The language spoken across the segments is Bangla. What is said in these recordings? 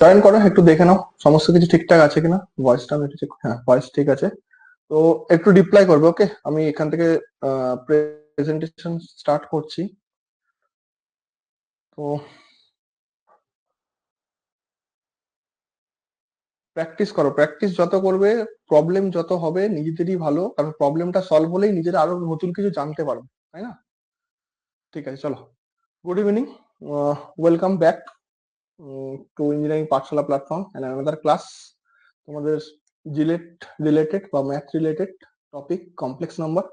জয়েন করো, একটু দেখে নাও সমস্ত কিছু ঠিকঠাক আছে কিনা। ভয়েসটা আমি একটু check- হ্যাঁ, ভয়েস ঠিক আছে। তো একটু রিপ্লাই করবে, ওকে? আমি এখান থেকে প্রেজেন্টেশন স্টার্ট করছি। তো প্র্যাকটিস করো, প্র্যাকটিস যত করবে প্রবলেম যত হবে নিজেদেরই ভালো, কারণ প্রবলেমটা সলভ হলেই নিজেরা আরো নতুন কিছু জানতে পারবে, তাই না? ঠিক আছে, চলো। Good evening, welcome back to engineering Pathsala platform and another class. তোমাদের জিলেট রিলেটেড বা math related topic complex number.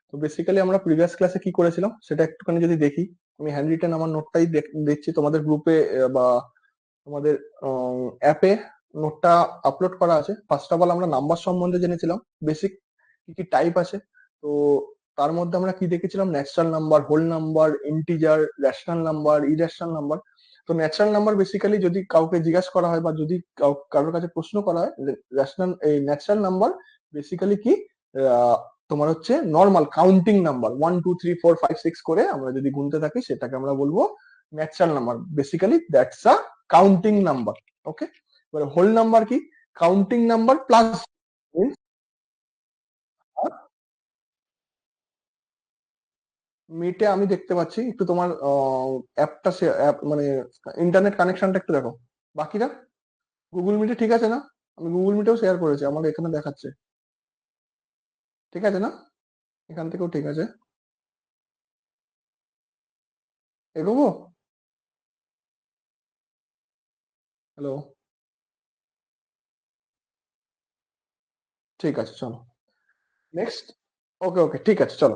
তো বেসিক্যালি আমরা প্রিভিয়াস ক্লাসে কি করেছিলাম সেটা একটুখানি যদি দেখি। আমি হ্যান্ড রিটেন আমার নোটটাই দেখছি তোমাদের গ্রুপে বা তোমাদের অ্যাপে নোটটা আপলোড করা আছে। ফার্স্ট অফ অল আমরা নাম্বার সম্বন্ধে জেনেছিলাম, বেসিক কি কি টাইপ আছে। তো তার মধ্যে আমরা কি দেখেছিলাম, natural number, whole number, integer, rational number, irrational number. তো ন্যাচারাল নাম্বার বেসিক্যালি যদি কাউকে জিজ্ঞাসা করা হয় বা যদি কারোর কাছে প্রশ্ন করা হয়, রেশনাল এই ন্যাচারাল নাম্বার বেসিক্যালি কি, তোমার হচ্ছে নর্মাল কাউন্টিং নাম্বার 1 2 3 4 5 6 করে আমরা যদি গুনতে থাকি সেটাকে আমরা বলবো natural number. Basically that's a counting number. Okay, এবারে হোল নাম্বার কি, কাউন্টিং নাম্বার প্লাস মিটে আমি দেখতে পাচ্ছি। একটু তোমার অ্যাপটা মানে ইন্টারনেট কানেকশনটা একটু দেখো। বাকিরা গুগল মিটে ঠিক আছে না? আমি গুগল মিটেও শেয়ার করেছি, আমার এখানে দেখাচ্ছে ঠিক আছে না? এখান থেকেও ঠিক আছে। এগোবো? হ্যালো, ঠিক আছে চলো নেক্সট। ওকে ওকে, ঠিক আছে চলো।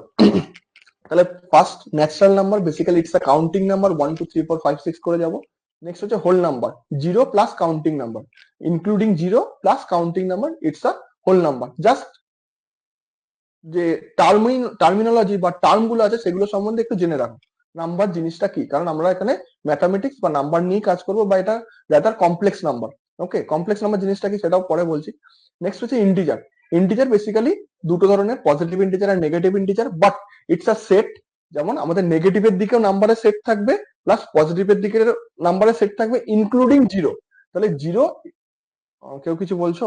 তাহলে first natural number basically it's a counting number 1 2 3 4 5 6 করে যাব। নেক্সট হচ্ছে whole number, zero plus counting number, including zero plus counting number, it's a whole number. Just যে টার্মিনোলজি বা টার্ম গুলো আছে সেগুলো সম্বন্ধে একটু জেনে রাখো। নাম্বার জিনিসটা কি, কারণ আমরা এখানে ম্যাথামেটিক্স বা নাম্বার নিয়ে কাজ করবো, বা এটা রাদার কমপ্লেক্স নাম্বার। ওকে, কমপ্লেক্স নাম্বার জিনিসটা কি সেটাও পরে বলছি। নেক্সট হচ্ছে ইন্টিজার। ইন্টিজার বেসিক্যালি দুটো ধরনের, পজিটিভ ইন্টিজার আর negative integer, but it's a set. যেমন আমাদের নেগেটিভের দিকেও নাম্বারের সেট থাকবে, প্লাস পজিটিভের দিকের নাম্বারের সেট থাকবে, ইনক্লুডিং জিরো। তাহলে জিরো, কেউ কিছু বলছো?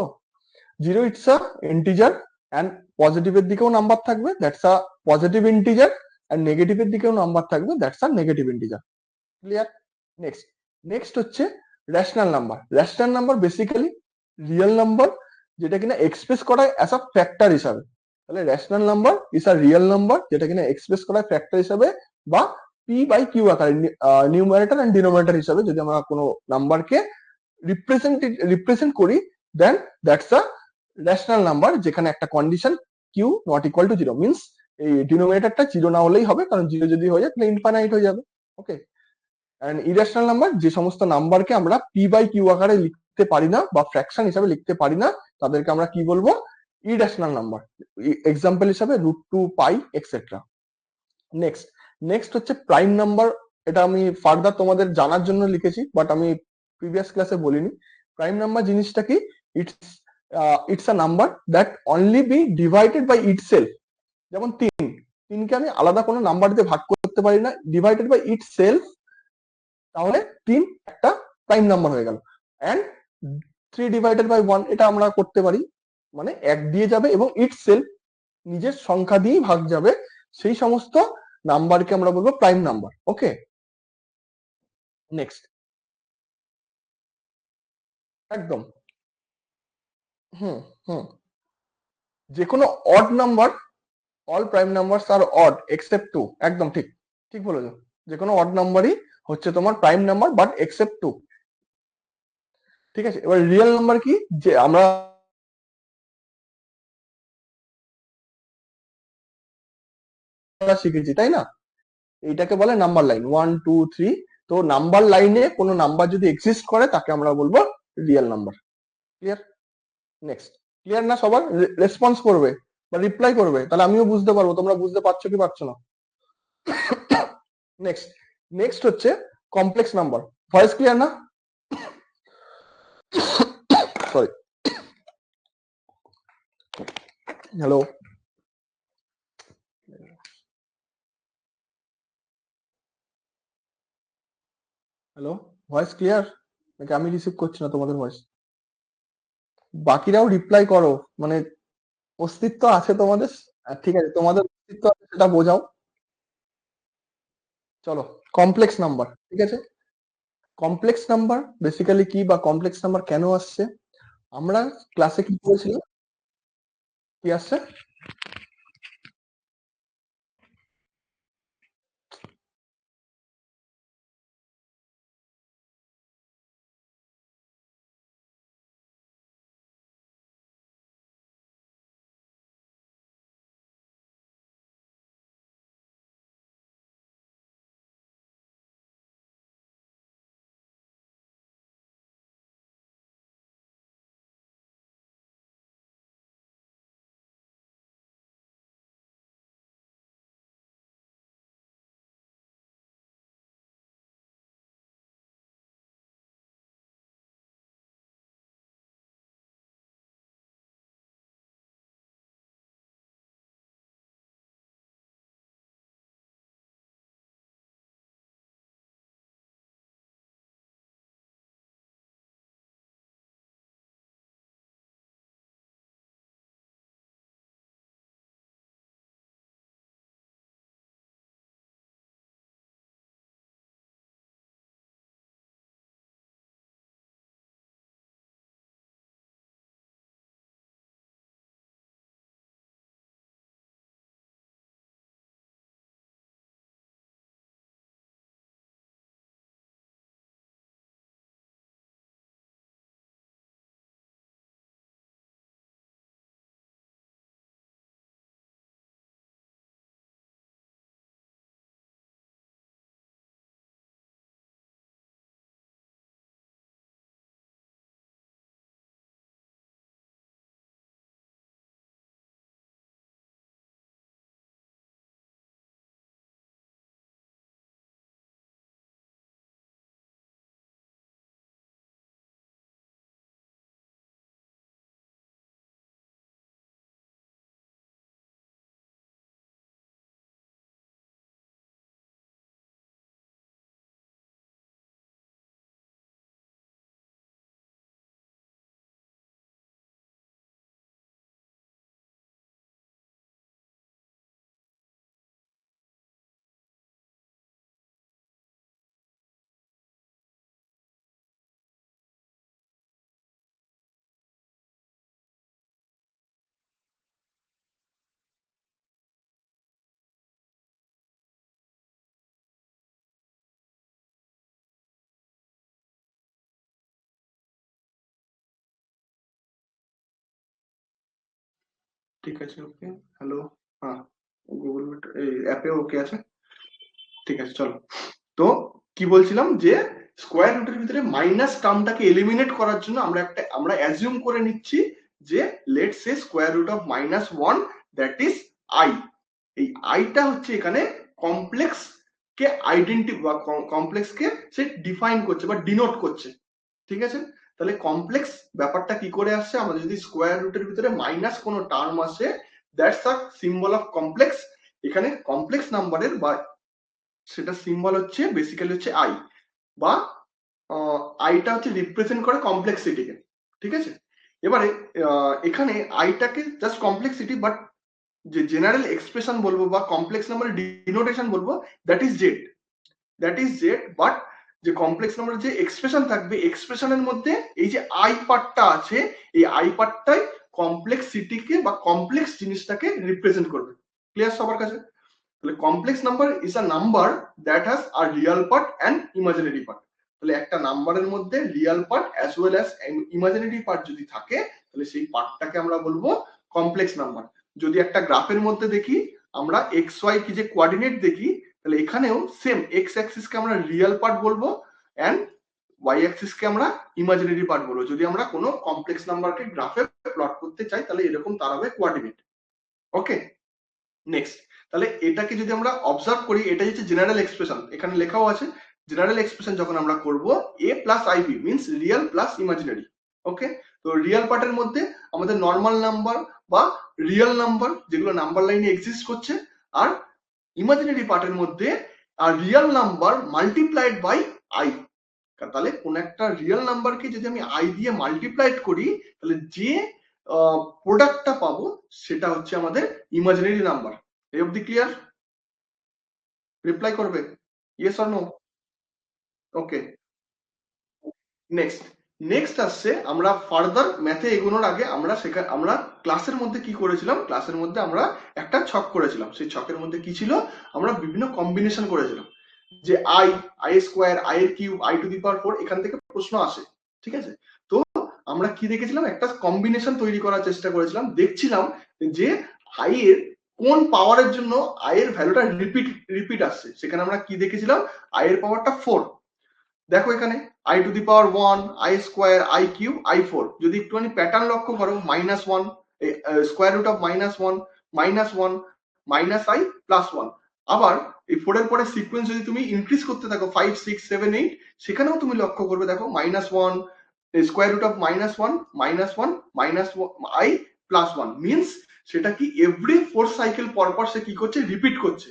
Zero it's a integer, and পজিটিভের দিকেও নাম্বার থাকবে, that's a positive integer, and নেগেটিভের দিকেও নাম্বার থাকবে, that's a negative integer. Clear? Next, next হচ্ছে rational number. Rational number basically real number, যেটা কিনা এক্সপ্রেস করা হয় অ্যাজ আ ফ্যাক্টর হিসাবে। তাহলে rational number is a real number যেটা কিনা এক্সপ্রেস করা হয় ফ্যাক্টর হিসাবে, বা পি বাই কিউ আকারে, নিউমারেটর এন্ড ডিনোমিনেটর হিসাবে যদি আমরা কোনো নাম্বারকে রিপ্রেজেন্ট করি, then that's a rational number, যেখানে একটা condition Q not equal to zero means এই ডিনোমিনেটরটা জিরো না হলেই হবে, কারণ জিরো যদি হয়ে যায় তাহলে ইনফাইনাইট হয়ে যাবে। ওকে, এন্ড ইরেশনাল নাম্বার যে সমস্ত নাম্বারকে আমরা পি বাই কিউ আকারে লিখতে পারি না বা ফ্র্যাকশন হিসাবে লিখতে পারি না, তাদেরকে আমরা কি বলবো, ইরেশনাল নাম্বার। এক্সাম্পল হিসাবে √2 পাই এক্সেট্রা। নেক্সট, নেক্সট হচ্ছে প্রাইম নাম্বার। এটা আমি ফার্দার তোমাদের জানার জন্য লিখেছি, বাট আমি প্রিভিয়াস ক্লাসে বলিনি। প্রাইম নাম্বার জিনিসটা কি, it's it's a number that only be divided by itself. যেমন তিন, তিনকে আমি আলাদা কোনো নাম্বার দিয়ে ভাগ করতে পারি না, ডিভাইডেড বাই ইটসেলফ, তাহলে তিন একটা প্রাইম নাম্বার হয়ে গেল। অ্যান্ড 3 ডিভাইডেড বাই 1 এটা আমরা করতে পারি, মানে এক দিয়ে যাবে এবং ইটসেলফ নিজের সংখ্যা দিয়েই ভাগ যাবে, সেই সমস্ত নাম্বারকে আমরা বলবো প্রাইম নাম্বার। ওকে, নেক্সট, একদম, হুম হুম, যে কোনো odd number, all prime numbers আর অড এক্সেপ্ট টু, একদম ঠিক, ঠিক বলেছো। যে কোনো অড নাম্বারই হচ্ছে তোমার prime number, but except two. ঠিক আছে, এবার রিয়েল নাম্বার কি, যে আমরা শিখেছি তাই না, এইটাকে বলে নাম্বার লাইন 1 2 3। তো নাম্বার লাইনে কোনো নাম্বার যদি এক্সিস্ট করে তাকে আমরা বলবো real number. Clear? Next, clear না সবার? রেসপন্স করবে বা রিপ্লাই করবে, তাহলে আমিও বুঝতে পারবো তোমরা বুঝতে পারছো কি পারছো না। নেক্সট, নেক্সট হচ্ছে কমপ্লেক্স নাম্বার। ভয়েস ক্লিয়ার না? Sorry, hello, hello, voice clear? নাকি আমি রিসিভ করছি না তোমাদের ভয়েস? বাকিরাও রিপ্লাই করো, মানে অস্তিত্ব আছে তোমাদের। ঠিক আছে, তোমাদের অস্তিত্ব আছে সেটা বোঝাও। চলো, কমপ্লেক্স নাম্বার, ঠিক আছে। কমপ্লেক্স নাম্বার বেসিক্যালি কি, বা কমপ্লেক্স নাম্বার কেন আসছে? আমরা ক্লাসে কি করেছিলাম? কি আসছে? ঠিক আছে, ওকে। হ্যালো। হ্যাঁ, গুগল মিট এই অ্যাপে ওকে আছে। ঠিক আছে, চলো। তো কি বলছিলাম যে স্কোয়ার রুটের ভিতরে মাইনাস টার্মটাকে এলিমিনেট করার জন্য আমরা অ্যাজিউম করে নিচ্ছি যে let's say square root of -1 that is I. এই আইটা হচ্ছে এখানে কমপ্লেক্স কে আইডেন্টি বা কমপ্লেক্স কে সে ডিফাইন করছে বা ডিনোট করছে, ঠিক আছে। তাহলে কমপ্লেক্স ব্যাপারটা কি করে আসছে? আমাদের যদি স্কোয়ার রুটের ভিতরে মাইনাস কোনো টার্ম আসে, that's a symbol of complex. এখানে কমপ্লেক্স নাম্বারের বা সেটা সিম্বল হচ্ছে বেসিক্যালি হচ্ছে আই, বা আইটা হচ্ছে রিপ্রেজেন্ট করে কমপ্লেক্সিটিকে, ঠিক আছে। এবারে এখানে আইটাকে জাস্ট কমপ্লেক্সিটি, বাট যে জেনারেল এক্সপ্রেশন বলবো বা কমপ্লেক্স নাম্বারের ডিনোটেশন বলবো, that is Z. That is Z, but যে কমপ্লেক্স নাম্বারের যে এক্সপ্রেশন থাকবে, এক্সপ্রেশনের মধ্যে এই যে আই পার্টটা আছে, এই আই পার্টটাই কমপ্লেক্সিটিকে বা কমপ্লেক্স জিনিসটাকে রিপ্রেজেন্ট করবে। ক্লিয়ার সবার কাছে? তাহলে complex number is a number that has a Real part and imaginary part. তাহলে একটা নাম্বারের মধ্যে Real part as well as imaginary part যদি থাকে, তাহলে সেই পার্টটাকে আমরা বলবো কমপ্লেক্স নাম্বার। যদি একটা গ্রাফের মধ্যে দেখি আমরা এক্স ওয়াই কি যে কোঅর্ডিনেট দেখি, তাহলে এখানেও সেম এক্স অ্যাক্সিস কে আমরা রিয়াল পার্ট বলবো অ্যান্ড ওয়াই অ্যাক্সিস কে আমরা ইমাজিনারি পার্ট বলবো। যদি আমরা কোনো কমপ্লেক্স নাম্বারকে গ্রাফে প্লট করতে চাই, তাহলে এরকম দাঁড়াবে কোঅর্ডিনেট। ওকে, নেক্সট। তাহলে এটাকে যদি আমরা অবজার্ভ করি, এটা হচ্ছে জেনারেল এক্সপ্রেশন, এখানে লেখাও আছে। জেনারেল এক্সপ্রেশন যখন আমরা করব, A plus IB means real plus imaginary. Okay, তো রিয়েল পার্টের মধ্যে আমাদের নর্মাল নাম্বার বা রিয়েল নাম্বার যেগুলো নাম্বার লাইনে এক্সিস্ট করছে, আর ইমাজিনারি পার্টের মধ্যে আর real number multiplied by I. তাহলে কোন একটা রিয়েল নাম্বারকে যদি আমি আই দিয়ে মাল্টিপ্লাইড করি তাহলে যে প্রোডাক্টটা পাবো সেটা হচ্ছে আমাদের ইমাজিনারি নাম্বার। এই অবধি ক্লিয়ার? রিপ্লাই করবে yes or no? Okay, next আসছে, আমরা ফার্দার ম্যাথে এগোনোর আগে আমরা ক্লাসের মধ্যে কি করেছিলাম, ক্লাসের মধ্যে আমরা একটা ছক করেছিলাম। সেই ছকের মধ্যে কি ছিল, আমরা বিভিন্ন কম্বিনেশন করেছিলাম, যে আই স্কোয়ার, আই এর কিউব, আই টু দি পাওয়ার 4, এখান থেকে প্রশ্ন আসে, ঠিক আছে? তো আমরা কি দেখেছিলাম, একটা কম্বিনেশন তৈরি করার চেষ্টা করেছিলাম, দেখছিলাম যে আই এর কোন পাওয়ারের জন্য আই এর ভ্যালুটা রিপিট আসছে। সেখানে আমরা কি দেখেছিলাম, আই এর পাওয়ারটা 4। দেখো এখানে I to the power 1, I square, I cube, I 4। যদি একটুখানি প্যাটার্ন লক্ষ্য করো, -1, স্কোয়ার রুট অফ -1, -1, -i, +1। আবার এই 4 এর পরে সিকোয়েন্স যদি তুমি ইনক্রিজ করতে থাকো 5, 6, 7, 8, সেখানেও তুমি লক্ষ্য করবে, দেখো -1, square root of -1, -1, -i, +1 means সেটা কি এভরি 4 সাইকেল পর পর সে কি করছে, রিপিট করছে।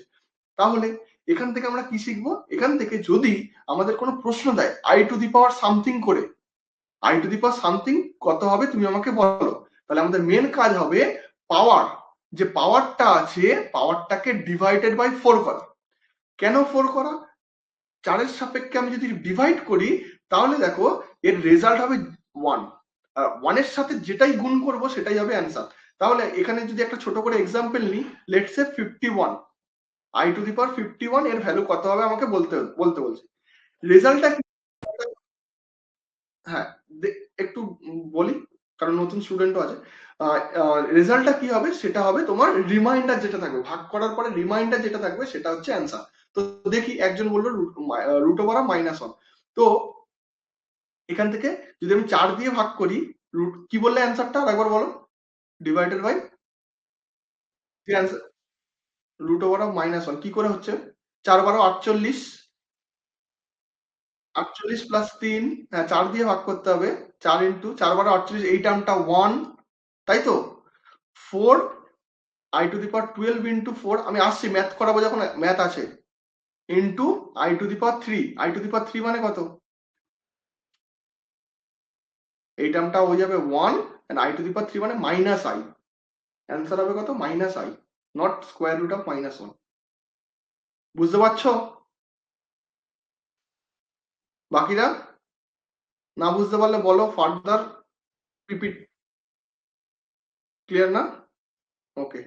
তাহলে এখান থেকে আমরা কি শিখবো, এখান থেকে যদি আমাদের কোনো প্রশ্ন দেয় I to the power something করে, I to the power something কত হবে তুমি আমাকে বলো, তাহলে আমাদের মেন কাজ হবে পাওয়ার, যে পাওয়ারটা আছে পাওয়ারটাকে ডিভাইডেড বাই 4 করা। কেন 4 করা, 4 এর সাপেক্ষে আমি যদি ডিভাইড করি তাহলে দেখো এর রেজাল্ট হবে 1, 1 এর সাথে যেটাই গুণ করব সেটাই হবে অ্যান্সার। তাহলে এখানে যদি একটা ছোট করে এক্সাম্পল নিই, let's say 51, i to the power 51 এর ভ্যালু কত হবে আমাকে বলতে বলছে। রেজাল্টটা কি, হ্যাঁ একটু বলি কারণ নতুন স্টুডেন্টও আছে। রেজাল্টটা কি হবে, সেটা হবে তোমার রিমাইন্ডার যেটা থাকবে, ভাগ করার পরে রিমাইন্ডার যেটা থাকবে সেটা হচ্ছে অ্যান্সার। তো দেখি একজন বললো রুট ওভার -1। তো এখান থেকে যদি আমি 4 দিয়ে ভাগ করি, কি বললে অ্যান্সারটা আরেকবার বলো, divided by root over of -1 কি করে হচ্ছে, 4 12 48, 48 প্লাস 3, হ্যাঁ 4 দিয়ে ভাগ করতে হবে, 4 ইন্টু 4 12 48, এই টার্মটা 1, তাই তো 4, i to the power 12 into 4, আমি আসছি ম্যাথ করাবো যখন, ম্যাথ আছে, into i to the power 3, i to the power 3 মানে কত, এই টার্মটা হয়ে যাবে 1, and i to the power 3 মানে মাইনাস আই, অ্যান্সার হবে কত, minus i, not square root of -1। বুঝতে পারছো? বাকিরা না বুঝতে পারলে বলো, ফার্দার রিপিট, ক্লিয়ার না? ওকে,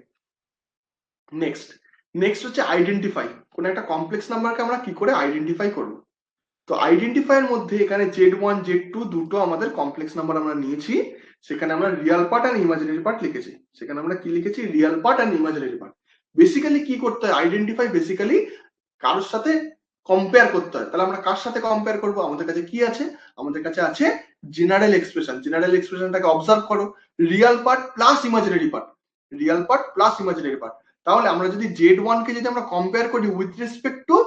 নেক্সট হচ্ছে আইডেন্টিফাই। কোন একটা কমপ্লেক্স নাম্বারকে আমরা কি করে আইডেন্টিফাই করব। তো আইডেন্টিফাই এর মধ্যে এখানে Z1 Z2 দুটো আমাদের কমপ্লেক্স নাম্বার আমরা নিয়েছি, সেখানে আমরা রিয়াল পার্ট আর ইমাজিনারি পার্ট লিখেছি। সেখানে আমরা কি লিখেছি, রিয়াল পার্ট আর ইমাজিনারি পার্ট। বেসিক্যালি কি করতে হয়, আইডেন্টিফাই বেসিক্যালি কারোর সাথে কম্পেয়ার করতে হয়। তাহলে আমরা কার সাথে কম্পেয়ার করব, আমাদের কাছে কি আছে, আমাদের কাছে আছে জেনারেল এক্সপ্রেশন। জেনারেল এক্সপ্রেশনটাকে অবজার্ভ করো, Real part plus imaginary part, Real part plus imaginary part. তাহলে আমরা যদি Z1 কে যদি আমরা কম্পেয়ার করি with respect to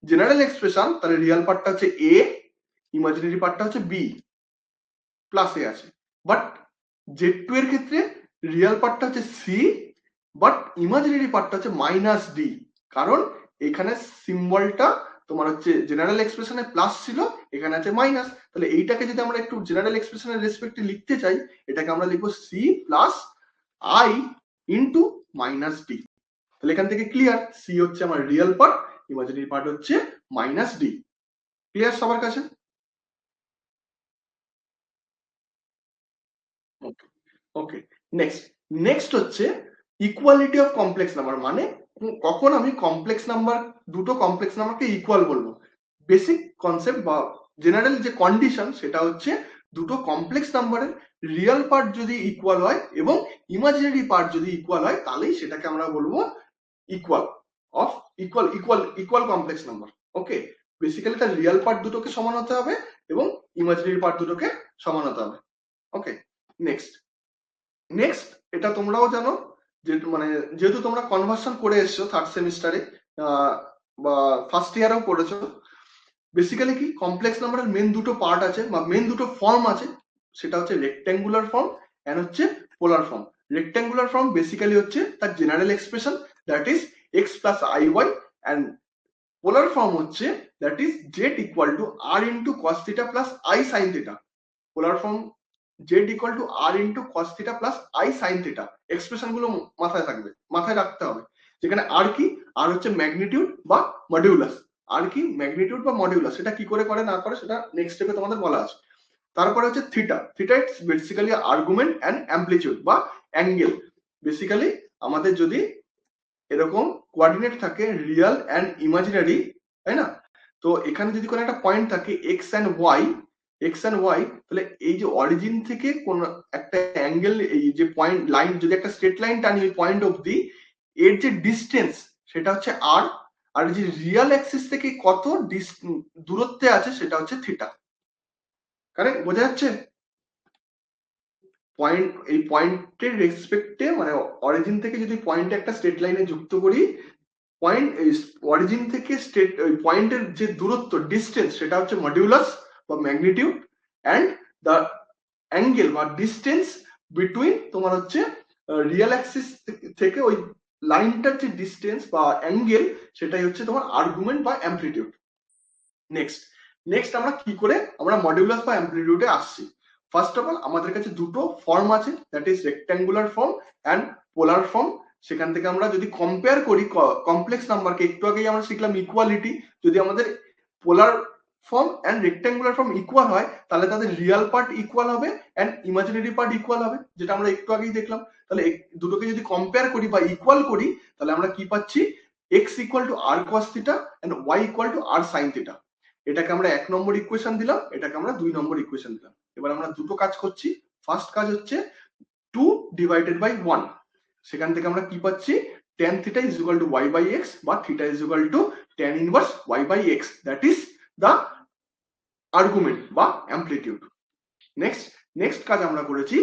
general expression, তাহলে রিয়াল পার্টটা হচ্ছে এ, ইমাজিনারি পার্টটা হচ্ছে বি, প্লাস এ আছে। বাট Z2 এর ক্ষেত্রে রিয়াল পার্টটা হচ্ছে সি, বাট ইমাজিনারি পার্টটা হচ্ছে মাইনাস ডি, কারণ এখানে সিম্বলটা তোমার হচ্ছে জেনারেল এক্সপ্রেশনে প্লাস ছিল, এখানে আছে মাইনাস। তাহলে এইটাকে যদি আমরা একটু জেনারেল এক্সপ্রেশনের রেসপেক্টে লিখতে চাই, এটাকে আমরা লিখবো C plus I into minus D. তাহলে এখান থেকে ক্লিয়ার, সি হচ্ছে আমার রিয়েল পার্ট, ইমাজিনারি পার্ট হচ্ছে মাইনাস ডি। ক্লিয়ার সবার কাছে? ওকে, নেক্সট হচ্ছে ইকুয়ালিটি অফ কমপ্লেক্স নাম্বার। মানে কখন আমি কমপ্লেক্স নাম্বার, দুটো কমপ্লেক্স নাম্বারকে ইকুয়াল বলবো। বেসিক কনসেপ্ট বা জেনারেল যে কন্ডিশন সেটা হচ্ছে দুটো কমপ্লেক্স নাম্বারের রিয়েল পার্ট যদি ইকুয়াল হয় এবং ইমাজিনারি পার্ট যদি ইকুয়াল হয়, তাহলেই সেটাকে আমরা বলবো equal of equal complex number. Okay, basically তার রিয়েল পার্ট দুটোকে সমান হতে হবে এবং ইমাজিনারি পার্ট দুটোকে সমান হতে হবে। ওকে, নেক্সট এটা তোমরাও জানো, যে মানে যেহেতু তোমরা কনভার্সন করে এসছো থার্ড সেমিস্টারে বা ফার্স্ট ইয়ারেও পড়েছো, বেসিক্যালি কি কমপ্লেক্স নাম্বারের মেন দুটো পার্ট আছে বা মেন দুটো ফর্ম আছে, সেটা হচ্ছে রেক্ট্যাঙ্গুলার ফর্ম এন্ড হচ্ছে polar form. Rectangular form basically হচ্ছে তার general expression, that is x plus iy, and polar form হচ্ছে that is z equal to r into cos theta plus I sin theta. Polar form z equal to r into cos theta plus I sin theta। Expression গুলো মাথায় থাকবে, মাথায় রাখতে হবে। যেখানে r কি, r হচ্ছে ম্যাগনিটিউড বা মডিউলাস। আর কি ম্যাগনিটিউড বা মডিউলাস, সেটা কি করে না করে সেটা নেক্সট স্টেপে তোমাদের বলা আছে। তারপরে হচ্ছে theta. Theta it's basically argument and amplitude বা অ্যাঙ্গেল। বেসিক্যালি আমাদের যদি এরকম কোঅর্ডিনেট থাকে রিয়েল এন্ড ইমাজিনারি, তাই না, তো এখানে যদি কোনো একটা পয়েন্ট থাকে এক্স এন্ড ওয়াই, তাহলে এই যে অরিজিন থেকে কোন একটা অ্যাঙ্গেল, এই যে পয়েন্ট লাইন, যদি একটা স্ট্রেট লাইন টানি ওই পয়েন্ট অবধি, এর যে ডিস্টেন্স সেটা হচ্ছে আর, আর যে রিয়েল অ্যাক্সিস থেকে কত দূরত্বে আছে সেটা হচ্ছে থিটা। কারেক্ট? বোঝা যাচ্ছে? পয়েন্ট, এই পয়েন্টের রেসপেক্টে মানে অরিজিন থেকে যদি পয়েন্টে একটা স্ট্রেট লাইনে যুক্ত করি, পয়েন্ট অরিজিন থেকে স্টেট পয়েন্টের যে দূরত্ব ডিস্টেন্স সেটা হচ্ছে মডিউলাস বা ম্যাগনিটিউড, অ্যান্ড দ্য অ্যাঙ্গেল বা ডিস্টেন্স বিটুইন তোমার হচ্ছে রিয়েল অ্যাক্সিস থেকে ওই লাইনটার যে ডিস্টেন্স বা অ্যাঙ্গেল সেটাই হচ্ছে তোমার আর্গুমেন্ট বা অ্যামপ্লিটিউড। নেক্সট আমরা কি করে আমরা মডিউলাস বা অ্যামপ্লিটিউডে আসছি। ফার্স্ট অফ অল আমাদের কাছে দুটো ফর্ম আছে, that is rectangular form and polar form. সেখান থেকে আমরা যদি কম্পেয়ার করি কমপ্লেক্স নাম্বারকে, একটু আগেই আমরা শিখলাম ইকুয়ালিটি, যদি আমাদের polar form and rectangular form equal হয় তাহলে তাদের রিয়েল পার্ট ইকুয়াল হবে এন্ড ইমাজিনারি পার্ট ইকুয়াল হবে, যেটা আমরা একটু আগেই দেখলাম। তাহলে দুটোকে যদি কম্পেয়ার করি বা ইকুয়াল করি তাহলে আমরা কি পাচ্ছি, x equal to r cos theta and y equal to r sin theta. এটাকে আমরা 1 নম্বর ইকুয়েশন দিলাম, এটাকে আমরা 2 নম্বর ইকুয়েশন দিলাম। এবার আমরা দুটো কাজ করছি। ফার্স্ট কাজ হচ্ছে 2 ডিভাইডেড বাই 1, সেখান থেকে আমরা কি পাচ্ছি, tan theta is equal to y by x বা theta is equal to tan inverse y by x, that is the argument বা amplitude। নেক্সট কাজ আমরা করেছি,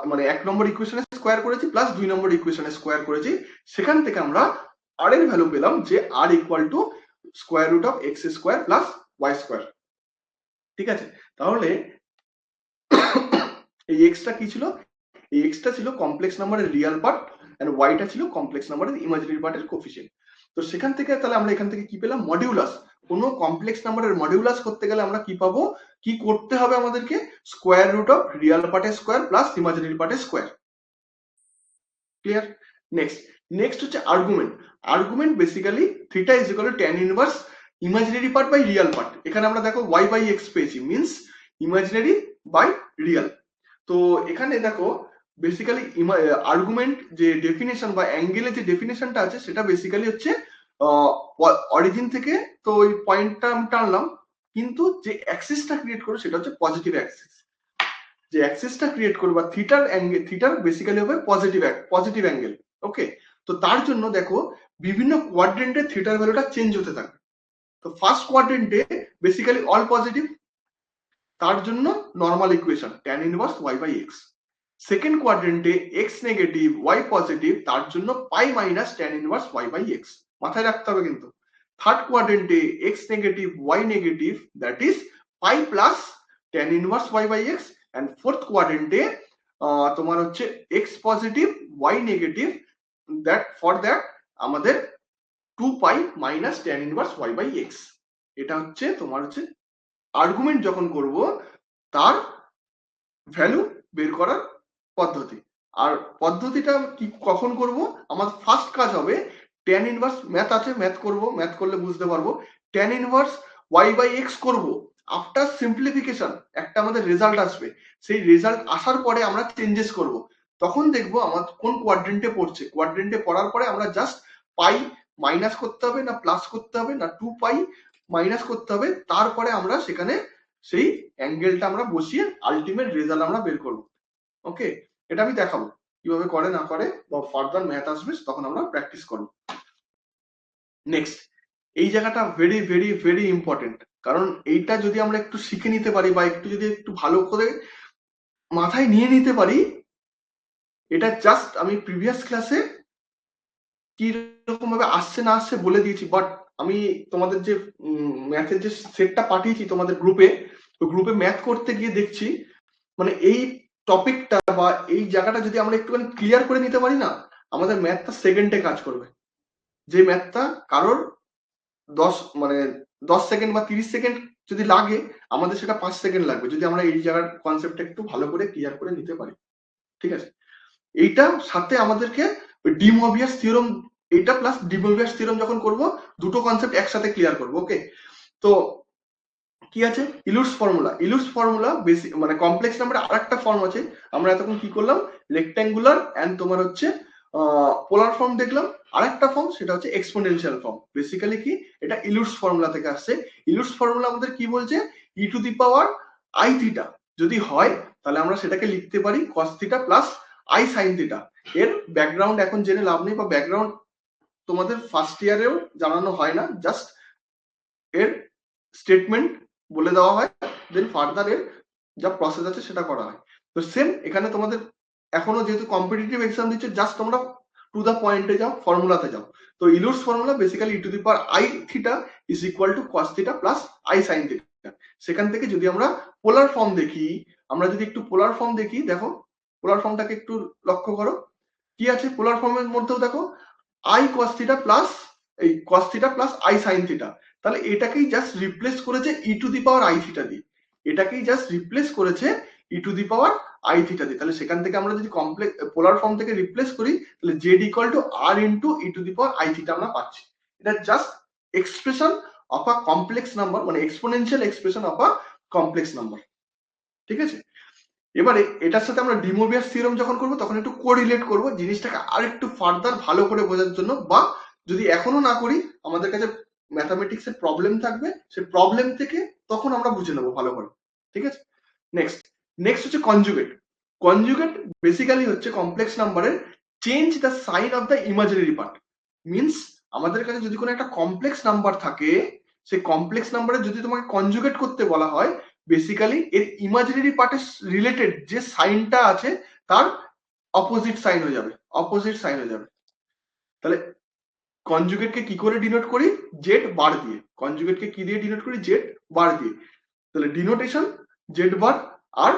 মানে 1 নম্বর ইকুয়েশনে স্কয়ার করেছি প্লাস 2 নম্বর ইকুয়েশনে স্কয়ার করেছি। সেখান থেকে আমরা r এর ভ্যালু পেলাম যে r equal to square root of x square plus y square. ঠিক আছে, তাহলে এই x টা কি ছিল, এই x টা ছিল কমপ্লেক্স নাম্বারের রিয়েল পার্ট এন্ড y টা ছিল কমপ্লেক্স নাম্বারের ইমাজিনারি পার্টের কোএফিসিয়েন্ট। তো সেখান থেকে তাহলে আমরা এখান থেকে কি পেলাম, মডিউলাস। কোনো কমপ্লেক্স নাম্বারের মডিউলাস করতে গেলে আমরা কি পাবো, কি করতে হবে আমাদেরকে, স্কয়ার রুট অফ রিয়েল পার্টের স্কয়ার প্লাস ইমাজিনারি পার্টের স্কয়ার। ক্লিয়ার? নেক্সট হচ্ছে argument basically theta is equal to tan inverse imaginary part by real part. এখানে আমরা দেখো y বাই x পেয়েছি, মিন্স ইমাজিনারি বাই রিয়েল। তো এখানে দেখো বেসিক্যালি আর্গুমেন্ট যে ডেফিনেশন বা অ্যাঙ্গেলের যে ডেফিনেশনটা আছে সেটা বেসিক্যালি হচ্ছে অরিজিন থেকে তো ওই পয়েন্টটা আমি টানলাম, কিন্তু যে অ্যাক্সিসটা ক্রিয়েট করে সেটা হচ্ছে পজিটিভ অ্যাক্সিস। যে অ্যাক্সিসটা ক্রিয়েট করবে বা থিটার বেসিক্যালি হবে পজিটিভ অ্যাঙ্গেল। ওকে, তো তার জন্য দেখো বিভিন্ন কোয়াড্রেন্টে থিটার ভ্যালুটা চেঞ্জ হতে থাকে। তো ফার্স্ট কোয়াড্রেন্টে বেসিক্যালি অল পজিটিভ, তার জন্য normal equation tan inverse y by x। Second কোয়াড্রেন্টে x নেগেটিভ y পজিটিভ, তার জন্য pi minus tan inverse y by x। মাথায় রাখতে হবে কিন্তু। থার্ড কোয়াড্রেন্টে x negative y negative, that is pi plus tan inverse y by x। And fourth কোয়াড্রেন্টে তোমার হচ্ছে x positive y negative, that আমাদের 2 pi minus tan inverse y by x। এটা হচ্ছে তোমার হচ্ছে আর্গুমেন্ট যখন করব তার ভ্যালু বের করার পদ্ধতি। আর পদ্ধতিটা কি কখন করব, আমার ফার্স্ট কাজ হবে tan ইনভার্স, ম্যাথ আছে ম্যাথ করব, ম্যাথ করলে বুঝতে পারবো, tan inverse y by x করব। আফটার সিম্পলিফিকেশন একটা আমাদের রেজাল্ট আসবে, সেই রেজাল্ট আসার পরে আমরা চেঞ্জেস করব। তখন দেখবো আমার কোন কোয়াড্রেন্টে পড়ছে, কোয়াড্রেন্টে পড়ার পরে আমরা জাস্ট পাই মাইনাস করতে হবে না প্লাস করতে হবে না 2 পাই মাইনাস করতে হবে, তারপরে আমরা সেখানে সেই অ্যাঙ্গেলটা আমরা বসিয়ে আলটিমেট রেজাল্ট আমরা বের করব। ওকে, এটা আমি দেখাবো কিভাবে করে না করে, বা ফার্দার ম্যাথ আসবে তখন আমরা প্র্যাকটিস করব। নেক্সট, এই জায়গাটা ভেরি ভেরি ভেরি ইম্পর্টেন্ট, কারণ এইটা যদি আমরা একটু শিখে নিতে পারি বা যদি একটু ভালো করে মাথায় নিয়ে নিতে পারি, এটা জাস্ট আমি প্রিভিয়াস ক্লাসে কি রকম ভাবে আসছে না আসছে বলে দিয়েছি, বাট আমি তোমাদের যে ম্যাথের যে সেটটা পাঠিয়েছি তোমাদের গ্রুপে, তো গ্রুপে ম্যাথ করতে গিয়ে দেখছি মানে এই টপিকটা বা এই জায়গাটা যদি আমরা একটুখানি ক্লিয়ার করে নিতে পারি না, আমাদের ম্যাথটা সেকেন্ডে কাজ করবে। যে ম্যাথটা কারোর 10 মানে 10 সেকেন্ড বা 30 সেকেন্ড যদি লাগে, আমাদের সেটা 5 সেকেন্ড লাগবে যদি আমরা এই জায়গার কনসেপ্টটা একটু ভালো করে ক্লিয়ার করে নিতে পারি। ঠিক আছে, এইটা সাথে আমাদেরকে ডি মরবিয়াস থিওরেম, এটা প্লাস ডি মরবিয়াস থিওরেম যখন করব, দুটো কনসেপ্ট একসাথে ক্লিয়ার করব। ওকে, তো কি আছে, ইলুটস ফর্মুলা। ইলুটস ফর্মুলা বেসিক মানে কমপ্লেক্স নাম্বারের আরেকটা ফর্ম আছে। আমরা এতক্ষণ কি করলাম, রেক্ট্যাঙ্গুলার এন্ড তোমার হচ্ছে পোলার ফর্ম দেখলাম। আরেকটা ফর্ম সেটা হচ্ছে এক্সপোনেনশিয়াল ফর্ম। বেসিক্যালি কি, এটা ইলুটস ফর্মুলা থেকে আসছে। ইলুটস ফর্মুলা আমাদের কি বলছে, e to the power i theta যদি হয়, তাহলে আমরা সেটাকে লিখতে পারি cos theta plus i sine theta. এর ব্যাকগ্রাউন্ড এখন জেনে লাভ নেই, বা ব্যাকগ্রাউন্ড তোমাদের ফার্স্ট ইয়ারেও জানানো হয় না, জাস্ট এর স্টেটমেন্ট বলে দেওয়া হয়, দেন ফার্দার এর যা প্রসেস আছে সেটা করা হয়। তো সেম এখানে তোমাদের এখনো যেহেতু কম্পিটিটিভ এক্সাম দিচ্ছে, জাস্ট তোমরা টু দা পয়েন্টে যাও, ফর্মুলাতে যাও। তো Euler's formula basically e to the power i theta is equal to cos theta plus i sine theta. সেখান থেকে যদি আমরা পোলার ফর্ম দেখি, আমরা যদি একটু পোলার ফর্ম দেখি, দেখো পোলার ফর্মটাকে একটু লক্ষ্য করো, কি আছে পোলার ফর্মের মধ্যেও দেখো আই কস থিটা প্লাস এই cos theta plus i sine theta. তাহলে এটাকেই জাস্ট রিপ্লেস করেছে e to the power i theta দিয়ে, এটাকেই জাস্ট রিপ্লেস করেছে e to the power i theta দিয়ে। তাহলে সেখান থেকে আমরা যদি কমপ্লেক্স পোলার ফর্ম থেকে রিপ্লেস করি, তাহলে z equal to r into e to the power i theta আমরা পাচ্ছি। এটা just expression of a complex number, মানে exponential expression of a complex number. ঠিক আছে, এবারে এটার সাথে আমরা ডি মরবিয়াস থিওরেম যখন করবো, তখন একটু কোরিলেট করবো জিনিসটাকে আর একটু ফার্দার ভালো করে বোঝার জন্য, বা যদি এখনো না করি, আমাদের কাছে ম্যাথামেটিক্স এর প্রবলেম থাকবে, সেই প্রবলেম থেকে তখন আমরা বুঝে নেবো ভালো করে। ঠিক আছে, নেক্সট নেক্সট হচ্ছে কনজুগেট। কনজুগেট বেসিক্যালি হচ্ছে কমপ্লেক্স নাম্বারের change the sign of the imaginary part. Means আমাদের কাছে যদি কোনো একটা কমপ্লেক্স নাম্বার থাকে, সেই কমপ্লেক্স নাম্বারে যদি তোমাকে কনজুগেট করতে বলা হয়, বেসিক্যালি এর ইমাজিনারি পার্টের রিলেটেড যে সাইনটা আছে তার অপোজিট সাইন হয়ে যাবে, অপোজিট সাইন হয়ে যাবে। তাহলে কনজুগেটকে কি করে ডিনোট করি, জেড বার দিয়ে। কনজুগেটকে কি দিয়ে ডিনোট করি, জেড বার দিয়ে। তাহলে ডিনোটেশন জেড বার, আর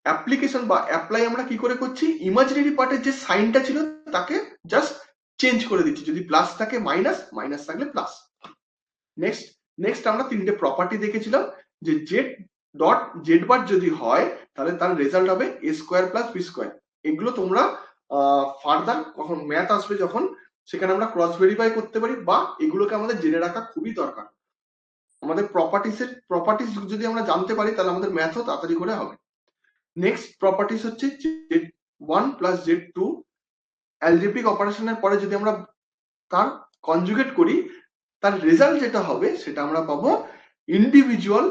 অ্যাপ্লিকেশন বা অ্যাপ্লাই আমরা কি করে করছি, ইমাজিনারি পার্টের যে সাইনটা ছিল তাকে জাস্ট চেঞ্জ করে দিচ্ছি, যদি প্লাস থাকে মাইনাস, মাইনাস থাকলে প্লাস। নেক্সট নেক্সট আমরা তিনটে প্রপার্টি দেখেছিলাম, যে জেড ডট জেড বার যদি হয়, তাহলে তার রেজাল্ট হবে a square plus b square. এগুলো তোমরা ফার্দার কখন ম্যাথ আসবে যখন, সেখানে আমরা ক্রস ভেরিফাই করতে পারি, বা এগুলোকে আমাদের জেনে রাখা খুবই দরকার। আমাদের প্রপার্টিস যদি আমরা জানতে পারি, তাহলে আমাদের ম্যাথও তাড়াতাড়ি করে হবে। নেক্সট প্রপার্টিস হচ্ছে z one plus z two, algebraic অপারেশনের পরে যদি আমরা তার কনজুগেট করি, তার রেজাল্ট যেটা হবে সেটা আমরা পাবো ইন্ডিভিজুয়াল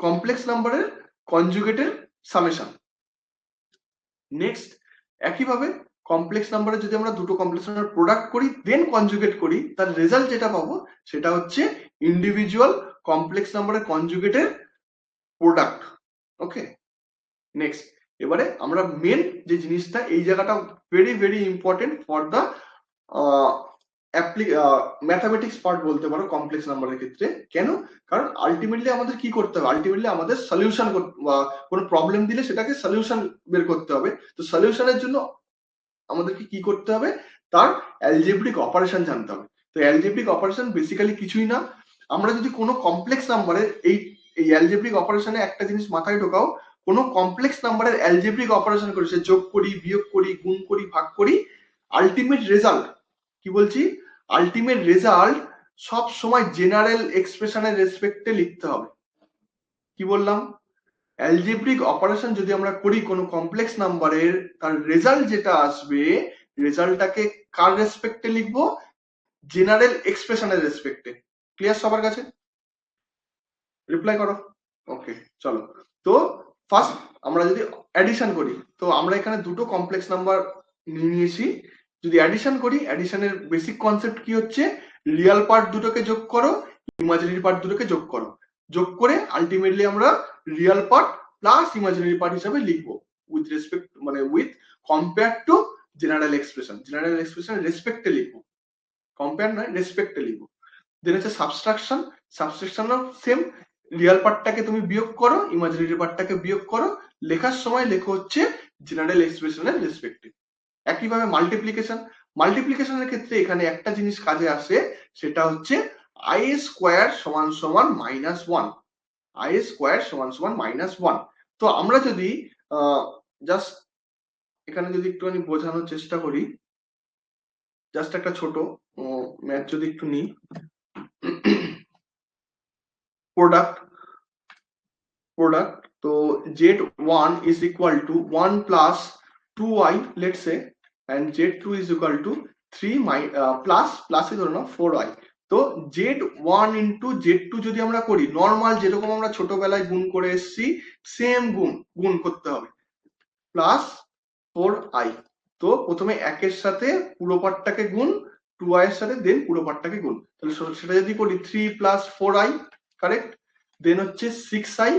কমপ্লেক্স নাম্বারের কনজুগেটের সামেশন। নেক্সট একইভাবে কমপ্লেক্স নাম্বারে যদি আমরা দুটো কমপ্লেক্স নাম্বার প্রোডাক্ট করি দেন কনজুগেট করি, তার রেজাল্ট যেটা পাবো সেটা হচ্ছে ইন্ডিভিজুয়াল কমপ্লেক্স নাম্বারের কনজুগেটের প্রোডাক্ট। ওকে, নেক্সট এবারে আমরা মেন যে জিনিসটা, এই জায়গাটা very very important for the mathematics part বলতে পারো কমপ্লেক্স নাম্বারের ক্ষেত্রে। কেন, কারণ আলটিমেটলি আমাদের কি করতে হবে, আলটিমেটলি আমাদের সলিউশন, কোনো প্রবলেম দিলে সেটাকে সলিউশন বের করতে হবে। তো সলিউশনের জন্য আমাদেরকে কি করতে হবে, তার অ্যালজেব্রিক অপারেশন জানতে হবে। তো অ্যালজেব্রিক অপারেশন বেসিক্যালি কিছুই না, আমরা যদি কোনো কমপ্লেক্স নাম্বারের এই অ্যালজেব্রিক অপারেশনে একটা জিনিস মাথায় ঢোকাও, কোনো কমপ্লেক্স নাম্বারের অ্যালজেব্রিক অপারেশন করি, সে যোগ করি, বিয়োগ করি, গুণ করি, ভাগ করি, আলটিমেট রেজাল্ট কি বলছি, আলটিমেট রেজাল্ট সব সময় জেনারেল এক্সপ্রেশনের রেসপেক্টে লিখতে হবে। কি বললাম, অ্যালজেব্রিক অপারেশন যদি আমরা করি কোনো কমপ্লেক্স নাম্বারের, তার রেজাল্ট যেটা আসবে, রেজাল্টটাকে কার রেসপেক্টে লিখবো, জেনারেল এক্সপ্রেশনের রেসপেক্টে। ক্লিয়ার সবার কাছে, রিপ্লাই করো। ওকে, চলো। তো ফার্স্ট আমরা যদি অ্যাডিশন করি, তো আমরা এখানে দুটো কমপ্লেক্স নাম্বার নিয়েছি। যদি অ্যাডিশন করি, অ্যাডিশনের বেসিক কনসেপ্ট কি হচ্ছে, রিয়াল পার্ট দুটোকে যোগ করো, ইমাজিনারি পার্ট দুটোকে যোগ করো, যোগ করে আলটিমেটলি আমরা real part plus imaginary part হিসাবে লিখবো, উইথ রেসপেক্ট মানে with compare to general expression. General expression রেসপেক্টে লিখবো, কম্পেয়ার নয়, রেসপেক্টে লিখবো। দেন হচ্ছে সাবস্ট্রাকশন, সাবস্ট্রাকশনও সেম, রিয়াল পার্টটাকে তুমি বিয়োগ করো, ইমাজিনারি পার্টটাকে বিয়োগ করো, লেখার সময় লেখো হচ্ছে জেনারেল এক্সপ্রেশনের রেসপেক্টে। একইভাবে মাল্টিপ্লিকেশন, মাল্টিপ্লিকেশনের ক্ষেত্রে এখানে একটা জিনিস কাজে আসে, সেটা হচ্ছে আই স্কোয়ার সমান সমান -1, আই স্কোয়ার সমান সমান -1। তো আমরা যদি জাস্ট এখানে যদি একটুখানি বোঝানোর চেষ্টা করি, জাস্ট একটা ছোট ম্যাথ যদি একটু নিই, প্রোডাক্ট তো z1 is equal to 1 plus 2y, let's say, and z2 is equal to 3 plus ধরে নাও 4y। তো z1 into z2 যদি আমরা করি নর্মাল যেরকম আমরা ছোটবেলায় গুণ করে এসেছি সেম গুণ করতে হবে, প্লাস 4i। তো প্রথমে একের সাথে পুরো পার্টটাকে গুণ, 2i এর সাথে দেন পুরো পার্টটাকে গুণ, তাহলে সেটা যদি করি 3 plus 4i, কারেক্ট, দেন হচ্ছে 6i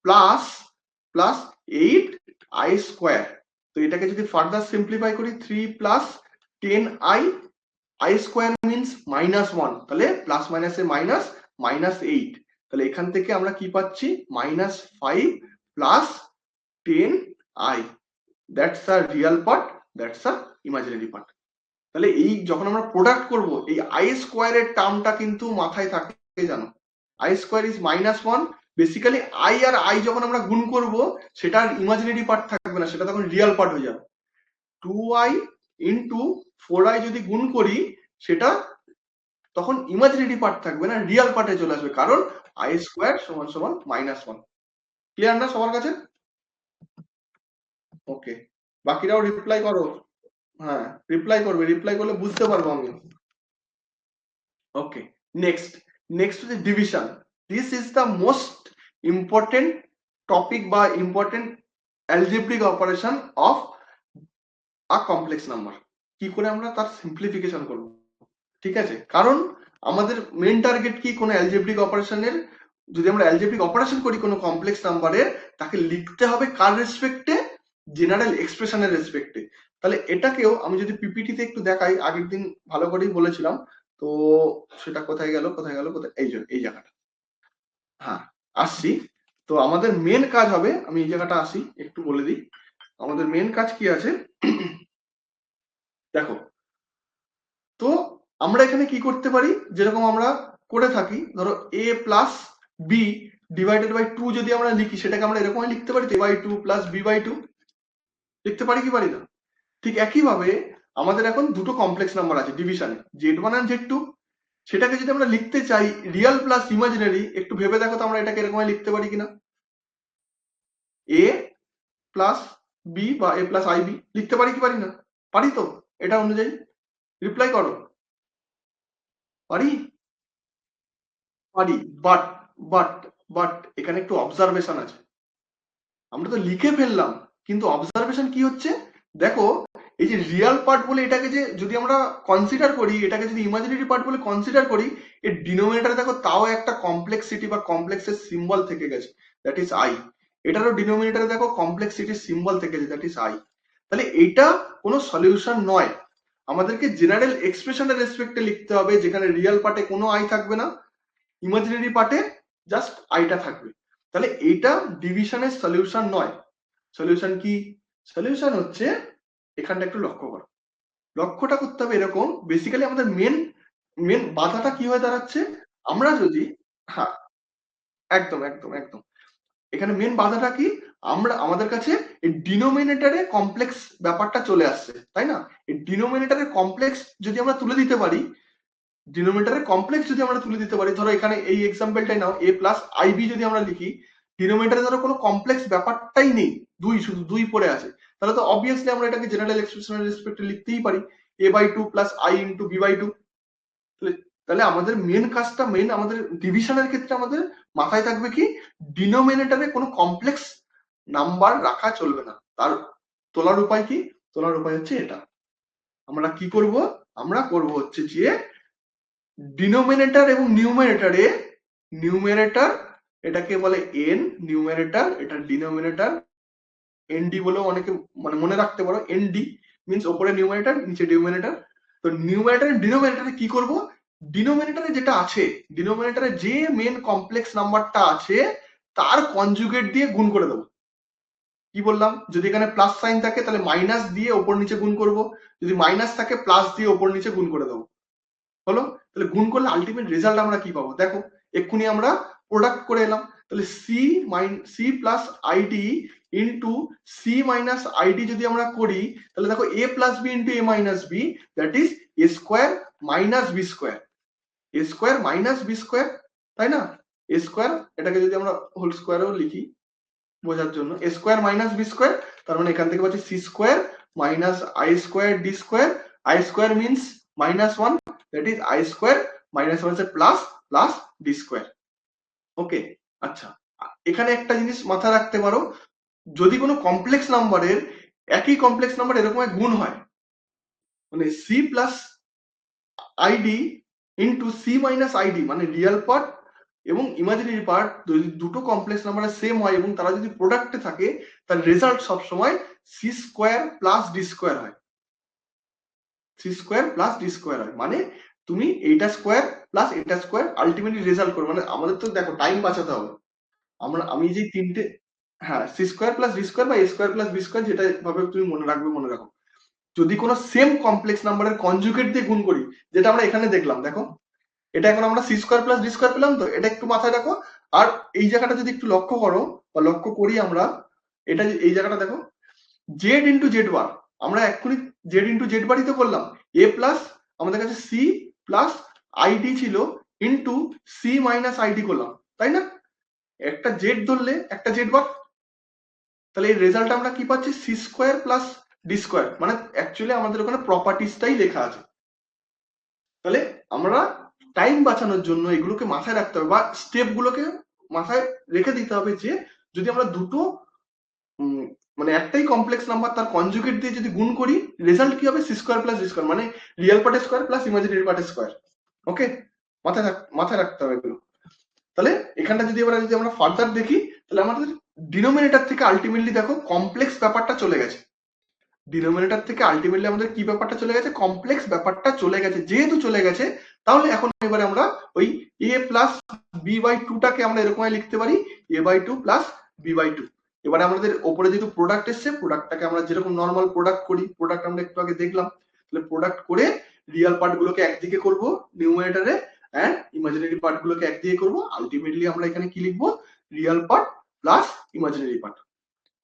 প্লাস 8i স্কোয়ার। তো এটাকে যদি ফার্দার সিম্পলিফাই করি 3 plus 10i, i square means -1, তাহলে প্লাস মাইনাসে -8। তাহলে এখান থেকে আমরা কি পাচ্ছি -5 plus 10i, that's a Real part, that's a imaginary part. তাহলে এই যখন আমরা প্রোডাক্ট করব এই আই স্কোয়ারের টার্মটা কিন্তু মাথায় থাকে, জানো i square is -1, basically i আর আই যখন আমরা গুণ করব সেটা আর ইমাজিনারি পার্ট থাকবে না, সেটা তখন রিয়াল পার্ট হয়ে যাবে। 2i ইন্টু 4i যদি গুণ করি সেটা তখন ইমাজিনারি পার্ট থাকবে না, রিয়াল পার্টে চলে আসবে, কারণ আই স্কোয়ার সমান সমান -1। ক্লিয়ার না সবার কাছে? ওকে, বাকিরাও রিপ্লাই করো। হ্যাঁ, রিপ্লাই করবে, রিপ্লাই করলে বুঝতে পারবো আমি। ওকে, নেক্সট হচ্ছে division. This is the most important topic বা important algebraic operation of a complex number. কি করে আমরা তার সিম্পলিফিকেশন করব, ঠিক আছে? কারণ আমাদের মেন টার্গেট কি, কোনো অ্যালজেব্রিক অপারেশনের, যদি আমরা অ্যালজেব্রিক অপারেশন করি কোনো কমপ্লেক্স নাম্বারের, তাকে লিখতে হবে কার রেসপেক্টে, জেনারেল এক্সপ্রেশনের রেসপেক্টে। তাহলে এটাকেও আমি যদি পিপিটিতে একটু দেখাই, আগের দিন ভালো করেই বলেছিলাম, তো সেটা কোথায় গেল, এই জায়গাটা, হ্যাঁ আসছি। তো আমাদের মেন কাজ হবে, আমি এই জায়গাটা আসি একটু বলে দিই, আমাদের মেন কাজ কি আছে দেখো। তো আমরা এখানে কি করতে পারি, যেরকম আমরা করে থাকি, ধরো a plus b divided by 2 যদি আমরা লিখি, সেটাকে আমরা এরকম লিখতে পারি a/2 প্লাস b/2, লিখতে পারি কি পারি না? ঠিক একইভাবে আমাদের এখন দুটো কমপ্লেক্স নাম্বার আছে ডিভিশনে, z1 আর z2, সেটাকে যদি আমরা লিখতে চাই রিয়াল প্লাস ইমাজিনারি, একটু ভেবে দেখো তো আমরা এটাকে এরকম লিখতে পারি কিনা, a প্লাস বি বা a প্লাস ib, লিখতে পারি কি পারি না? পারি তো? এটা অনুযায়ী রিপ্লাই করো, পারি? পারি, বাট বাট বাট এখানে একটু অবজারভেশন আছে। আমরা তো লিখে ফেললাম, কিন্তু অবজারভেশন কি হচ্ছে দেখো, এই যে রিয়াল পার্ট বলে এটাকে যে যদি আমরা কনসিডার করি, এটাকে যদি ইমাজিনারি পার্ট বলে কনসিডার করি, এর ডিনোমিনেটরে দেখো তাও একটা কমপ্লেক্সিটি বা কমপ্লেক্সের সিম্বল থেকে গেছে, দ্যাট ইজ আই। এটারও ডিনোমিনেটরে দেখো কমপ্লেক্সিটির সিম্বল থেকে গেছে, দ্যাট ইজ আই। তাহলে এটা কোনো সলিউশন নয়, আমাদেরকে জেনারেল এক্সপ্রেশনের রেসপেক্টে লিখতে হবে, যেখানে রিয়াল পার্টে কোনো আই থাকবে না, ইমাজিনারি পার্টে জাস্ট আইটা থাকবে। তাহলে এইটা ডিভিশনের সলিউশন নয়। সলিউশন কি? সলিউশন হচ্ছে, এখানটা একটু লক্ষ্য করো, লক্ষ্যটা করতে হবে এরকম, বেসিক্যালি আমাদের মেন বাধাটা কি হয়ে দাঁড়াচ্ছে, আমরা যদি, হ্যাঁ একদম একদম একদম, এখানে মেন বাধাটা কি, আমাদের কাছে এই ডিনোমিনেটরে কমপ্লেক্স ব্যাপারটা চলে আসছে, তাই না? এই ডিনোমিনেটরে কমপ্লেক্স যদি আমরা তুলে দিতে পারি, ডিনোমিনেটরের কমপ্লেক্স যদি আমরা তুলে দিতে পারি, ধরো এখানে এই এক্সাম্পলটাই নাও, a প্লাস আইবি যদি আমরা লিখি, ডিনোমিনেটরে ধরো কোনো কমপ্লেক্স ব্যাপারটাই নেই, শুধু দুই পড়ে আছে, তাহলে তো অবভিয়াসলি আমরা এটাকে জেনারেল এক্সপ্রেশনের রেসপেক্টে লিখতেই পারি, a/2 plus i into b/2। তাহলে আমাদের মেন কাজটা, আমাদের ডিভিশনের ক্ষেত্রে আমাদের মাথায় থাকবে কি, ডিনোমিনেটরে কোনো কমপ্লেক্স নাম্বার রাখা চলবে না। তার তোলার উপায় কি? তোলার উপায় হচ্ছে এটা, আমরা কি করব, আমরা করব হচ্ছে যে ডিনোমিনেটর এবং নিউমেরেটর এটাকে বলে n, নিউমেরেটর এটা ডিনোমিনেটর, এনডি বলেও অনেকে মানে মনে রাখতে পারো, এনডি মিন্স ওপরে নিউমেরেটর নিচে ডিনোমিনেটর। তো নিউমেরেটর ডিনোমিনেটরে কি করব, ডিনোমিনেটরে যেটা আছে, ডিনোমিনেটরে যে মেন কমপ্লেক্স নাম্বারটা আছে তার কনজুগেট দিয়ে গুণ করে দেবো। কি বললাম, যদি এখানে প্লাস সাইন থাকে তাহলে মাইনাস দিয়ে ওপর নিচে গুণ করব, যদি মাইনাস থাকে প্লাস দিয়ে ওপর নিচে গুণ করে দেবো। হলো। তাহলে গুণ করলে আলটিমেট রেজাল্ট আমরা কি পাবো দেখো, এক্ষুনি আমরা প্রোডাক্ট করে এলাম। তাহলে c plus i d into c minus i d যদি আমরা করি, তাহলে দেখো a plus b into a minus b, that is a square minus b square, a square minus b square, তাই না? এ স্কোয়ার, এটাকে যদি আমরা হোল স্কোয়ারেও লিখি বোঝার জন্য, a square minus b square, তার মানে এখান থেকে পাচ্ছি c square minus i square d square, i square means minus one, that is i square minus one plus plus d square. Okay, আচ্ছা, এখানে একটা জিনিস মাথায় রাখতে পারো, যদি কোনো কমপ্লেক্স নাম্বারের একই কমপ্লেক্স নাম্বার এরকম গুণ হয়, মানে c plus i d into c minus i d, মানে রিয়েল পার্ট এবং ইমাজিনারি পার্ট যদি দুটো কমপ্লেক্স নাম্বারের সেম হয় এবং তারা যদি প্রোডাক্টে থাকে, তার রেজাল্ট সবসময় c square plus d square হয়, c square plus d square হয়। মানে তুমি এইটা স্কোয়ার প্লাস এটা স্কোয়ার আলটিমেটলি রেজাল্ট করবে। মানে আমাদের তো দেখো টাইম বাঁচাতে হবে, আমি যে তিনটে, হ্যাঁ, c square plus d square বা a square plus b square, যেটা ভাবে তুমি মনে রাখবে মনে রাখো। যদি কোনো সেম কমপ্লেক্স নাম্বারের কনজুগেট দিয়ে গুণ করি, যেটা আমরা এখানে দেখলাম, দেখো এটা এখন আমরা c square plus d square পেলাম, তো এটা একটু মাথায় রাখো। আর এই জায়গাটা যদি একটু লক্ষ্য করো বা লক্ষ্য করি আমরা, এটা এই জায়গাটা দেখো, জেড ইন্টু জেড বার, আমরা এক্ষুনি জেড ইন্টু জেড বারই তো করলাম, এ প্লাস আমাদের কাছে সি প্লাস আইডি ছিল ইন্টু সি মাইনাস আইডি করলাম, তাই না? একটা জেড ধরলে একটা জেড বার, তাহলে এই রেজাল্ট আমরা কি পাচ্ছি, c square plus d square, মানে অ্যাকচুয়ালি আমাদের ওখানে প্রপার্টিসটাই লেখা আছে। তাহলে আমরা টাইম বাঁচানোর জন্য এগুলোকে মাথায় রাখতে হবে বা স্টেপ গুলোকে মাথায় রেখে দিতে হবে, যে যদি আমরা দুটো মানে একটাই কমপ্লেক্স নাম্বার তার কনজুগেট দিয়ে যদি গুণ করি, রেজাল্ট কি হবে, c square plus d square, মানে রিয়েল পার্টের স্কোয়ার প্লাস ইমাজিনারি পার্টের স্কোয়ার। ওকে, মাথায় রাখতে হবে এগুলো। তাহলে এখানটা যদি আমরা ফার্দার দেখি, তাহলে আমাদের ডিনোমিনেটর থেকে আলটিমেটলি দেখো কমপ্লেক্স ব্যাপারটা চলে গেছে, ডিনোমিনেটর থেকে আলটিমেটলি আমাদের কি ব্যাপারটা চলে গেছে, কমপ্লেক্স ব্যাপারটা চলে গেছে। যেহেতু চলে গেছে, তাহলে এখন এবারে আমরা ওই a plus b by two টাকে আমরা এরকম লিখতে পারি, a by two plus b by two. এবারে আমাদের ওপরে যেহেতু প্রোডাক্ট এসছে, প্রোডাক্টটাকে আমরা যেরকম নর্মাল প্রোডাক্ট করি, প্রোডাক্ট আমরা একটু আগে দেখলাম, তাহলে প্রোডাক্ট করে রিয়েল পার্ট গুলোকে একদিকে করবো নিউমারেটরে, এন্ড ইমাজিনারি পার্ট গুলোকে একদিকে করবো। আলটিমেটলি আমরা এখানে কি লিখবো, real part plus imaginary part.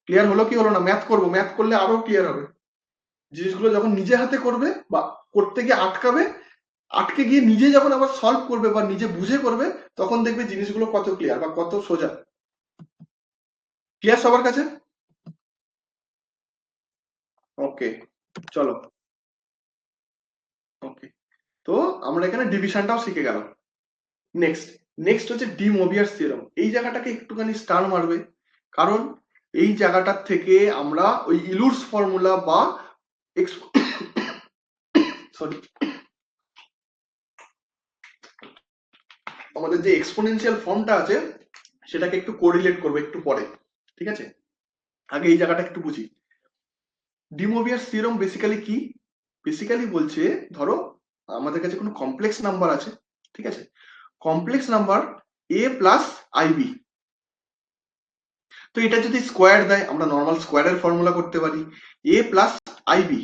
Clear হলো কি হলো না? ম্যাথ করবো, ম্যাথ করলে আরো ক্লিয়ার হবে। জিনিসগুলো যখন নিজে হাতে করবে বা করতে গিয়ে আটকে গিয়ে নিজে যখন আবার সলভ করবে বা নিজে বুঝে করবে, তখন দেখবে জিনিসগুলো কত ক্লিয়ার বা কত সোজা। ক্লিয়ার সবার কাছে? ওকে, চলো। ওকে, তো আমরা এখানে ডিভিশনটাও শিখে গেলাম। নেক্সট হচ্ছে ডি মোবিয়াস থিওরেম। এই জায়গাটাকে একটুখানি স্টার মারবে, কারণ এই জায়গাটার থেকে আমরা ওই ইলুরস ফর্মুলা বা সরি আমাদের যে এক্সপোনেনশিয়াল ফর্মটা আছে সেটাকে একটু কোরিলেট করবো একটু পরে, ঠিক আছে? আগে এই জায়গাটা একটু বুঝি। ডি মোবিয়াস থিওরেম বেসিক্যালি কি? বেসিক্যালি বলছে, ধরো আমাদের কাছে কোনো কমপ্লেক্স নাম্বার আছে, ঠিক আছে? Complex number a plus i b, তো এটা যদি স্কোয়ার দেয়, আমরা নর্মাল স্কোয়ারের ফর্মুলা করতে পারি, এ প্লাস আইবি,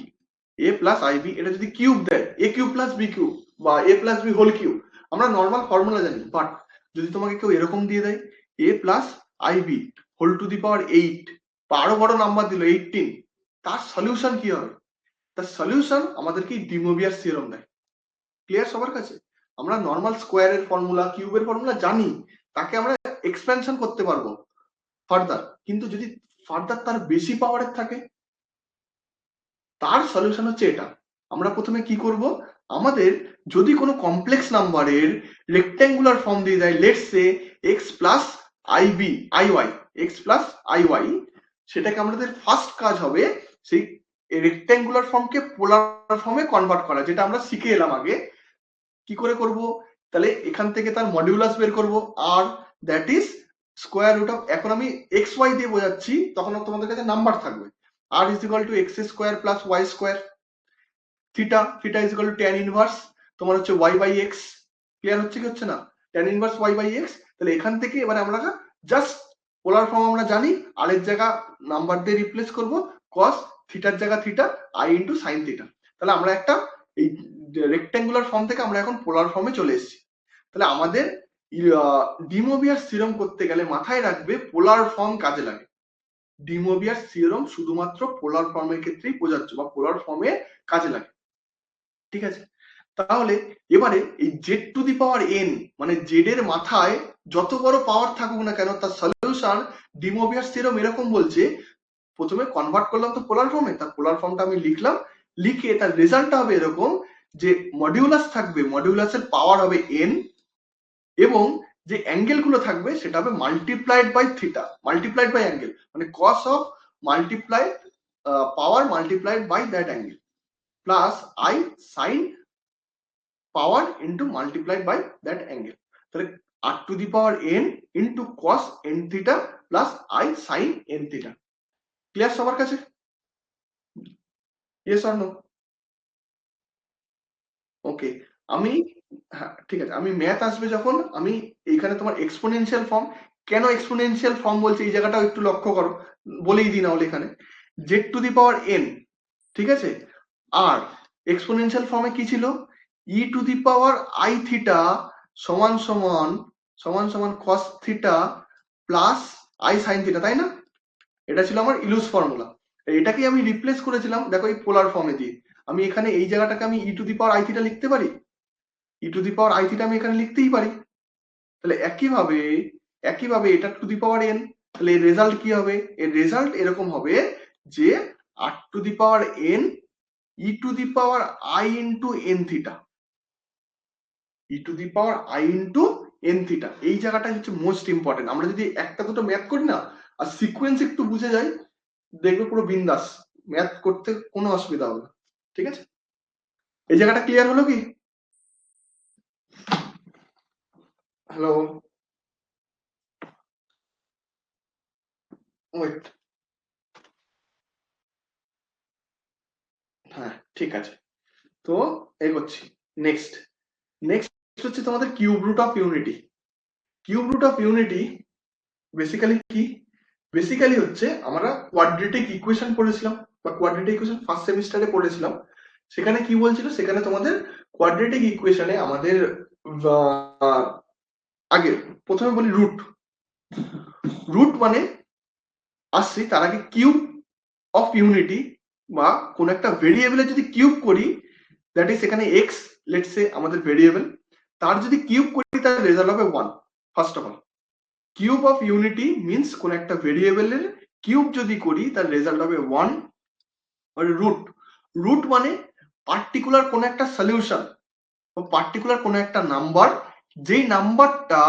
এটা যদি কিউব দেয়, a cube plus b cube বা a plus b whole cube, আমরা নর্মাল ফর্মুলা জানি। বাট যদি তোমাকে কেউ এরকম দিয়ে দেয়, a plus i b whole to the power 8 বা আরো বড় নাম্বার দিল 18, তার সলিউশন কি হবে? তার সলিউশন আমাদেরকে ডি মোবিয়াস থিওরেম দেয়। ক্লিয়ার সবার কাছে? আমরা নর্মাল স্কোয়ারের ফর্মুলা, কিউবের ফর্মুলা জানি, তাকে আমরা এক্সপেনশন করতে পারবো ফার্দার, কিন্তু যদি ফার্দার তার বেশি পাওয়ারের থাকে, তার সলিউশন হচ্ছে এটা। আমরা প্রথমে কি করব, আমাদের যদি কোনো কমপ্লেক্স নাম্বারের রেক্ট্যাঙ্গুলার ফর্ম দিয়ে দেয়, let's say x plus i b i y, x plus i y, সেটাকে আমাদের ফার্স্ট কাজ হবে সেই রেক্ট্যাঙ্গুলার ফর্মকে পোলার ফর্মে কনভার্ট করা, যেটা আমরা শিখে এলাম আগে। কি করে করব? তাহলে এখান থেকে তার মডিউলাস বের করব, আর that is square root of, এখন আমি এক্স ওয়াই দিয়ে বোঝাচ্ছি, তখন তোমাদের কাছে নাম্বার থাকবে, r is equal to x square plus y square, theta is equal to tan inverse তোমার হচ্ছে y by x। ক্লিয়ার হচ্ছে কি হচ্ছে না? tan inverse y by x। তাহলে এখান থেকে এবারে আমরা জাস্ট পোলার ফর্ম আমরা জানি, আর এর জায়গা নাম্বার দিয়ে রিপ্লেস করব, cos থিটার জায়গা theta, i into sin theta. তাহলে আমরা একটা এই রেক্ট্যাঙ্গুলার ফর্ম থেকে আমরা এখন পোলার ফর্মে চলে এসেছি। তাহলে আমাদের ডি মোভিয়াস থিওরেম করতে গেলে মাথায় রাখবে পোলার ফর্ম কাজে লাগে। ডি মোভিয়াস থিওরেম শুধুমাত্র পোলার ফর্মের ক্ষেত্রেই প্রযোজ্য বা পোলার ফর্মে কাজে লাগে, ঠিক আছে? তাহলে এবারে এই Z to the power N মানে জেড এর মাথায় যত বড় পাওয়ার থাকুক না কেন তার সলিউশন ডি মোভিয়াস থিওরেম এরকম বলছে। প্রথমে কনভার্ট করলাম তো পোলার ফর্মে, তার পোলার ফর্মটা আমি লিখলাম, লিখে তার রেজাল্টটা হবে এরকম যে মডিউলাস থাকবে, মডিউলাসের পাওয়ার হবে এন, এবং যে অ্যাঙ্গেল গুলো থাকবে সেটা হবে multiplied by theta, multiplied by angle, মানে cos of multiplied power multiplied by that angle plus i sine power into multiplied by that angle. তাহলে r to the power n into cos n theta plus i sine n theta. Clear সবার কাছে? Yes or no? ওকে, আমি হ্যাঁ ঠিক আছে, আমি ম্যাথ আসবে যখন আমি এইখানে তোমার এক্সপোনেনশিয়াল ফর্ম, কেন এক্সপোনেনশিয়াল ফর্ম বলছি এই জায়গাটাও একটু লক্ষ্য করো, বলেই দিই না হলে এখানে z to the power n, ঠিক আছে? আর এক্সপোনেনশিয়াল ফর্মে কি ছিল? E to the power i theta সমান সমান সমান সমান cos theta plus i sine theta, তাই না? এটা ছিল আমার ইলুস ফর্মুলা। এটাকে আমি রিপ্লেস করেছিলাম দেখো এই পোলার ফর্মে দিয়ে। আমি এখানে এই জায়গাটাকে আমি e to the power i theta লিখতে পারি, e to the power i theta আমি এখানে লিখতেই পারি। তাহলে একইভাবে এটা টু দি পাওয়ার এন, তাহলে এর রেজাল্ট কি হবে? এর রেজাল্ট এরকম হবে যে r to the power n e to the power i into n theta, e to the power i into n theta. এই জায়গাটা হচ্ছে মোস্ট ইম্পর্টেন্ট। আমরা যদি একটা দুটো ম্যাথ করি না আর সিকোয়েন্স একটু বুঝে যাই, দেখবে পুরো বিন্দাস ম্যাথ করতে কোনো অসুবিধা হবে না, ঠিক আছে? এই জায়গাটা ক্লিয়ার হলো কি? হ্যালো, ওয়েট, হ্যাঁ ঠিক আছে। তো এগোচ্ছি। নেক্সট নেক্সট হচ্ছে তোমাদের cube root of unity. Cube root of unity basically কি? বেসিক্যালি হচ্ছে আমরা কোয়াড্রেটিক ইকুয়েশন পড়েছিলাম বা কোয়াড্রেটিক ইকুয়েশন ফার্স্ট সেমিস্টারে পড়েছিলাম। সেখানে কি বলছিল? সেখানে তোমাদের কোয়াড্রেটিক ইকুয়েশনে আমাদের আগে প্রথমে বলি রুট, রুট মানে আসছি তার আগে কিউব অফ ইউনিটি বা কোন একটা ভেরিয়েবলের যদি কিউব করি, দ্যাট ইজ এখানে এক্স লেটস সে আমাদের ভেরিয়েবল, তার যদি কিউব করি তার রেজাল্ট হবে 1। First of all cube of unity means কোন একটা ভেরিয়েবলের কিউব যদি করি তার রেজাল্ট হবে 1। আর রুট, রুট মানে পার্টিকুলার কোন একটা সলিউশন বা পার্টিকুলার কোন একটা নাম্বার, যেই নাম্বারটা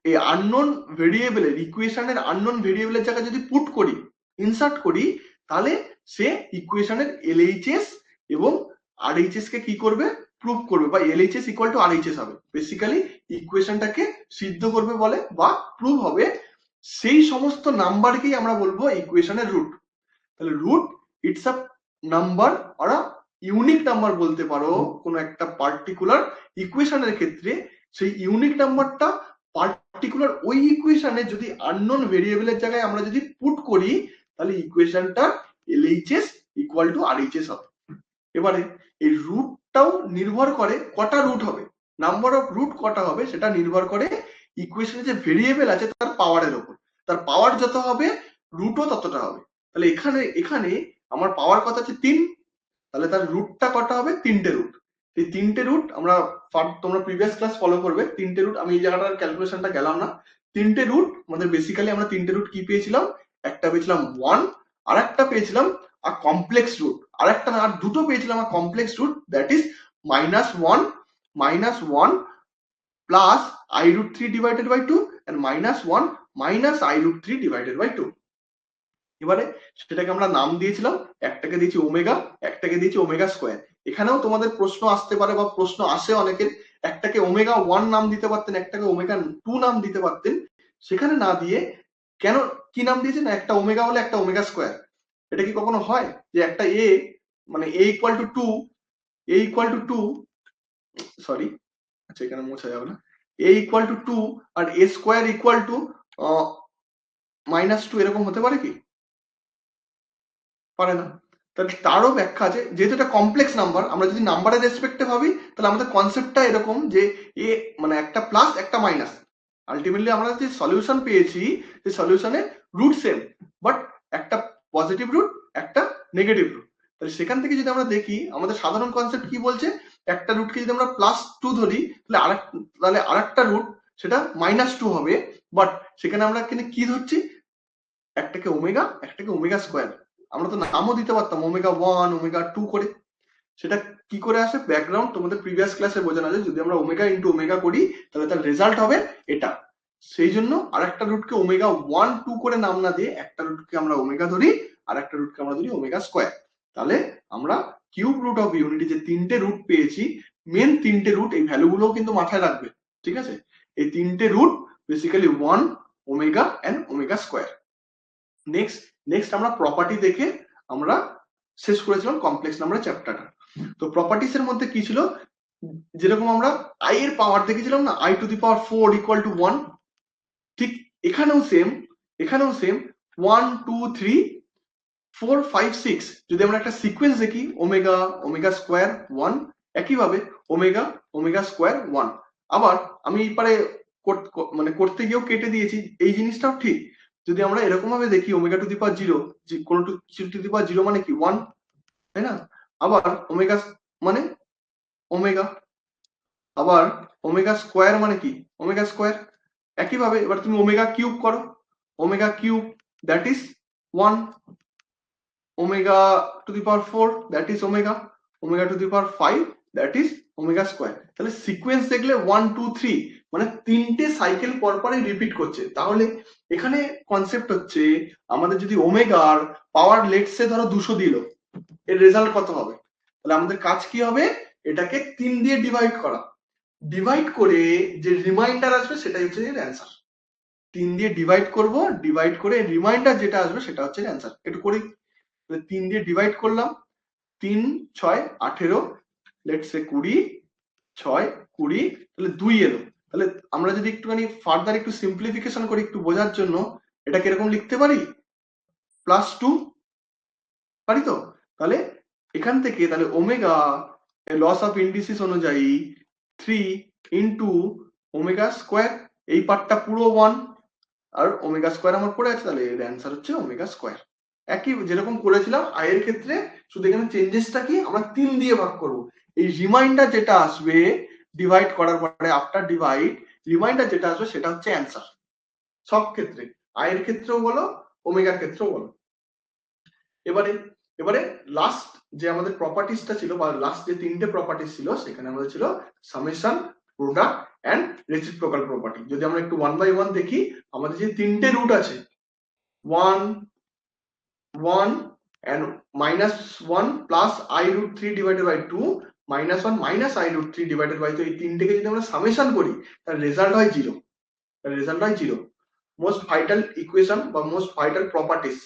এই আননোন ভেরিয়েবলের ইকুয়েশনের আননোন ভেরিয়েবলের জায়গায় যদি পুট করি, ইনসার্ট করি, তাহলে সে ইকুয়েশনের এলএইচএস এবং আরএইচএস কে কি করবে? প্রুভ করবে, বা এলএইচএস ইকুয়াল টু আরএইচএস হবে। বেসিক্যালি ইকুয়েশনটাকে সিদ্ধ করবে বলে বা প্রুভ হবে, সেই সমস্ত নাম্বারকেই আমরা বলবো ইকুয়েশনের রুট। তাহলে রুট ইটস আ নাম্বার আর ইউনিক নাম্বার বলতে পারো কোন একটা পার্টিকুলার ইকুয়েশনের ক্ষেত্রে। সেই ইউনিক নাম্বারটা পার্টিকুলার ওই ইকুয়েশনে যদি আননোন ভেরিয়েবলের জায়গায় আমরা যদি পুট করি, তাহলে ইকুয়েশনটা এলএইচএস ইকুয়াল টু আরএইচএস হবে। এবারে এই রুটটাও নির্ভর করে কটা রুট হবে, নাম্বার অফ রুট কটা হবে সেটা নির্ভর করে ইকুয়েশনে যে ভেরিয়েবল আছে তার পাওয়ারের উপর। তার পাওয়ার যত হবে রুটও ততটা হবে। তাহলে এখানে এখানে আমার পাওয়ার কত আছে? 3, তাহলে তার রুটটা কটা হবে? 3টে রুট। এই 3টে রুট আমরা তোমরা প্রিভিয়াস ক্লাস ফলো করবে। 3টে রুট, আমি এই জায়গাটার ক্যালকুলেশনটা গেলাম না। 3টে রুট আমাদের বেসিক্যালি আমরা 3টে রুট কি পেয়েছিলাম? একটা পেয়েছিলাম 1, আর একটা পেয়েছিলাম আর কমপ্লেক্স রুট, আর একটা না আর দুটো পেয়েছিলাম আর complex root, that is -1 plus i√3 divided by 2 and -1 minus i√3 divided by 2। এবারে সেটাকে আমরা নাম দিয়েছিলাম, একটাকে দিয়েছি ওমেগা, একটাকে দিয়েছি ওমেগা স্কোয়ার। এখানেও তোমাদের প্রশ্ন আসতে পারে বা প্রশ্ন আসে অনেকের, একটাকে ওমেগা 1 নাম দিতে পারতেন, একটাকে ওমেগা 2 নাম দিতে পারতেন। সেখানে না দিয়ে কেন কি নাম দিয়েছেন? একটা ওমেগা হলে একটা ওমেগা স্কোয়ার। এটা কি কখনো হয় যে একটা এ মানে a equal to 2, a equal to 2, sorry আচ্ছা এখানে মোছা যাবে না, a ইকুয়াল টু 2 আর a স্কোয়ার ইকুয়াল টু -2 এরকম হতে পারে কি? পারে না। তাহলে তারও ব্যাখ্যা আছে, যেহেতু এটা কমপ্লেক্স নাম্বার, আমরা যদি নাম্বারের রেসপেক্টে ভাবি তাহলে আমাদের কনসেপ্টটা এরকম যে এ মানে একটা প্লাস একটা মাইনাস, আলটিমেটলি আমরা যে সলিউশন পেয়েছি সেই সলিউশনের রুট সেম, বাট একটা পজিটিভ রুট একটা নেগেটিভ রুট। তাহলে সেখান থেকে যদি আমরা দেখি আমাদের সাধারণ কনসেপ্ট কি বলছে, একটা রুটকে যদি আমরা +2 ধরি তাহলে আরেকটা রুট সেটা -2 হবে, বাট সেখানে আমরা কি ধরছি, একটাকে ওমেগা একটাকে ওমেগা স্কোয়ার। আমরা তো নামও দিতে পারতাম ওমেগা 1 ওমেগা 2 করে। সেটা কি করে আসে, ব্যাকগ্রাউন্ড তোমাদের প্রিভিয়াস ক্লাসে বোঝানো আছে, যদি আমরা ওমেগা ইন্টু ওমেগা করি তাহলে তার রেজাল্ট হবে এটা। সেই জন্য আরেকটা রুটকে ওমেগা 1 2 করে নাম না দিয়ে একটা রুটকে আমরা ওমেগা ধরি আর একটা রুটকে আমরা ধরি ওমেগা স্কোয়ার। তাহলে আমরা কিউব রুট অফ ইউনিটি যে তিনটে রুট পেয়েছি, মেন তিনটে রুট, এই ভ্যালুগুলোও কিন্তু মাথায় রাখবে, ঠিক আছে? এই তিনটে root basically 1 omega and omega square. Next আমরা প্রপার্টি দেখে আমরা শেষ করেছিলাম কমপ্লেক্স নাম্বার চ্যাপ্টারটা। তো প্রপার্টিস এর মধ্যে কি ছিল, যেরকম আমরা i এর পাওয়ার দেখেছিলাম না, i⁴ ইকুয়াল টু 1, ঠিক এখানেও সেম 1 2 3 4 5 6। যদি আমরা একটা সিকোয়েন্স দেখি ওমেগা ওমেগা স্কোয়ার 1, একইভাবে ওমেগা ওমেগা স্কোয়ার 1। আবার আমি এই পারে করতে গিয়েও কেটে দিয়েছি, এই জিনিসটাও ঠিক। যদি আমরা এরকম ভাবে দেখি ওমেগা⁴ কোনো ⁴ মানে কি 1, তাই না? আবার ওমেগা মানে ওমেগা, আবার ওমেগা স্কোয়ার মানে কি ওমেগা স্কোয়ার। একইভাবে এবার তুমি ওমেগা কিউব করো, omega cube that is 1, omega that is omega that is omega square. তাহলে সিকোয়েন্স দেখলে 1 2 3 মানে তিনটে সাইকেল পর পরই রিপিট করছে। তাহলে এখানে কনসেপ্ট হচ্ছে আমাদের যদি ওমেগার পাওয়ার লেটসে ধরো 200 দিল, এর রেজাল্ট কত হবে? তাহলে আমাদের কাজ কি হবে, এটাকে 3 দিয়ে ডিভাইড করা, ডিভাইড করে যে রিমাইন্ডার আসবে সেটাই হচ্ছে এর অ্যান্সার। 3 দিয়ে ডিভাইড করব, ডিভাইড করে রিমাইন্ডার যেটা আসবে সেটা হচ্ছে অ্যান্সার। একটু করি, 3 দিয়ে ডিভাইড করলাম, 3 6 18, লেটস সে 20, 6 20, তাহলে 2 এলো। তাহলে আমরা যদি একটুখানি ফার্দার একটু সিম্পলিফিকেশন করি একটু বোঝার জন্য, এটা কিরকম লিখতে পারি, +2 পারি তো? তাহলে এখান থেকে তাহলে ওমেগা লস অফ ইন্ডিসিস অনুযায়ী 3 ইন্টু ওমেগা স্কোয়ার, এই পার্টটা পুরো 1 আর ওমেগা স্কোয়ার আমার পড়ে আছে, তাহলে এর অ্যান্সার হচ্ছে ওমেগা স্কোয়ার। একই যেরকম করেছিলাম i এর ক্ষেত্রে, শুধু এখানে চেঞ্জেসটা কি, আমরা 3 দিয়ে ভাগ করব। এই রিমাইন্ডার যেটা আসবে ডিভাইড করার পরে, আফটার ডিভাইড রিমাইন্ডার যেটা আসবে সেটা হচ্ছে অ্যান্সার সব ক্ষেত্রে, i এর ক্ষেত্রেও বলো ওমেগার ক্ষেত্রেও বলো। এবারে লাস্ট যে আমাদের প্রপার্টিসটা ছিল, বা লাস্ট যে তিনটে প্রপার্টিস ছিল, সেখানে আমাদের ছিল summation, product and reciprocal property. যদি আমরা একটু 1 বাই 1 দেখি, আমাদের যে তিনটে রুট আছে 1 1 and -1 plus i√3 divided by 2 -1 minus i√3 divided by 2, এই তিনটেকে যদি আমরা সামেশন করি তার রেজাল্ট হয় 0। মোস্ট ভাইটাল ইকুয়েশন বা most vital properties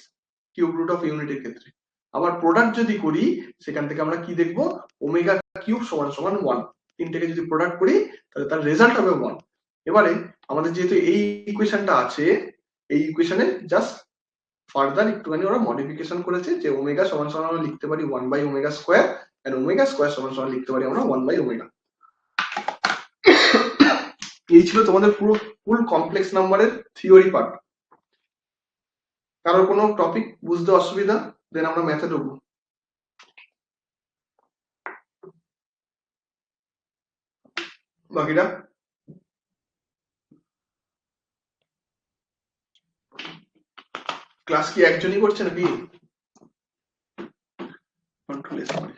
cube root of ইউনিটির ক্ষেত্রে। আবার প্রোডাক্ট যদি করি, সেখান থেকে আমরা কি দেখবো, ওমেগা কিউব সমান সমান 1, তিনটেকে যদি প্রোডাক্ট করি তাহলে তার রেজাল্ট হবে 1। এবারে আমাদের যেহেতু এই ইকুয়েশনটা আছে, এই ইকুয়েশনে জাস্ট ফার্দার একটুখানি ওরা মডিফিকেশন করেছে, যে ওমেগা সমান সমান আমরা লিখতে পারি 1 by omega square, and omega square সমান সমান লিখতে পারি আমরা 1 বাই ওমেগা। এই ছিল তোমাদের পুরো ফুল কমপ্লেক্স নাম্বারের থিওরি পার্ট। কারোর কোনো টপিক বুঝতে অসুবিধা, দেন আমরা ম্যাথে ঢুকবো। বাকিটা ক্লাস কি একজনই করছে নাকি? কন্ট্রোল এস করে,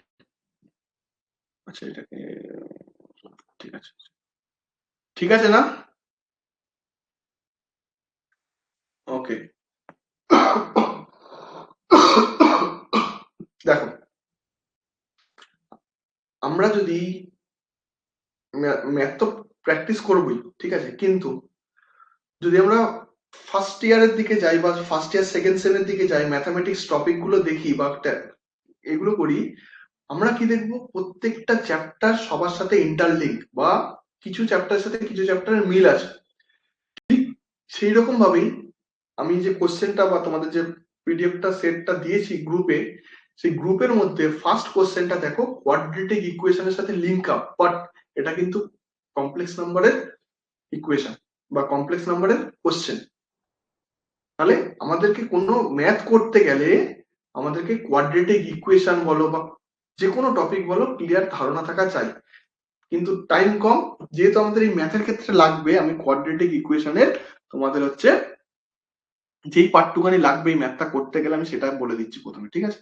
আচ্ছা এটাকে ঠিক আছে না? ওকে, দেখো আমরা যদি ম্যাথ তো প্র্যাকটিস করবোই, ঠিক আছে, কিন্তু যদি আমরা ফার্স্ট ইয়ারের দিকে যাই বা ফার্স্ট ইয়ার সেকেন্ড সেমের দিকে যাই, ম্যাথামেটিক্স টপিক গুলো দেখি বা এগুলো করি, আমরা কি দেখবো, প্রত্যেকটা চ্যাপ্টার সবার সাথে ইন্টারলিঙ্ক, বা কিছু চ্যাপ্টারের সাথে কিছু চ্যাপ্টারের মিল আছে। ঠিক সেই রকম ভাবেই আমি যে কোশ্চেনটা বা তোমাদের যে পিডিএফটা সেটটা দিয়েছি গ্রুপে, সেই গ্রুপের মধ্যে ফার্স্ট কোশ্চেনটা দেখো কোয়াড্রেটিক ইকুয়েশনের সাথে লিঙ্ক আপ, বাট এটা কিন্তু কমপ্লেক্স নাম্বারের ইকুয়েশন বা কমপ্লেক্স নাম্বারের কোশ্চেন। তাহলে আমাদেরকে কোনো ম্যাথ করতে গেলে আমাদেরকে কোয়াড্রেটিক ইকুয়েশন বলো বা যে কোনো টপিক বলো ক্লিয়ার ধারণা থাকা চাই। কিন্তু টাইম কম, যেহেতু আমাদের এই ম্যাথের ক্ষেত্রে লাগবে, আমি কোয়াড্রেটিক ইকুয়েশনের তোমাদের হচ্ছে যেই পার্টটুকানি লাগবে এই ম্যাথটা করতে গেলে আমি সেটা বলে দিচ্ছি প্রথমে, ঠিক আছে?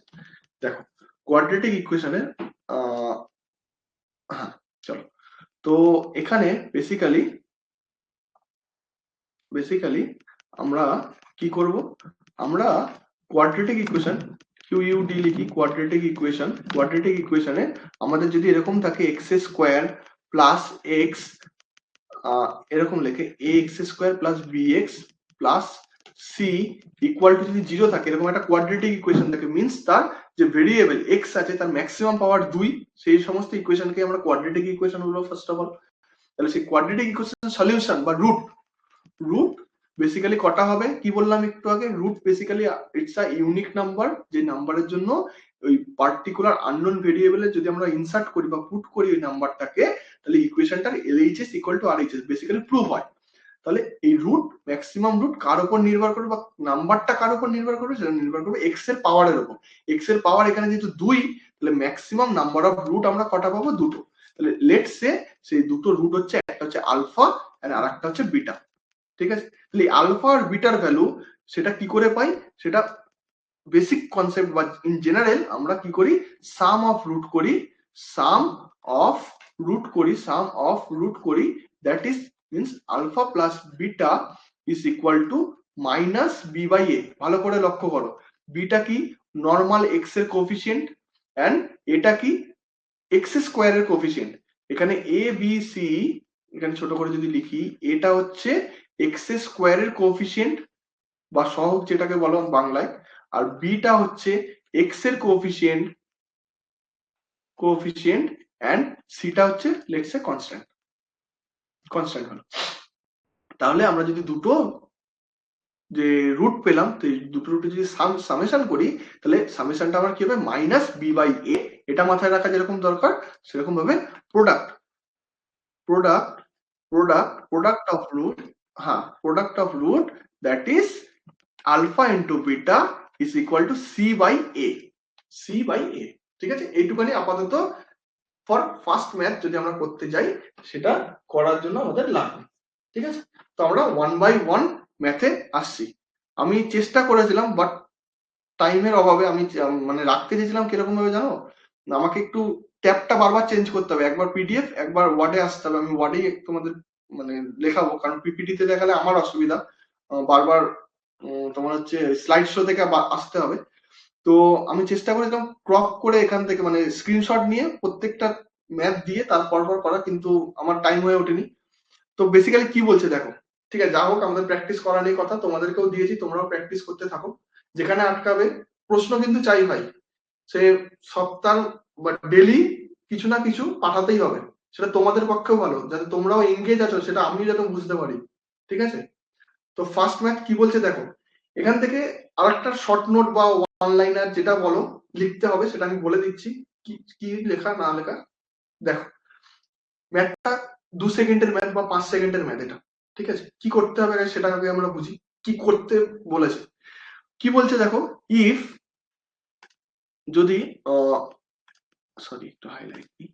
দেখো কোয়াড্রেটিক ইকুয়েশনের হ্যাঁ চলো, তো এখানে বেসিক্যালি আমরা কি করব, আমরা কোয়াড্রেটিক ইকুয়েশন কিউইউডি লিখি। কোয়াড্রেটিক ইকুয়েশনে আমাদের যদি এরকম থাকে এক্স স্কোয়ার প্লাস এক্স, এরকম লেখে a x square plus b x plus c equal to যদি 0 থাকে, এরকম একটা কোয়াড্রেটিক ইকুয়েশন থাকে, মিন্স তার যে ভেরিয়েবল এক্স আছে তার ম্যাক্সিমাম পাওয়ার 2, সেই সমস্ত ইকুয়েশনকে আমরা কোয়াড্রেটিক ইকুয়েশন বলবো ফার্স্ট অফ অল। তাহলে সেই কোয়াড্রেটিক ইকুয়েশন সলিউশন বা রুট বেসিক্যালি কটা হবে, কি বললাম একটু আগে, root basically it's a unique number, যে নাম্বারের জন্য ওই পার্টিকুলার আননোন ভেরিয়েবলে যদি আমরা ইনসার্ট করি বা পুট করি ওই নাম্বারটাকে, তাহলে ইকুয়েশনটার LHS equal to RHS basically prove হয়। তাহলে এই রুট, ম্যাক্সিমাম রুট কার উপর নির্ভর করবে বা নাম্বারটা কার উপর নির্ভর করবে, সেটা নির্ভর করবে এক্স এর পাওয়ারের উপর। এক্স এর পাওয়ার এখানে যেহেতু 2, তাহলে ম্যাক্সিমাম নাম্বার অফ রুট আমরা কটা পাবো, দুটো। তাহলে লেটস সে সেই দুটো রুট হচ্ছে, একটা হচ্ছে আলফা আর আরেকটা হচ্ছে বিটা, ঠিক আছে? তাহলে আলফা আর বিটার ভ্যালু সেটা কি করে পাই, সেটা বেসিক কনসেপ্ট বা ইন জেনারেল আমরা কি করি, সাম অফ রুট করি, that is means alpha plus beta is equal to minus b by a. ভালো করে লক্ষ্য করো, বিটা কি নর্মাল এক্স এর কোফিসিয়েন্ট এন্ড এটা কি এক্স স্কোয়ারের কোফিসিয়েন্ট। এখানে এ বি সি, এখানে ছোট করে যদি লিখি, এটা হচ্ছে এক্স স্কোয়ারের কোফিসিয়েন্ট বা সহগ যেটাকে বলো বাংলায়, আর বিটা হচ্ছে এক্স এর কোফিসিয়েন্ট এন্ড সিটা হচ্ছে লেটস সে কনস্ট্যান্ট হলো। তাহলে আমরা যদি দুটো যে রুট পেলাম, তো এই দুটো রুটে যদি সামেশন করি, তাহলে সামেশনটা আমার কি হবে, মাইনাস বি বাই এ। এটা মাথায় রাখা যেরকম দরকার সেরকম ভাবে product of root that is alpha into beta is equal to c by a. ঠিক আছে, এইটুখানি আপাতত ফর ফার্স্ট ম্যাথ যদি আমরা করতে যাই সেটা করার জন্য আমাদের লাগবে, ঠিক আছে? তো আমরা 1 বাই 1 ম্যাথে আসছি। আমি চেষ্টা করেছিলাম, বাট টাইমের অভাবে আমি মানে রাখতে চেয়েছিলাম কিরকম ভাবে জানো, আমাকে একটু ট্যাবটা বারবার চেঞ্জ করতে হবে, একবার পিডিএফ একবার ওয়ার্ডে আসতে হবে। আমি ওয়ার্ডেই তোমাদের মানে লেখাবো, কারণ পিপিটিতে দেখালে আমার অসুবিধা, বারবার তোমার হচ্ছে স্লাইড শো থেকে আসতে হবে। তো আমি চেষ্টা করেছিলাম ক্রপ করে এখান থেকে মানে স্ক্রিনশট নিয়ে প্রত্যেকটা ম্যাথ দিয়ে তারপর করা, কিন্তু আমার টাইম হয়ে ওঠেনি। তো বেসিক্যালি কি বলছে দেখো, ঠিক আছে, যা হোক আমাদের প্র্যাকটিস করা নেই কথা, তোমাদেরকেও দিয়েছি, তোমরাও প্র্যাকটিস করতে থাকো। যেখানে আটকাবে প্রশ্ন কিন্তু চাই ভাই, সে সপ্তাহ বা ডেলি কিছু না কিছু পাঠাতেই হবে, সেটা তোমাদের পক্ষেও ভালো, যাতে তোমরাও এনগেজ আছো সেটা আমি যাতে বুঝতে পারি, ঠিক আছে? তো ফার্স্ট ম্যাথ কি বলছে দেখো, এখান থেকে আরেকটা শর্ট নোট বা ওয়ান লাইনার যেটা বলো লিখতে হবে, সেটা আমি বলে দিচ্ছি কি লেখা না লেখা। দেখো ম্যাথটা 2 সেকেন্ডের ম্যাথ বা 5 সেকেন্ডের ম্যাথ, এটা ঠিক আছে? কি করতে হবে সেটা আগে আমরা বুঝি, কি করতে বলেছে। কি বলছে দেখো, ইফ যদি সরি একটু হাইলাইট দিই,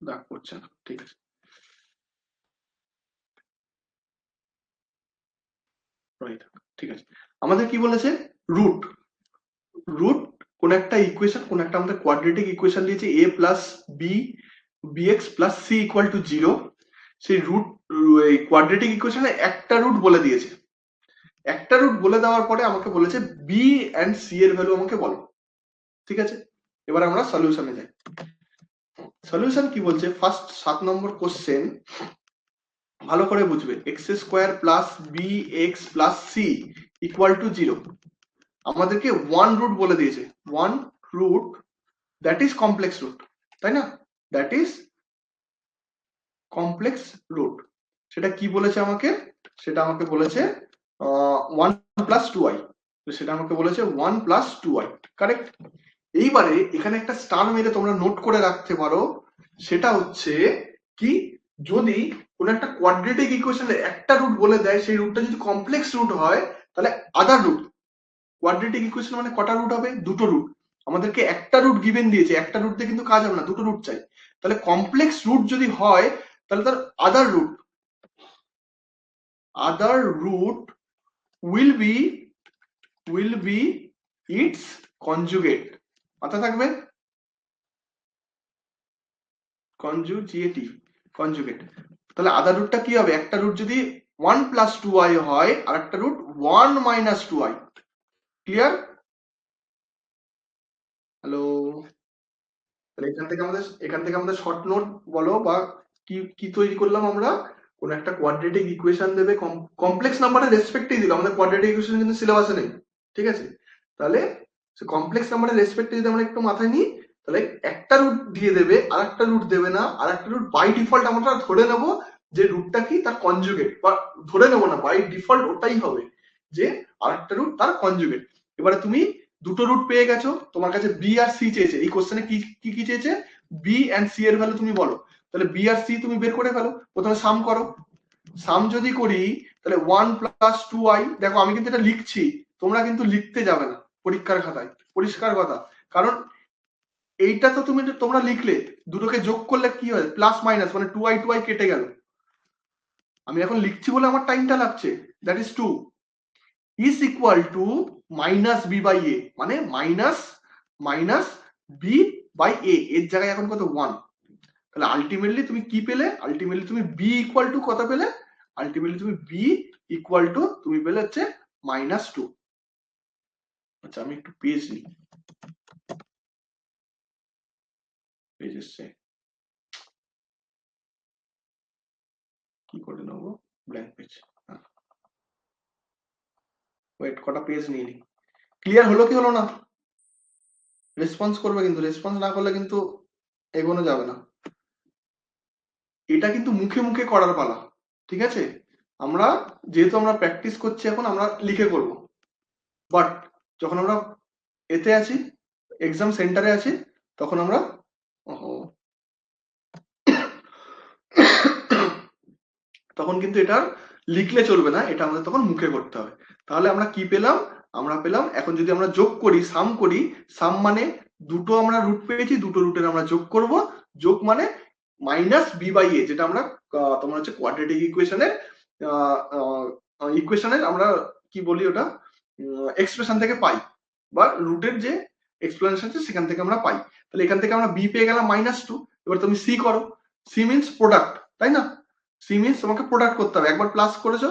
দাগ পড়ছে না, ঠিক আছে, ঠিক আছে। আমাদের কি বলেছে, রুট কোন একটা ইকুয়েশন, কোন একটা আমাদের কোয়াড্রেটিক ইকুয়েশন দিয়েছে a plus b bx plus c equal to 0। সেই রুট কোয়াড্রেটিক ইকুয়েশনে একটা রুট বলে দিয়েছে, একটা রুট বলে দেওয়ার পরে আমাকে বলেছে বি এন্ড সি এর ভ্যালু আমাকে বলো, ঠিক আছে? এবার আমরা সলিউশনে যাই। সলিউশন কি বলছে, ফার্স্ট 7 নম্বর কোশ্চেন ভালো করে বুঝবে, x square plus b x plus c equal to 0। আমাদেরকে ওয়ান রুট বলে দিয়েছে, one root that is complex root, তাই না? That is complex root. সেটা কি বলেছে আমাকে, সেটা আমাকে বলেছে 1 প্লাস 2i। সেটা আমাকে বলেছে 1 প্লাস 2i, কারেক্ট। এইবারে এখানে একটা স্টার মেরে তোমরা নোট করে রাখতে পারো, সেটা হচ্ছে কি, যদি কোন একটা কোয়াড্রেটিক ইকুয়েশনের একটা রুট বলে দেয়, সেই রুটটা যদি কমপ্লেক্স রুট হয়, তাহলে আদার রুট, কোয়াড্রেটিক ইকুয়েশন মানে কটা রুট হবে, দুটো রুট। আমাদেরকে একটা রুট গিভেন দিয়েছে, একটা রুট দিয়ে কিন্তু কাজ হবে না, দুটো রুট চাই। তাহলে কমপ্লেক্স রুট যদি হয়, তাহলে তার আদার root will be its conjugate, মাথায় থাকবে, কনজুগেট। তাহলে আদার রুটটা কি হবে, একটা রুট যদি 1 প্লাস 2i হয়, আর একটা root 1 minus 2i। Clear? Hello? তাহলে এখান থেকে আমাদের শর্ট নোট বলো, বা কি কি তৈরি করলাম আমরা, কোন একটা কোয়াড্রেটিক ইকুয়েশন দেবে, কমপ্লেক্স নাম্বারের রেসপেক্টেই দিল, আমাদের কোয়াড্রেটিক ইকুয়েশন কিন্তু সিলেবাসে নেই, ঠিক আছে। তাহলে কমপ্লেক্স নাম্বারের রেসপেক্টে যদি আমরা একটু মাথায় নিই, তাহলে একটা রুট দিয়ে দেবে, আর একটা রুট দেবে না, আর একটা রুট বাই ডিফল্ট আমরা ধরে নেব যে রুটটা কি তার কনজুগেট, বা ধরে নেব না, বাই ডিফল্ট ওটাই হবে যে আর একটা রুট তার কনজুগেট। এবারে তুমি দুটো রুট পেয়ে গেছো, তোমার কাছে বি আর সি চেয়েছে, এই কোশ্চেনে কি কি কি চেয়েছে, বি এন্ড সি এর ভ্যালু তুমি বলো। তাহলে বি আর সি তুমি বের করে ফেলো, প্রথমে সাম করো। সাম যদি করি, তাহলে 1 প্লাস 2i, দেখো আমি কিন্তু এটা লিখছি, তোমরা কিন্তু লিখতে যাবে না পরীক্ষার খাতায়, পরিষ্কার কথা। কারণ এইটা তো তোমরা লিখলে, দুটোকে যোগ করলে কি হয়, প্লাস মাইনাস, মানে 2i কেটে গেল। আমি এখন লিখছি বলে আমার টাইমটা লাগছে, that is 2 is equal to minus b by a, মানে মাইনাস বি বাই এ, এর জায়গায় এখন কত, 1। তাহলে আলটিমেটলি তুমি কি পেলে, আলটিমেটলি তুমি বি ইকুয়াল টু কত পেলে, আলটিমেটলি তুমি বি ইকুয়াল টু তুমি পেলে হচ্ছে -2। আচ্ছা আমি একটু পেজ নিই, পেজ এসছে, কি করে নেবো, ব্ল্যাঙ্ক পেজ, ওয়েট কটা পেজ নিয়ে নি। ক্লিয়ার হলো কি হলো না? রেসপন্স করবে কিন্তু, রেসপন্স না করলে কিন্তু এগোনো যাবে না। এটা কিন্তু মুখে মুখে করার পালা, ঠিক আছে। আমরা যেহেতু আমরা প্র্যাকটিস করছি, এখন আমরা লিখে করব, বাট যখন আমরা এতে আছি, এক্সাম সেন্টারে আছি, তখন আমরা তখন কিন্তু এটা লিখলে চলবে না, এটা আমাদের তখন মুখে করতে হবে। তাহলে আমরা কি পেলাম, আমরা পেলাম, এখন যদি আমরা যোগ করি, সাম করি, সাম মানে দুটো আমরা রুট পেয়েছি, দুটো রুটের আমরা যোগ করব, যোগ মানে মাইনাস বি বাই এ, যেটা আমরা তোমার হচ্ছে কোয়াড্রেটিক ইকুয়েশনের আমরা কি বলি ওটা, এক্সপ্রেশন থেকে পাই, বা রুটের যে এক্সপ্লেনেশন আছে সেখান থেকে আমরা পাই। তাহলে এখান থেকে আমরা বি পেয়ে গেলাম -2। এবার তুমি সি করো, সি মিনস প্রোডাক্ট, তাই না, সি মিনস তোমাকে প্রোডাক্ট করতে হবে, একবার প্লাস করেছো,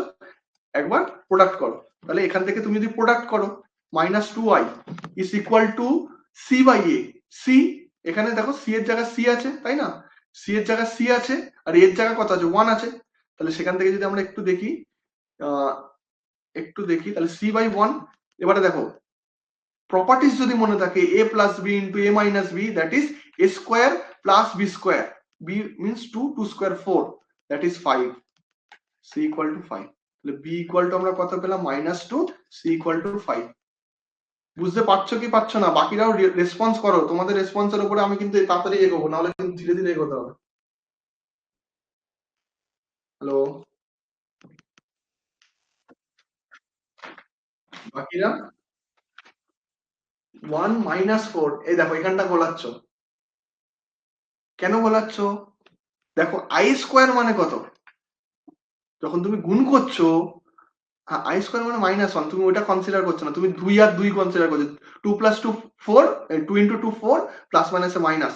একবার প্রোডাক্ট করো। তাহলে এখান থেকে তুমি যদি প্রোডাক্ট করো, -2i is equal to c by a, c, এখানে দেখো সি এর জায়গায় সি আছে, তাই না, সি এর জায়গায় সি আছে, আর এর জায়গায় কত আছে, 1 আছে। তাহলে সেখান থেকে যদি আমরা একটু দেখি, তাহলে সি বাই 1। এবারে দেখো প্রপার্টিজ যদি মনে থাকে, a plus b into a minus b, that is a square plus b square, b means 2, 2 square 4, that is 5, c equal to 5। তাহলে b ইকুয়াল টু আমরা কত পেলাম, -2, c ইকুয়াল টু 5। বুঝতে পারছো কি পারছো না? বাকিরাও রেসপন্স করো, তোমাদের রেসপন্সের উপরে আমি কিন্তু তাড়াতাড়ি এগোবো, নাহলে কিন্তু ধীরে ধীরে এগোতে হবে। হ্যালো বাকিরা, 1 -4, এই দেখো এখানটা গোলাচ্ছ, কেন গোলাচ্ছ, দেখো আই স্কোয়ার মানে কত, যখন তুমি গুণ করছো, আই স্কোয়ার মানে -1, তুমি ওটা কনসিডার করছো না, তুমি 2 আর 2 কনসিডার করছো, 2 + 2 4, 2 × 2 4, প্লাস মাইনাসে মাইনাস।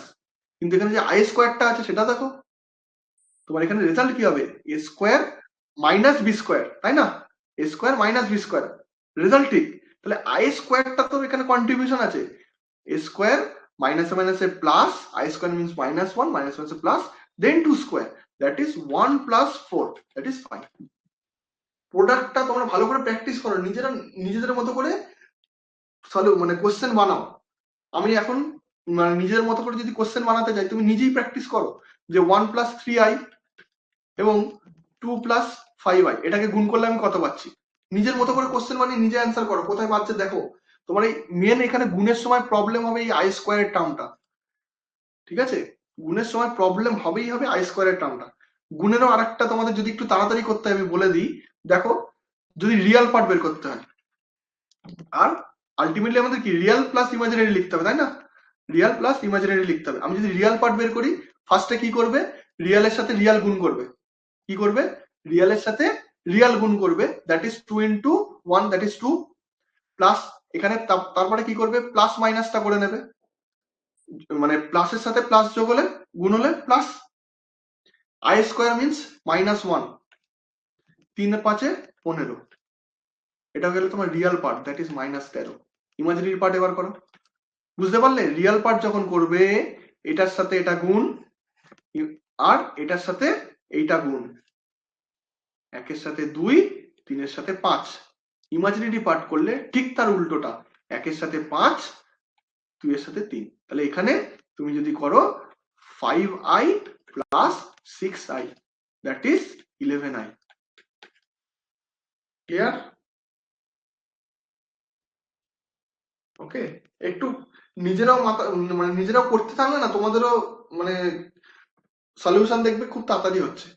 কিন্তু এখানে যে আই স্কোয়ারটা আছে সেটা দেখো, তোমার এখানে রেজাল্ট কি হবে, a square minus b square, তাই না, a square minus b square, result ঠিক। তাহলে আই স্কোয়ারটা তো এখানে কন্ট্রিবিউশন আছে, এ স্কোয়ার মাইনাসে মাইনাসে plus, i square means -1, minus মাইনাসে plus, then 2 square, that is 1 + 4, that is 5। প্রোডাক্টটা তোমরা ভালো করে প্র্যাকটিস করো, নিজেদের মতো করে মানে কোশ্চেন বানাও। আমি এখন মানে নিজের মতো করে যদি কোশ্চেন বানাতে যাই, তুমি নিজেই প্র্যাকটিস করো যে 1 + 3i এবং 2 + 5i, এটাকে গুণ করলে আমি কত পাচ্ছি, নিজের মতো করে কোশ্চেন মানে নিজে অ্যান্সার করো, কোথায় পাচ্ছে দেখো। তোমার এই মেন এখানে গুণের সময় প্রবলেম হবে এই আই স্কোয়ারের টার্মটা, ঠিক আছে? গুণের সময় প্রবলেম হবেই হবে আই স্কোয়ারের টার্মটা। গুণেরও আরেকটা তোমাদের যদি একটু তাড়াতাড়ি করতে হয় আমি বলে দিই, দেখো যদি রিয়াল পার্ট বের করতে হয়, আর আলটিমেটলি আমাদের কি রিয়াল প্লাস ইমাজিনারি লিখতে হবে, তাই না? রিয়াল প্লাস ইমাজিনারি লিখতে হবে। আমি যদি রিয়াল পার্ট বের করি, ফার্স্টে কি করবে, রিয়ালের সাথে রিয়াল গুণ করবে। কি করবে? রিয়ালের সাথে রিয়াল গুণ করবে, that is 2 into 1, that is 2, plus এখানে তারপরে কি করবে, প্লাস মাইনাসটা করে নেবে, মানে প্লাসের সাথে প্লাস যোগ হলে গুণ হলে প্লাস। আই স্কোয়ার মিনস -1, 3 আর 5 15, এটা গেলে তোমার Real part, that is -13। Imaginary part এবার করো, বুঝতে পারলে? রিয়াল পার্ট যখন করবে এটার সাথে এটা গুণ, আর এটার সাথে এইটা গুণ, 1 এর সাথে 2, 3 এর সাথে 5। ইমাজিনারি পার্ট করলে ঠিক তার উল্টোটা, 1 এর সাথে 5, 2 এর সাথে 3। তাহলে এখানে তুমি যদি করো 5i plus 6i, that is 11i। Clear? Okay, একটু নিজেরাও মাথা মানে নিজেরাও করতে থাকলে না তোমাদেরও মানে সলিউশন দেখবে খুব তাড়াতাড়ি হচ্ছে।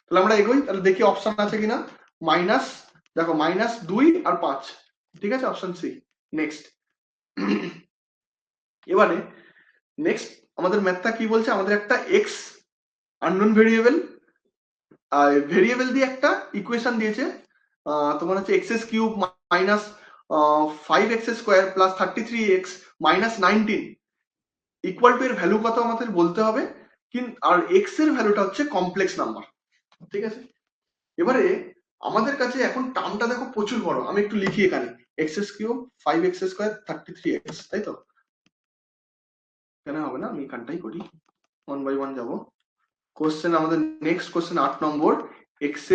তাহলে আমরা এগোই, তাহলে দেখি অপশন আছে কিনা। মাইনাস, দেখো -2 আর 5, ঠিক আছে, অপশন সি। নেক্সট, এবারে নেক্সট আমাদের ম্যাথটা কি বলছে, আমাদের একটা এক্স আননোন ভেরিয়েবল, আর ভেরিয়েবল দিয়ে একটা ইকুয়েশন দিয়েছে, তোমার হচ্ছে x cube minus 5x square plus 33x minus 19 equal to এর ভ্যালু কত আমাদের বলতে হবে, কিন্তু আর এক্স এর ভ্যালুটা হচ্ছে কমপ্লেক্স নাম্বার, ঠিক আছে? এবারে আমাদের কাছে এখন টার্মটা দেখো প্রচুর বড়, আমি একটু লিখি এখানে, x cube 5x square 33x, তাই তো? কেন হবে না, আমি এখানটাই করি, 1 বাই 1 যাবো। কোশ্চেন আমাদের নেক্সট কোশ্চেন 8 নম্বর, x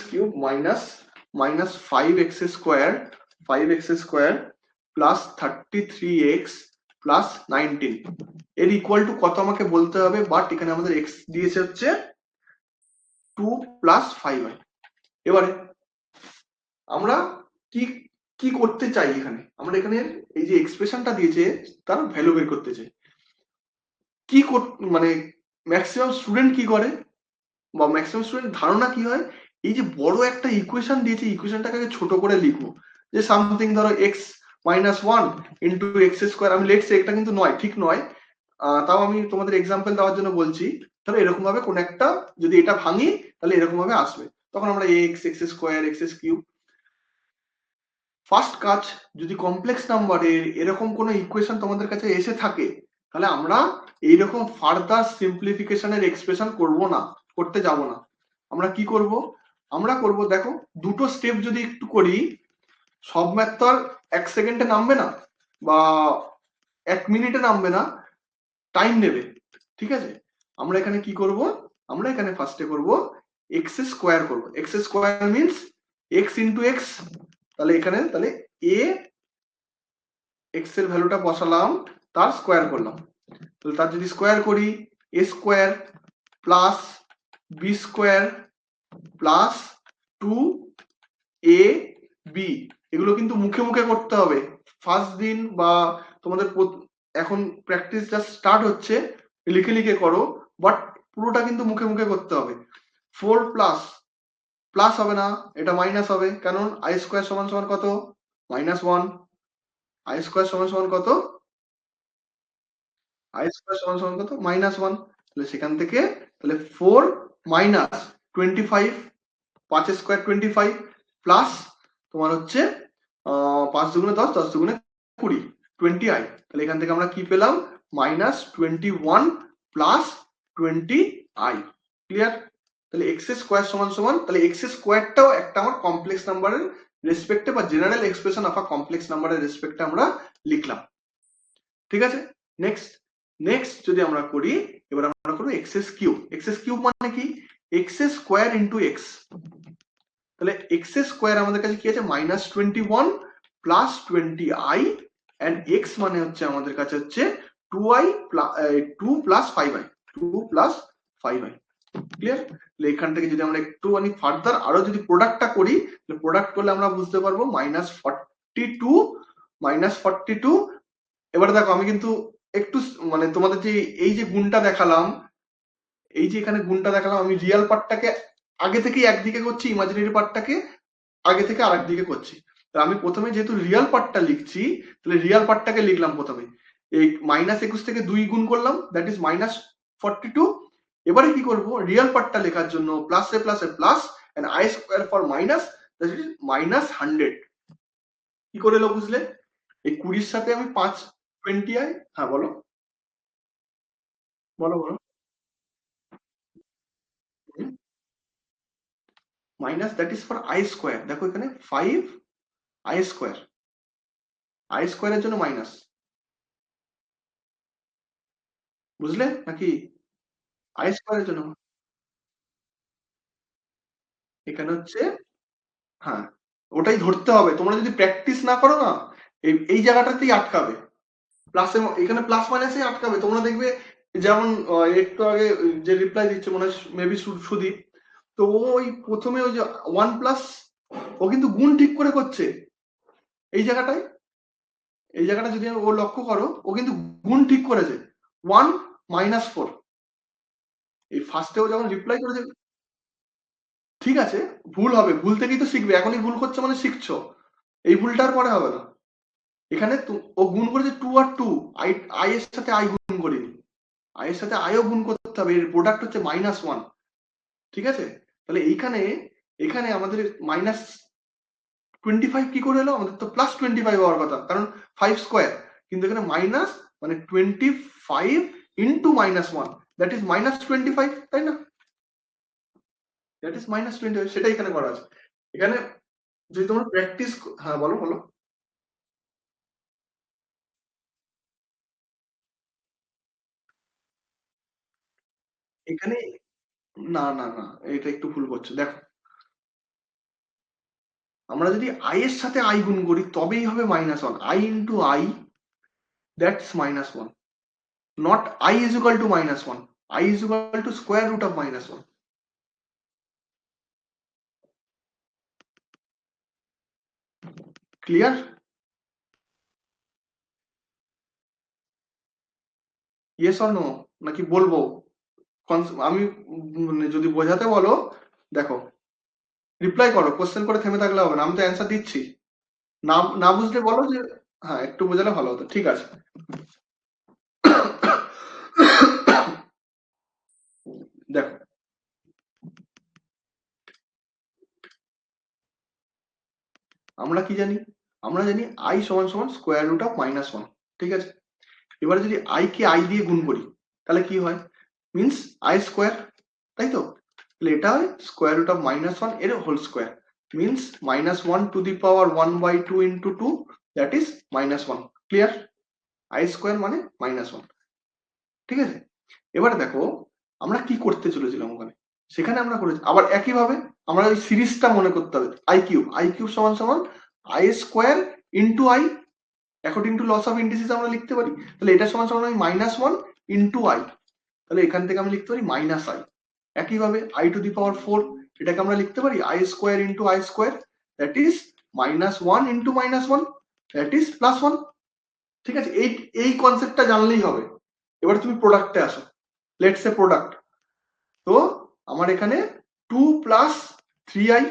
cube minus 5x square plus 33x plus 19 এর ইকুয়াল টু কত আমাকে বলতে হবে, বাট এখানে আমাদের এক্স দিয়েছে হচ্ছে 2 প্লাস 5i। এবারে আমরা কি কি করতে চাই, এখানে আমরা এখানে এই যে এক্সপ্রেশনটা দিয়েছে তার ভ্যালু বের করতে চাই। কি মানে ম্যাক্সিমাম স্টুডেন্ট কি করে, বা ম্যাক্সিমাম স্টুডেন্ট ধারণা কি হয়, এই যে বড় একটা ইকুয়েশন দিয়েছে, ইকুয়েশনটাকে ছোট করে লিখবো, যে সামথিং ধরো x -1 ইন্টু এক্স স্কোয়ার, আমি লেটস এটা কিন্তু নয়, ঠিক নয়, তাও আমি তোমাদের এক্সাম্পল দেওয়ার জন্য বলছি। তাহলে এরকম ভাবে কোন একটা যদি এটা ভাঙি তাহলে এরকম ভাবে আসবে, তখন আমরা x square x cube. First কাজ, যদি কমপ্লেক্স নাম্বারের এরকম কোনো ইকুয়েশন তোমাদের কাছে এসে থাকে, তাহলে আমরা এইরকম ফার্দার সিম্পলিফিকেশনের এক্সপ্রেশন করব না, করতে যাব না। আমরা কি করব, আমরা করব দেখো দুটো স্টেপ যদি একটু করি, সব ম্যাথ তো আর 1 সেকেন্ডে নামবে না বা 1 মিনিটে নামবে না, টাইম নেবে, ঠিক আছে? আমরা এখানে কি করব, আমরা এখানে ফার্স্টে করব এক্স স্কোয়ার করব। X square means x into x, তাহলে এখানে তাহলে এ এক্স এর ভ্যালুটা বসালাম, তার স্কোয়ার করলাম, তাহলে তার যদি স্কোয়ার করি a square plus b square plus 2 a b, এগুলো কিন্তু মুখে মুখে করতে হবে ফার্স্ট দিন, বা তোমাদের এখন প্র্যাকটিস জাস্ট স্টার্ট হচ্ছে, লিখে লিখে করো, বাট পুরোটা কিন্তু মুখে মুখে করতে হবে। 4 প্লাস প্লাস হবে না, এটা মাইনাস হবে, কারণ আই স্কোয়ার সমান সমান কত, -1, আই স্কোয়ার সমান সমান কত, আই স্কোয়ার সমান সমান কত, -1। তাহলে সেখান থেকে তাহলে 4 মাইনাস 25, 5 স্কোয়ার 25 প্লাস তোমার হচ্ছে 5 দুগুণে 10, 10 দুগুণে 20, 20i। তাহলে এখান থেকে আমরা কি পেলাম, -21 প্লাস 20i। ক্লিয়ার? তাহলে এক্স স্কোয়ার সমান সমান, তাহলে এক্স স্কোয়ারটাও একটা আমার কমপ্লেক্স নাম্বারের রেসপেক্টে বা general expression of a complex নাম্বারের রেসপেক্টে আমরা লিখলাম, ঠিক আছে? নেক্সট যদি আমরা করি, এবার আমরা করব এক্স কিউব মানে কি, এক্স স্কোয়ার ইন্টু এক্স। তাহলে এক্স স্কোয়ার আমাদের কাছে কি আছে, -21 প্লাস 20i, এন্ড এক্স মানে হচ্ছে আমাদের কাছে হচ্ছে 2 plus 5i, 2 plus 5i। Clear? এখান থেকে যদি আমরা একটুখানি ফার্দার আরো যদি প্রোডাক্টটা করি, প্রোডাক্ট করলে আমরা বুঝতে পারবো -42 এবারে দেখো আমি কিন্তু একটু মানে তোমাদের যে এই যে গুণটা দেখালাম, এই যে এখানে গুণটা দেখালাম, আমি রিয়াল পার্টটাকে আগে থেকেই একদিকে করছি, ইমাজিনারি পার্টটাকে আগে থেকে আরেক দিকে করছি। তা আমি প্রথমে যেহেতু রিয়াল পার্টটা লিখছি, তাহলে রিয়াল পার্টটাকে লিখলাম প্রথমে, এই -21 থেকে 2 গুণ করলাম, দ্যাট ইজ -42। এবারে কি করব, রিয়াল পার্টটা লেখার জন্য plus a plus and i square for minus, that is -100। কি করে এলো বুঝলে? এই 20 এর সাথে আমি 5 20 আই, হ্যাঁ বলো বলো বলো। Minus that is for I square, দেখো এখানে 5 আই স্কোয়ার, আই স্কোয়ারের জন্য মাইনাস, বুঝলে নাকি? আই স্কোয়ারের জন্য এখানে হচ্ছে, হ্যাঁ ওটাই ধরতে হবে, তোমরা যদি প্র্যাকটিস না করো না, এই জায়গাটাতেই আটকাবে, প্লাসে এখানে প্লাস মাইনাসে আটকাবে। তোমরা দেখবে যেমন একটু আগে যে রিপ্লাই দিচ্ছে মনে হয় মেবি সুদীপ, তো ও ওই প্রথমে ওই যে 1 প্লাস, ও কিন্তু গুণ ঠিক করে করছে এই জায়গাটায়, এই জায়গাটা যদি ও লক্ষ্য করো, ও কিন্তু গুণ ঠিক করেছে 1 - 4। এই ফার্স্টে ও যখন রিপ্লাই করেছে, ঠিক আছে ভুল হবে, ভুল থেকেই তো শিখবে, এখনই ভুল করছো মানে শিখছো, এই ভুলটা আর পরে হবে না। এখানে ও গুণ করেছে 2 আর 2, আই আই এর সাথে আই গুণ করিনি, আই এর সাথে আইও গুণ করতে হবে, এর প্রোডাক্ট হচ্ছে -1, ঠিক আছে? তাহলে এইখানে এখানে আমাদের -25 কি করে এলো, আমাদের তো +25 হওয়ার কথা, কারণ 5 স্কোয়ার, কিন্তু এখানে মাইনাস মানে 25 ইন্টু -1, দ্যাট ইজ -25, তাই না? দ্যাট ইজ -25, সেটা এখানে করা আছে। এখানে যদি তোমরা প্র্যাকটিস, হ্যাঁ বলো বলো। এখানে না না না, এটা একটু ভুল করছো, দেখো আমরা যদি আই এর সাথে আই গুণ করি তবেই হবে -1, i into i, that's -1, not i is equal to -1, i is equal to square root of -1। Clear? Yes or no, নাকি বলবো? আমি মানে যদি বোঝাতে বলো, দেখো রিপ্লাই করো, কোশ্চেন করে থেমে থাকলে হবে না, আমি তো অ্যান্সার দিচ্ছি। না না বুঝলে বলো যে, হ্যাঁ একটু বোঝালে ভালো হতো, ঠিক আছে। দেখো আমরা কি জানি, আমরা জানি আই সমান সমান স্কোয়ার রুট অফ -1, ঠিক আছে? এবারে যদি আই কে আই দিয়ে গুণ করি তাহলে কি হয়, মিনস আই স্কোয়ার, তাই তো? তাহলে এটা হয় স্কোয়ার রুট অফ -1 এর whole square, means -1 to the power 1/2 into 2, that is -1। Clear? I square মানে -1, ঠিক আছে? এবারে দেখো আমরা কি করতে চলেছিলাম ওখানে, সেখানে আমরা করেছি আবার একইভাবে, আমরা ওই সিরিজটা মনে করতে হবে, আই কিউব সমান সমান i square into i, according to laws of indices আমরা লিখতে পারি। তাহলে এটা সমান সমান আমি -1 ইন্টু আই, তাহলে এখান থেকে আমি লিখতে পারি মাইনাস আই। একইভাবে I⁴, এটাকে আমরা লিখতে পারি I square into I square, that is -1 into -1, that is +1। ঠিক আছে, এই কনসেপ্টটা জানলেই হবে। এবার তুমি প্রোডাক্টে আসো, লেটস সে প্রোডাক্ট, তো আমার এখানে 2 + 3i,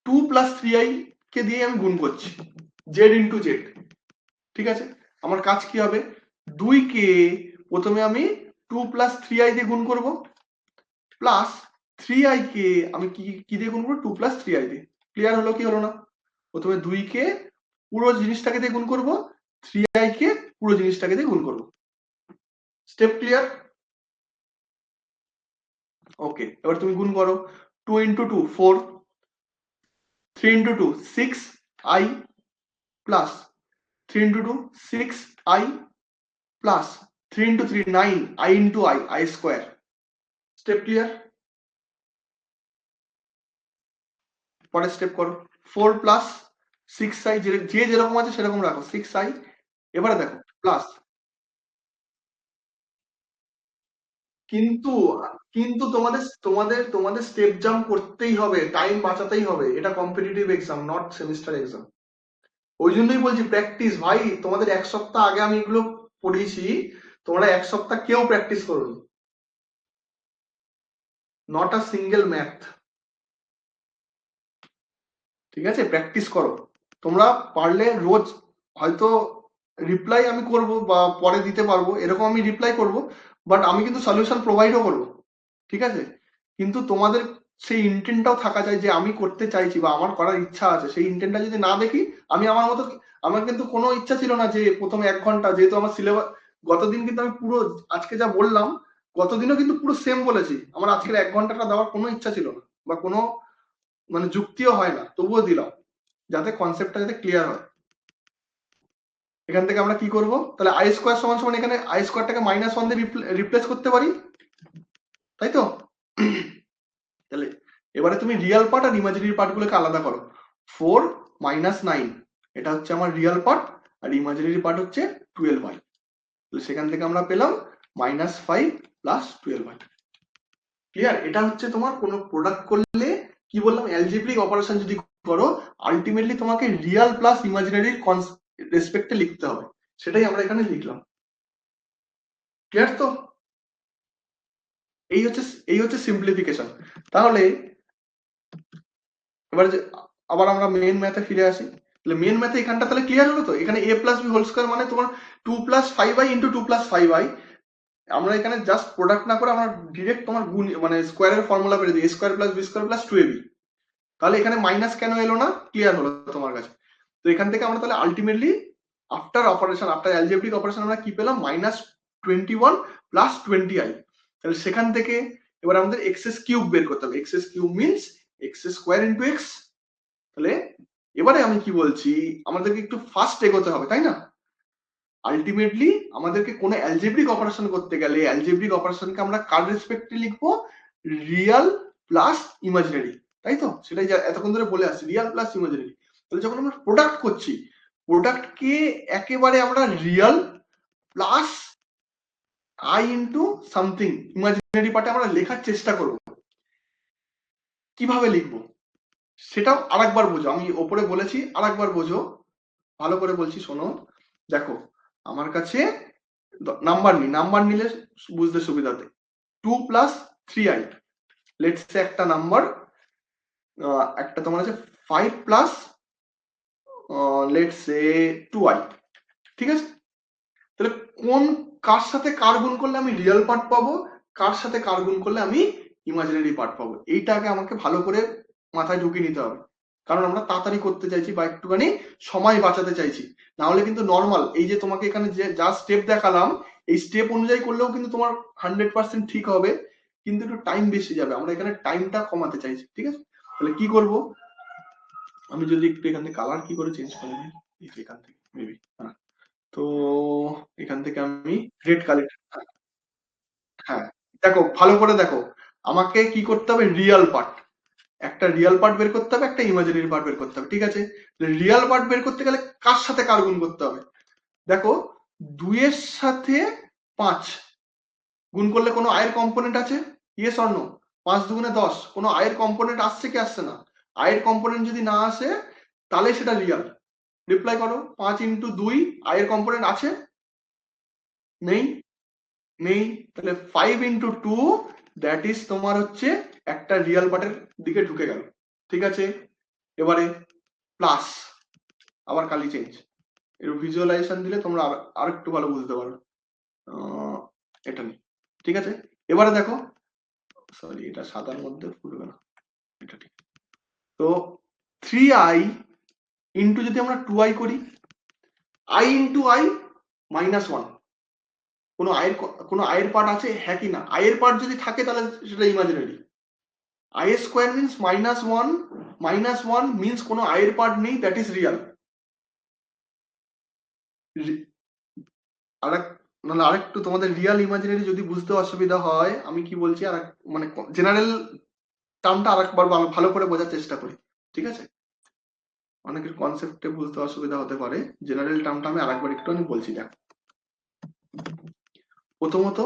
2 + 3i কে দিয়ে আমি গুণ করছি, জেড ইন্টু জেড, ঠিক আছে? আমার কাজ কি হবে, 2 কে প্রথমে আমি 2 + 3i দিয়ে গুণ করব, প্লাস 3i কে আমি কি কি দিয়ে গুণ করবো, 2 + 3i দিয়ে। ক্লিয়ার হলো কি হলো না? প্রথমে 2 কে পুরো জিনিসটাকে দিয়ে গুণ করব, 3i কে পুরো জিনিসটাকে দিয়ে গুণ করব। Step clear? ওকে, এবার তুমি গুণ করো, 2 × 2 4, 3 × 2 6i, plus 3 × 2 6i, plus 3 × 3 9, i into i square. Step clear? পরের স্টেপ করো, 4 + 6i, যে যেরকম আছে সেরকম রাখো, 6i। এবারে দেখো প্লাস কিন্তু কিন্তু তোমাদের তোমাদের তোমাদের স্টেপ জাম্প করতেই হবে, টাইম বাঁচাতেই হবে, এটা competitive exam, not semester exam. ওই জন্যই বলছি প্র্যাকটিস ভাই, তোমাদের এক সপ্তাহ আগে আমি এগুলো পড়িয়েছি, তোমরা এক সপ্তাহ কেউ প্র্যাকটিস করোনি, নট আ সিঙ্গেল ম্যাথ। ঠিক আছে, প্র্যাকটিস করো তোমরা, পারলে রোজ, হয়তো রিপ্লাই আমি করব বা পরে দিতে পারবো এরকম আমি রিপ্লাই করব, বাট আমি কিন্তু সলিউশন প্রোভাইডও করবো। ঠিক আছে, কিন্তু তোমাদের সেই ইন্টেন্টটাও থাকা চাই যে আমি করতে চাইছি বা আমার করার ইচ্ছা আছে, সেই ইন্টেন্টটা যদি না দেখি, আমি আমার মতো, আমার কিন্তু কোনো ইচ্ছা ছিল না যে প্রথমে 1 ঘন্টা, যেহেতু আমার সিলেবাস, গতদিন কিন্তু আমি পুরো, আজকে যা বললাম গতদিনও কিন্তু পুরো সেম বলেছি, আমার আজকের 1 ঘন্টাটা দেওয়ার কোনো ইচ্ছা ছিল না বা কোনো মানে যুক্তিও হয় না, তবুও দিলাম যাতে কনসেপ্টটা যাতে ক্লিয়ার হয়। এখান থেকে আমরা কি করব, তাহলে আই স্কোয়ার সমান সমান, এখানে আই স্কোয়ারটাকে -1 দিয়ে রিপ্লেস করতে পারি, তাই তো? তাহলে এবারে তুমি রিয়াল পার্ট আর ইমাজিনারি পার্ট গুলোকে আলাদা করো। 4 - 9 এটা হচ্ছে আমার রিয়াল পার্ট, আর ইমাজিনারি পার্ট হচ্ছে 12i। তাহলে সেখান থেকে আমরা পেলাম -5 + 12i। ক্লিয়ার? এটা হচ্ছে তোমার কোনো প্রোডাক্ট করলে, কি বললাম, অ্যালজেব্রিক অপারেশন যদি করো, আলটিমেটলি তোমাকে রিয়াল প্লাস ইমাজিনারির রেসপেক্টে লিখতে হবে, সেটাই আমরা এখানে লিখলাম। ক্লিয়ার তো? এই হচ্ছে এই হচ্ছে সিম্পলিফিকেশন। তাহলে এবার যে, আবার আমরা মেন ম্যাথে ফিরে আসি। তাহলে মেন ম্যাথে এখানটা তাহলে ক্লিয়ার হলো তো, এখানে a + b হোল স্কয়ার মানে তোমার 2 + 5i * 2 + 5i। আমরা এখানে জাস্ট প্রোডাক্ট না করে আমরা ডিরেক্ট তোমার গুণ মানে স্কয়ারের ফর্মুলা বের দিই, a² + b² + 2ab। তাহলে এখানে মাইনাস কেন এলো না, ক্লিয়ার হলো তোমার কাছে? তো এখান থেকে আমরা তাহলে ultimately after operation, after algebraic operation আমরা কি পেলাম, -21 + 20i। তাহলে সেখান থেকে এবার আমাদের এক্স কিউব বের করতে হবে, x cube means x² * x। তাহলে এবারে আমি কি বলছি, আমাদেরকে একটু ফাস্ট এগোতে হবে, তাই না? আলটিমেটলি আমাদেরকে কোনো অ্যালজেব্রিক অপারেশন করতে গেলে অ্যালজেব্রিক অপারেশনকে আমরা কার রেসপেক্টে লিখবো, রিয়াল প্লাস ইমাজিনারি, তাই তো? সেটাই যা এতক্ষণ ধরে বলে আসছি, রিয়াল প্লাস ইমাজিনারি। তাহলে যখন আমরা প্রোডাক্ট করছি, প্রোডাক্টকে একেবারে আমরা Real plus I into something imaginary পার্টে আমরা লেখার চেষ্টা করব। কিভাবে লিখবো সেটাও আরেকবার বোঝো, আমি ওপরে বলেছি আরেকবার বোঝো, ভালো করে বলছি শোনো। দেখো, আমার কাছে নাম্বার নিলে বুঝতে সুবিধাতে, 2 + 3i, লেটস সে একটা নাম্বার, একটা তোমার আছে 5 লেটস সে 2i। ঠিক আছে, তাহলে কোন, কার সাথে কার গুণ করলে আমি রিয়েল পার্ট পাবো, কার সাথে কার গুণ করলে আমি ইমাজিনারি পার্ট পাবো, এইটাকে আমাকে ভালো করে মাথায় ঢুকিয়ে নিতে হবে। কারণ আমরা তাড়াতাড়ি করতে চাইছি বা একটুখানি সময় বাঁচাতে চাইছি, না হলে কিন্তু নর্মাল এই যে তোমাকে এখানে যে যা স্টেপ দেখালাম, এই স্টেপ অনুযায়ী করলেও কিন্তু তোমার 100% ঠিক হবে, কিন্তু একটু টাইম বেশি যাবে, আমরা এখানে টাইমটা কমাতে চাইছি। ঠিক আছে, তাহলে কি করব, আমি যদি একটু এখান থেকে কালার কি করে চেঞ্জ করে নিই, এখান থেকে মেবি, তো এখান থেকে আমি রেড কালার, হ্যাঁ, দেখো ভালো করে দেখো, আমাকে কি করতে হবে, রিয়াল পার্ট, একটা রিয়াল পার্ট বের করতে হবে, একটা ইমাজিনারি পার্ট বের করতে হবে। ঠিক আছে, রিয়াল পার্ট বের করতে গেলে কার সাথে কার গুণ করতে হবে, দেখো 2 এর সাথে 5 গুণ করলে কোনো আয়ের কম্পোনেন্ট আছে, ইয়েস অর নো? 5 × 2 = 10, কোনো আয়ের কম্পোনেন্ট আসছে কি আসছে না? আয়ের কম্পোনেন্ট যদি না আসে তাহলে সেটা রিয়াল। রিপ্লাই করো, 5 × 2 আয়ের কম্পোনেন্ট আছে? নেই, নেই। তাহলে 5 × 2 দ্যাট ইজ তোমার হচ্ছে একটা রিয়াল পার্টের দিকে ঢুকে গেল। ঠিক আছে, এবারে প্লাস, আবার কালি চেঞ্জ, এর ভিজুয়ালাইজেশন দিলে তোমরা আর একটু ভালো বুঝতে পারো। এটা নেই, ঠিক আছে। এবারে দেখো, সরি এটা সাদার মধ্যে ফুটবে না, এটা ঠিক। তো 3i ইন্টু যদি আমরা 2i করি, i × i -1, কোনো আয়ের পার্ট আছে, হ্যাঁ কি না? আয়ের পার্ট যদি থাকে তাহলে সেটা ইমাজিনারি। i² মিন্স -1, -1 মিন্স কোনো আয়ের পার্ট নেই, দ্যাট ইজ রিয়াল। আরেক মানে আরেকটু তোমাদের রিয়াল ইমাজিনারি যদি বুঝতে অসুবিধা হয়, আমি কি বলছি আর মানে জেনারেল টার্মটা আরেকবার ভালো করে বোঝার চেষ্টা করি। ঠিক আছে, অনেকের কনসেপ্টে বুঝতে অসুবিধা হতে পারে, জেনারেল টার্মটা আমি আরেকবার একটু বলছি। দেখো, প্রথমত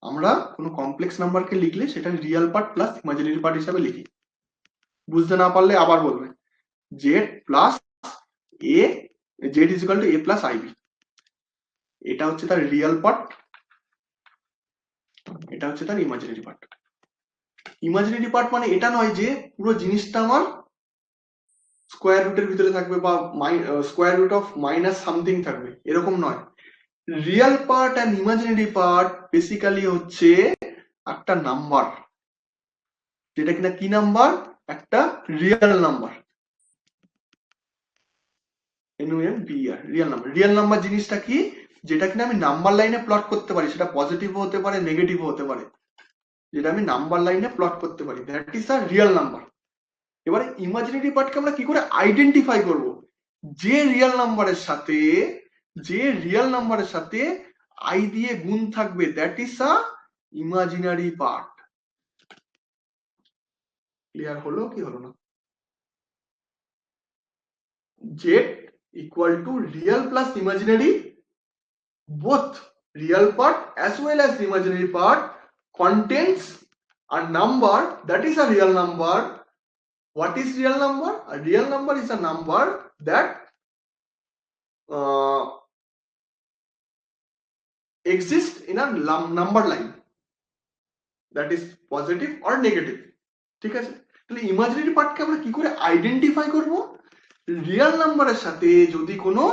আমরা কোনো কমপ্লেক্স নাম্বারকে লিখলে সেটা real part plus imaginary part হিসাবে লিখি। বুঝতে না পারলে আবার বলবে, z plus a, z is equal to a plus i b, এটা হচ্ছে তার রিয়েল পার্ট, এটা হচ্ছে তার ইমাজিনারি পার্ট। ইমাজিনারি পার্ট মানে এটা নয় যে পুরো জিনিসটা আমার স্কোয়ার রুটের ভিতরে থাকবে বা square root of minus something থাকবে, এরকম নয়। Real part and imaginary part basically হচ্ছে একটা নাম্বার, যেটা কিনা কি নাম্বার, একটা real number, real number. Real number জিনিসটা কি, যেটা কিনা আমি নাম্বার লাইনে প্লট করতে পারি, সেটা পজিটিভ হতে পারে নেগেটিভ হতে পারে, যেটা আমি নাম্বার লাইনে প্লট করতে পারি, that is a real number. এবারে ইমাজিনারি পার্টকে আমরা কি করে আইডেন্টিফাই করব, যে রিয়েল নাম্বারের সাথে আই দিয়ে গুণ থাকবে, that is a imaginary part. Clear হলো কি হলো না? Z equal two real plus imaginary, both real part as well as the imaginary part contains a number that is a real number. What is real number? A real number is a number that exists in a number line that is positive or negative. ঠিক আছে, তাহলে ইমাজিনারি পার্টকে আমরা কি করে আইডেন্টিফাই করব, রিয়েল নাম্বারের সাথে যদি কোনো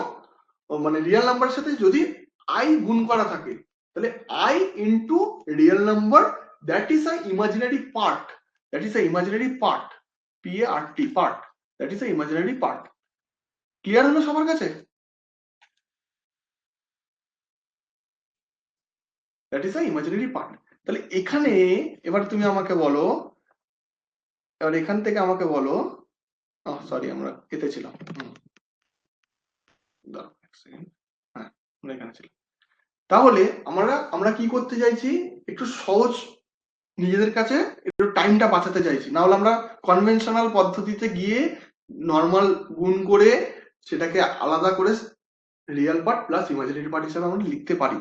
মানে রিয়েল নাম্বারের সাথে যদি আই গুণ করা থাকে, তাহলে I into real number, that is a imaginary part, that is a imaginary part, PART part, that is a imaginary part. Clear হলো সবার কাছে? That is a imaginary part. তাহলে এখানে এবার তুমি আমাকে বলো, এবার এখান থেকে আমাকে বলো, সরি আমরা এতে ছিলাম, হ্যাঁ আমরা এখানে ছিলাম। তাহলে আমরা কি করতে চাইছি, একটু সহজ, নিজেদের কাছে একটু টাইমটা বাঁচাতে চাইছি, না হলে আমরা কনভেনশনাল পদ্ধতিতে গিয়ে নর্মাল গুণ করে সেটাকে আলাদা করে real part plus imaginary part হিসেবে আমরা লিখতে পারি।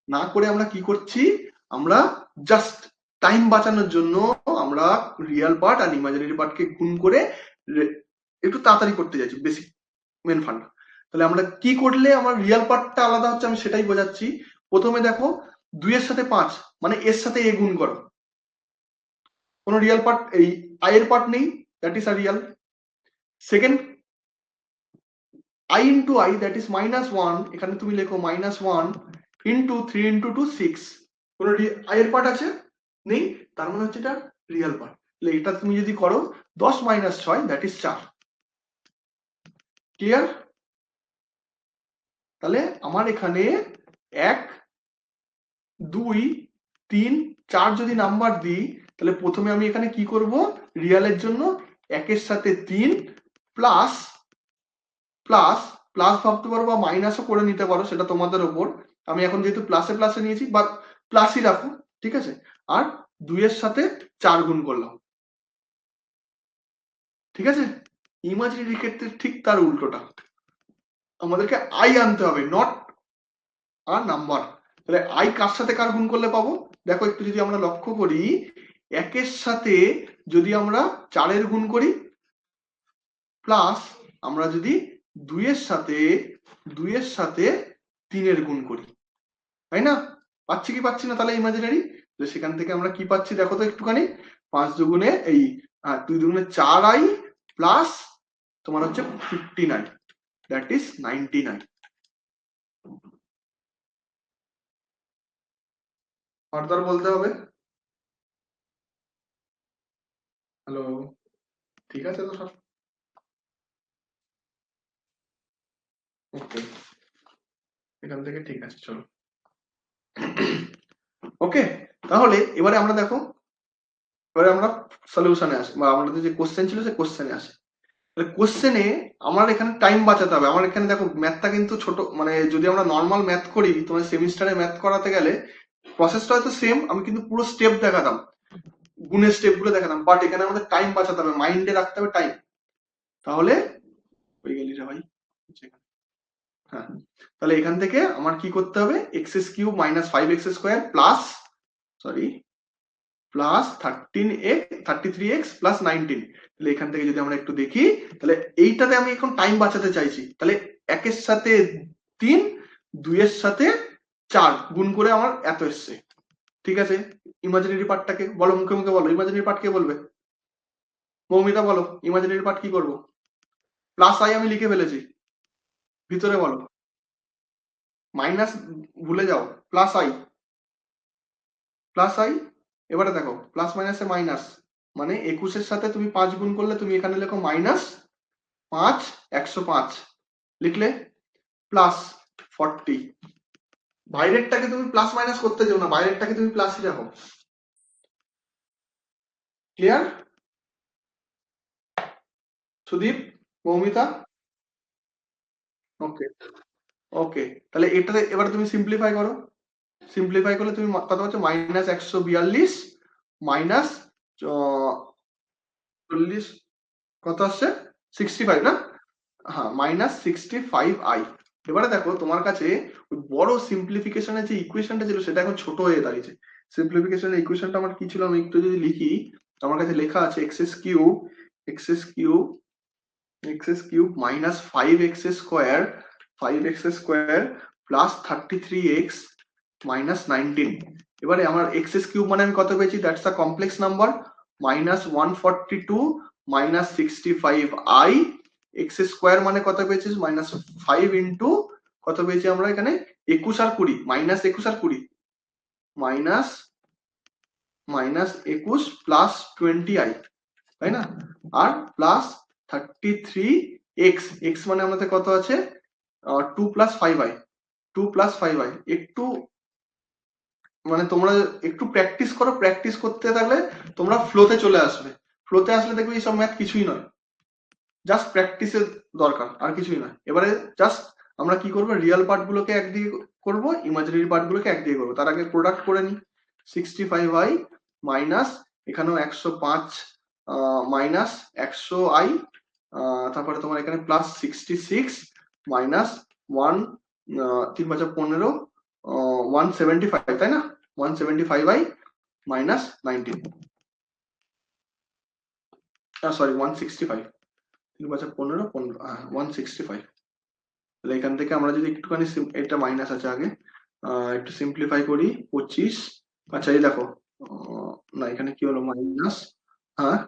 না করে আমরা কি করছি, আমরা জাস্ট টাইম বাঁচানোর জন্য আমরা রিয়েল পার্ট আর ইমাজিনারি পার্টকে গুণ করে একটু তাড়াতাড়ি করতে চাইছি, বেসিক মেন ফান্ডা। তাহলে আমরা কি করলে আমার রিয়েল পার্টটা আলাদা হচ্ছে আমি সেটাই বোঝাচ্ছি। প্রথমে দেখো 2 এর সাথে 5 মানে এর সাথে এ গুণ করো, কোনো রিয়েল পার্ট এই আই এর পার্ট নেই, that is a real. Second I into I that is -1, এখানে তুমি লেখো -1 ইন্টু 3 ইন্টু 2 6, কোনো আই এর পার্ট আছে নেই, তার মানে হচ্ছে এটা রিয়েল পার্ট। তাহলে এটা তুমি যদি করো 10 - 6 দ্যাট ইজ 4। ক্লিয়ার? তাহলে আমার এখানে 1 2 3 4 যদি নাম্বার দিই, তাহলে প্রথমে আমি এখানে কি করব, রিয়েলের জন্য 1 এর সাথে 3 প্লাস প্লাস প্লাস ভাবতে পারো বা মাইনাসও করে নিতে পারো, সেটা তোমাদের ওপর। আমি এখন যেহেতু প্লাসে প্লাসে নিয়েছি বা প্লাসই রাখো, ঠিক আছে। আর 2 এর সাথে 4 গুণ করলাম, ঠিক আছে। ইমাজিনারি ক্ষেত্রে ঠিক তার উল্টোটা, আমাদেরকে আই আনতে হবে, নট আর নাম্বার। তাহলে আই কার সাথে কার গুণ করলে পাবো, দেখো একটু যদি আমরা লক্ষ্য করি, 1 এর সাথে যদি আমরা 4 এর গুণ করি, প্লাস আমরা যদি 2 এর সাথে 3 এর গুণ করি, তাই না? পাচ্ছি কি পাচ্ছি না তাহলে ইমাজিনারি? তো সেখান থেকে আমরা কি পাচ্ছি দেখো তো একটুখানি, 5 দুগুণে এই 2 দুগুণে 4i প্লাস তোমার হচ্ছে 59, দ্যাট ইজ 99। ফার্দার বলতে হবে? হ্যালো, ঠিক আছে তো সব? ওকে, এখান থেকে ঠিক আছে, চলো। ওকে, তাহলে এবারে আমরা দেখো, এবারে আমরা সলিউশনে আসি, বা আমাদের যে কোশ্চেন ছিল সে কোশ্চেনে আসি। কোশ্চেনে আমার এখানে টাইম বাঁচাতে হবে। আমার এখানে দেখো ম্যাথটা কিন্তু ছোট, মানে যদি আমরা নর্মাল ম্যাথ করি, তোমার সেমিস্টারে ম্যাথ করাতে গেলে প্রসেসটা হয়তো সেম, আমি কিন্তু পুরো স্টেপ দেখাতাম, গুণের স্টেপ গুলো দেখাতাম, বাট এখানে আমাদের টাইম বাঁচাতে হবে, মাইন্ডে রাখতে হবে টাইম। তাহলে হয়ে গেলি রে ভাই, হ্যাঁ। তাহলে এখান থেকে আমার কি করতে হবে, x³ - 5x² plus sorry plus 33x plus 19। তাহলে এখান থেকে যদি আমরা একটু দেখি, তাহলে এইটাতে আমি এখন টাইম বাঁচাতে চাইছি, তাহলে 1 এর সাথে 3, 2 এর সাথে 4 গুণ করে আমার এত এসছে। ঠিক আছে, ইমাজিনারি পার্টটাকে বলো, মুখে মুখে বলো, ইমাজিনারি পার্ট কে বলবে? মৌমিতা বলো, ইমাজিনারি পার্ট কি করবো? প্লাস আই আমি লিখে ফেলেছি, ভিতরে বলো। মাইনাস ভুলে যাও, প্লাস আই, প্লাস আই। এবারে দেখো প্লাস মাইনাসে মাইনাস, মানে 21 এর সাথে তুমি 5 গুণ করলে তুমি এখানে লেখো -5 105 লিখলে প্লাস 40। বাইরেরটাকে তুমি প্লাস মাইনাস করতে যাও না, বাইরেরটাকে তুমি প্লাসই রাখো। ক্লিয়ার? সুদীপ, মৌমিতা, ওকে ওকে। তাহলে এটাতে এবার তুমি সিম্পলিফাই করো, সিম্পলিফাই করলে তুমি কত হচ্ছে -142 মাইনাস 40 কত আসছে 65 না? হ্যাঁ -65i। এবারে দেখো তোমার কাছে বড় সিম্পলিফিকেশনের যে ইকুয়েশনটা ছিল সেটা এখন ছোট হয়ে দাঁড়িয়েছে। সিম্পলিফিকেশনের ইকুয়েশনটা আমার কি ছিল, আমি একটু যদি লিখি, আমার কাছে লেখা আছে x³ minus 5x² plus 33x minus 19। এবারে আমার x³ মানে আমি কত পেয়েছি, that's a complex number, -142 minus 65i। x² মানে কত পেয়েছি, -5 ইন্টু কত পেয়েছি আমরা এখানে 21 আর 20, -21 আর 20 -21 প্লাস 20i, তাই না? আর প্লাস 33x, x মানে আমাদের কত আছে 2 প্লাস 5i, 2 প্লাস 5i। একটু মানে তোমরা একটু প্র্যাকটিস করো, প্র্যাকটিস করতে থাকলে তোমরা ফ্লোতে চলে আসবে। ফ্লোতে আসলে দেখবে এইসব ম্যাথ কিছুই নয়, জাস্ট প্র্যাকটিসের দরকার, আর কিছুই নয়। এবারে জাস্ট আমরা কি করবো, রিয়েল পার্ট গুলোকে একদিকে করবো, ইমাজিনারি পার্ট গুলোকে একদিকে করবো। তার আগে প্রোডাক্ট করে নি, 65i মাইনাস এখানেও 105 মাইনাস 100i, তারপরে তোমার এখানে প্লাস 66 মাইনাস 1 3 5 15 175, তাই না? 175i minus 19, sorry 165, 3 5 15 165। তাহলে এখান থেকে আমরা যদি একটুখানি এটা মাইনাস আছে আগে, একটু সিম্পলিফাই করি 25। আচ্ছা এই দেখো, না এখানে কি হলো মাইনাস, হ্যাঁ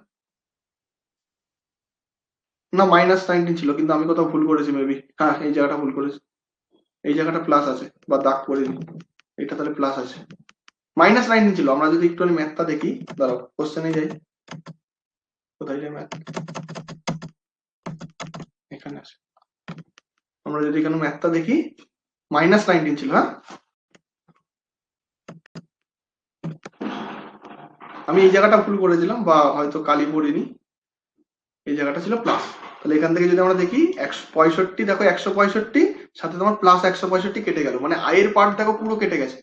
না -19 ছিল, কিন্তু আমি কোথাও ভুল করেছি মেবি, হ্যাঁ এই জায়গাটা ভুল করেছি, এই জায়গাটা প্লাস আছে বা দাগ করিনি, এটা তাহলে প্লাস আছে। -19 ছিল, আমরা যদি একটু ম্যাথটা দেখি, দাঁড়াও কোশ্চেনে যাই, কোথায় যায় ম্যাথ, এখানে আছে। আমরা যদি এখানে ম্যাথটা দেখি -19 ছিল, হ্যাঁ আমি এই জায়গাটা ভুল করেছিলাম বা হয়তো কালি পড়িনি, এই জায়গাটা ছিল প্লাস। তাহলে এখান থেকে যদি আমরা দেখি 165, দেখো 165 সাথে তোমার প্লাস 165 কেটে গেল, মানে আয়ের পার্ট দেখো পুরো কেটে গেছে।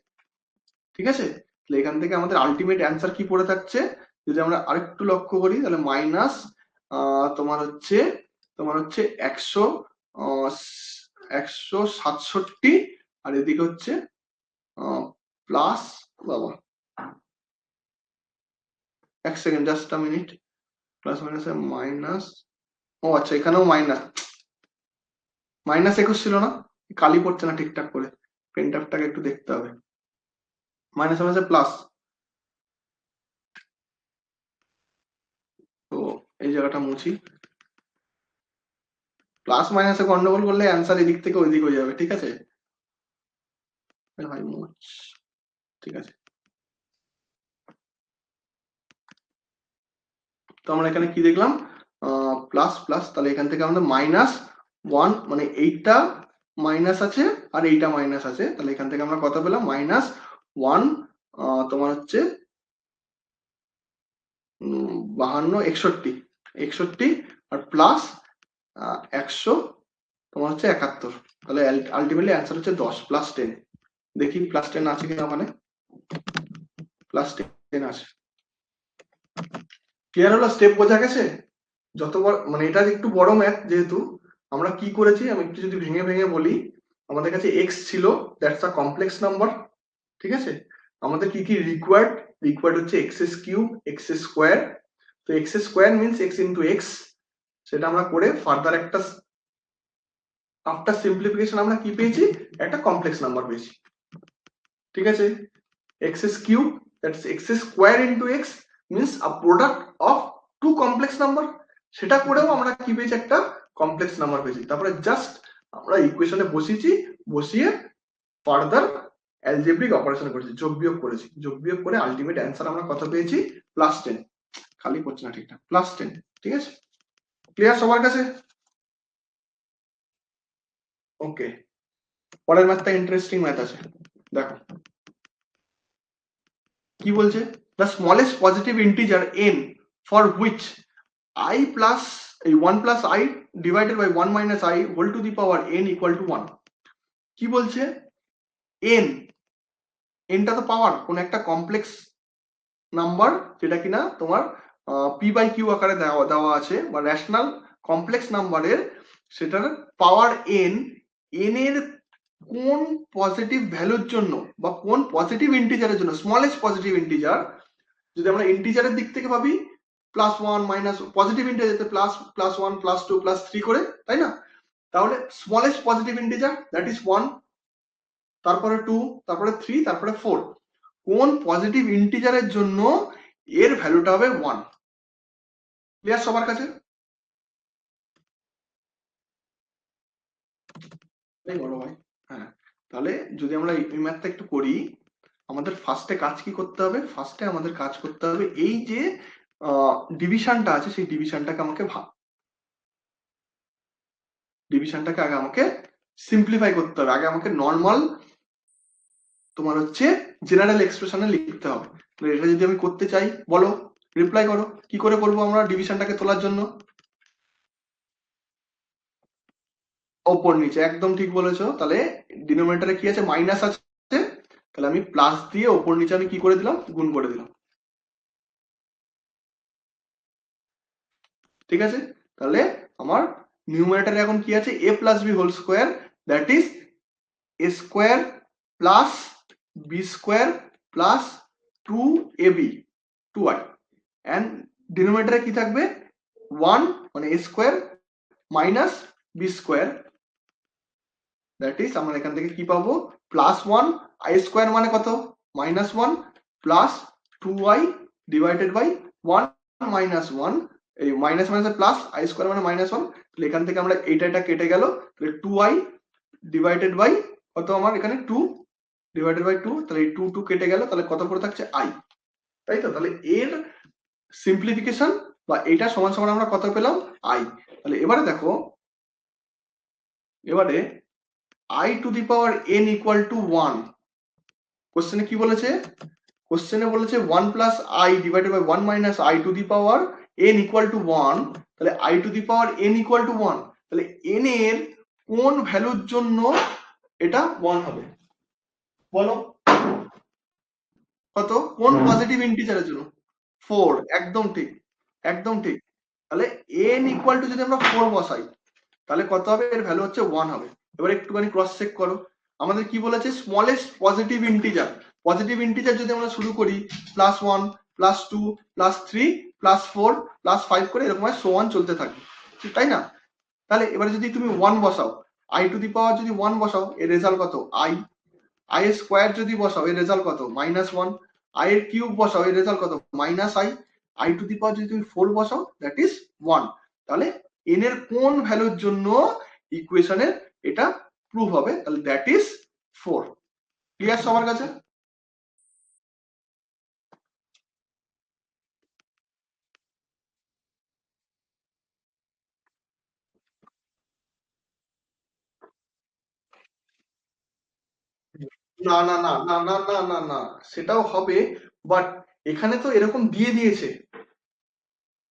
ঠিক আছে, তাহলে এখান থেকে আমাদের আলটিমেট অ্যান্সার কি পড়ে থাকছে, যদি আমরা আরেকটু লক্ষ্য করি, তাহলে মাইনাস তোমার হচ্ছে 167, আর এদিকে হচ্ছে প্লাস, বাবা এক second, just a minute, plus মাইনাসে মাইনাস, ও আচ্ছা এখানেও -21 ছিল না, কালি পড়ছে না ঠিকঠাক করে, পেনটাপটাকে একটু দেখতে হবে, মাইনাস মাইনাসে প্লাস, তো এই জায়গাটা মুছি, প্লাস মাইনাসে গন্ডগোল করলে অ্যান্সার এদিক থেকে ওইদিক হয়ে যাবে। ঠিক আছে ভাই, মুছ, ঠিক আছে। তো আমরা এখানে কি দেখলাম, প্লাস প্লাস, তাহলে এখান থেকে আমাদের -1, মানে এইটা মাইনাস আছে আর এইটা মাইনাস আছে, তাহলে এখান থেকে আমরা কত পেলাম -1, তোমার হচ্ছে 52 61 আর প্লাস 100 তোমার হচ্ছে 71, তাহলে আলটিমেটলি অ্যান্সার হচ্ছে 10 প্লাস 10। দেখি প্লাস 10 আছে কিনা ওখানে, প্লাস 10 আছে। ক্লিয়ার হলো, স্টেপ বোঝা গেছে? যতবার মানে এটা একটু বড় ম্যাথ যেহেতু, আমরা কি করেছি আমি একটু যদি ভেঙে ভেঙে বলি, আমাদের কাছে x ছিল, দ্যাটস আ কমপ্লেক্স নাম্বার, ঠিক আছে, আমাদের কি কি রিকোয়ার্ড হচ্ছে এক্স কিউব এক্স স্কোয়ার। তো x square means x into x, সেটা আমরা করে ফার্দার একটা আফটার সিম্পলিফিকেশন আমরা কি পেয়েছি, একটা কমপ্লেক্স নাম্বার পেয়েছি। ঠিক আছে, x cube that's x square into x means a product of two complex number, সেটা করেও আমরা কি পেয়েছি, একটা কমপ্লেক্স নাম্বার পেয়েছি। তারপরে জাস্ট আমরা ইকুয়েশনে বসিয়েছি, বসিয়ে ফার্দার অ্যালজেব্রিক অপারেশন করেছি, যোগ বিয়োগ করেছি, যোগ বিয়োগ করে আলটিমেট অ্যান্সার আমরা কত পেয়েছি, +10। খালি করছে না ঠিকঠাক, +10। ঠিক আছে, ক্লিয়ার সবার কাছে? ওকে, পরের ম্যাথটা ইন্টারেস্টিং ম্যাথ আছে, দেখো কি বলছে। The smallest positive integer n for which i plus এই 1 plus i divided by 1 minus i whole to the power n equal to 1। কি বলছে, n, nটা তো পাওয়ার কোন একটা কমপ্লেক্স নাম্বার, যেটা কিনা তোমার পি বাই কিউ আকারে দেওয়া দেওয়া আছে, বা রেশনাল কমপ্লেক্স নাম্বারের সেটার পাওয়ার n, n এর কোন পজিটিভ ভ্যালুর জন্য বা কোন পজিটিভ ইন্টিজারের জন্য, স্মলেস্ট পজিটিভ ইন্টিজার, যদি আমরা ইন্টিজারের দিক থেকে ভাবি +1 মাইনাস পজিটিভ ইন্টিজার +1 +2 +3 করে, তাই না? তাহলে smallest positive integer that is 1, তারপরে 2, তারপরে 3, তারপরে 4। কোন পজিটিভ ইন্টিজারের জন্য এর ভ্যালুটা হবে 1? ক্লিয়ার সবার কাছে? বলো ভাই। হ্যাঁ, তাহলে যদি আমরা এই ম্যাথটা একটু করি, আমাদের ফার্স্টে কাজ কি করতে হবে, ফার্স্টে আমাদের কাজ করতে হবে এই যে ডিভিশনটা আছে, সেই ডিভিশনটাকে আগে আমাকে সিম্পলিফাই করতে হবে। আগে আমাকে নর্মাল তোমার হচ্ছে জেনারেল এক্সপ্রেশনে লিখতে হবে। এটা যদি আমি করতে চাই, বলো, রিপ্লাই করো, কি করে করবো আমরা ডিভিশনটাকে তোলার জন্য? ওপর নিচে, একদম ঠিক বলেছো। তাহলে ডিনোমিনেটরে কি আছে, মাইনাস আছে, তাহলে আমি প্লাস দিয়ে ওপর নিচে আমি কি করে দিলাম, গুণ করে দিলাম। ঠিক আছে, তাহলে আমার নিউমারেটরে এখন কি আছে, a plus b whole square, that is a square plus b square plus 2ab 2i, and ডিনোমিনেটরে কি থাকবে, 1 মানে a square minus b square, that is আমরা এখান থেকে কি পাবো, +1 i স্কোয়ার মানে কত, -1 plus 2i divided by 1 minus 1, এই minus minus plus i square মানে -1। তাহলে এখান থেকে আমরা এটা কেটে গেল, তাহলে 2i ডিভাইডেড বাই কত, আমার এখানে 2 ডিভাইডেড বাই 2, তাহলে এই 2 2 কেটে গেল, তাহলে কত পড়ে থাকছে i, তাই তো? তাহলে এর সিম্পলিফিকেশন বা এটা সমান সমান আমরা কত পেলাম, i। তাহলে এবারে দেখো, এবারে i to the power n equal to 1, কোশ্চেনে কি বলেছে, কোশ্চেনে বলেছে 1 plus i divided by 1 minus i to the power n equal to 1। তাহলে i to the power n equal to 1, তাহলে n এর কোন ভ্যালুর জন্য এটা 1 হবে, বলো? কত, কোন পজিটিভ ইন্টিজারের জন্য? 4, একদম ঠিক, একদম ঠিক। তাহলে n ইকুয়াল টু যদি আমরা 4 বসাই, তাহলে কত হবে, এর ভ্যালু হচ্ছে 1 হবে। এবার একটুখানি ক্রস চেক করো, আমাদের কি বলেছে, smallest positive integer, positive integer যদি আমরা শুরু করি +1 +2 +3 +4 +5 করে এরকম সো অন চলতে থাকে, তাই না? তাহলে এবারে যদি তুমি 1 বসাও, i টু দি পাওয়ার যদি 1 বসাও, এর রেজাল্ট কত, i, i এর স্কোয়ার যদি বসাও, এর রেজাল্ট কত, -1, i এর কিউব বসাও, এর রেজাল্ট কত, -i, i টু দি পাওয়ার যদি তুমি 4 বসাও, দ্যাট ইজ 1। তাহলে n এর কোন ভ্যালুর জন্য ইকুয়েশনের এটা প্রুভ হবে, তাহলে দ্যাট ইজ 4। ক্লিয়ার সবার কাছে? না না না না না না না না, সেটাও হবে, বাট এখানে তো এরকম দিয়ে দিয়েছে,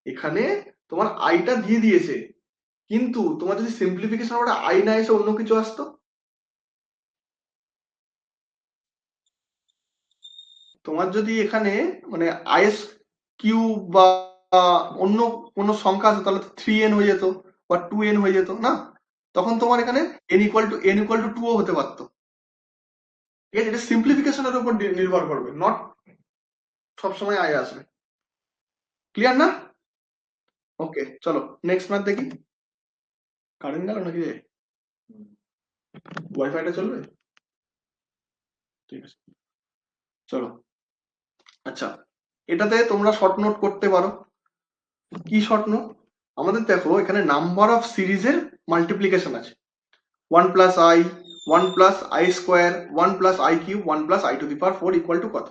এখানে তোমার আইটা দিয়ে দিয়েছে, কিন্তু তোমার যদি সিম্পলিফিকেশন ওটা আই না এসে অন্য কিছু আসতো, তোমার যদি এখানে মানে আইএস কিউ বা অন্য কোনো সংখ্যা আছে, তাহলে 3n হয়ে যেত বা 2n হয়ে যেত না, তখন তোমার এখানে n ইকুয়াল টু 2ও হতে পারতো। ঠিক আছে, এটা সিম্পলিফিকেশনের উপর নির্ভর করবে, নট সবসময় আয় আসবে। ক্লিয়ার না? ওকে, চলো নেক্সট ম্যাথ দেখি। কারেন্ট গেল নাকি? ওয়াইফাইটা চলবে? ঠিক আছে, চলো। আচ্ছা, এটাতে তোমরা শর্ট নোট করতে পারো। কি শর্ট নোট? আমাদের দেখো এখানে নাম্বার অফ সিরিজের মাল্টিপ্লিকেশন আছে, 1 plus I, 1 plus i square, 1 plus I cube, 1 plus I to the power 4 equal to কত?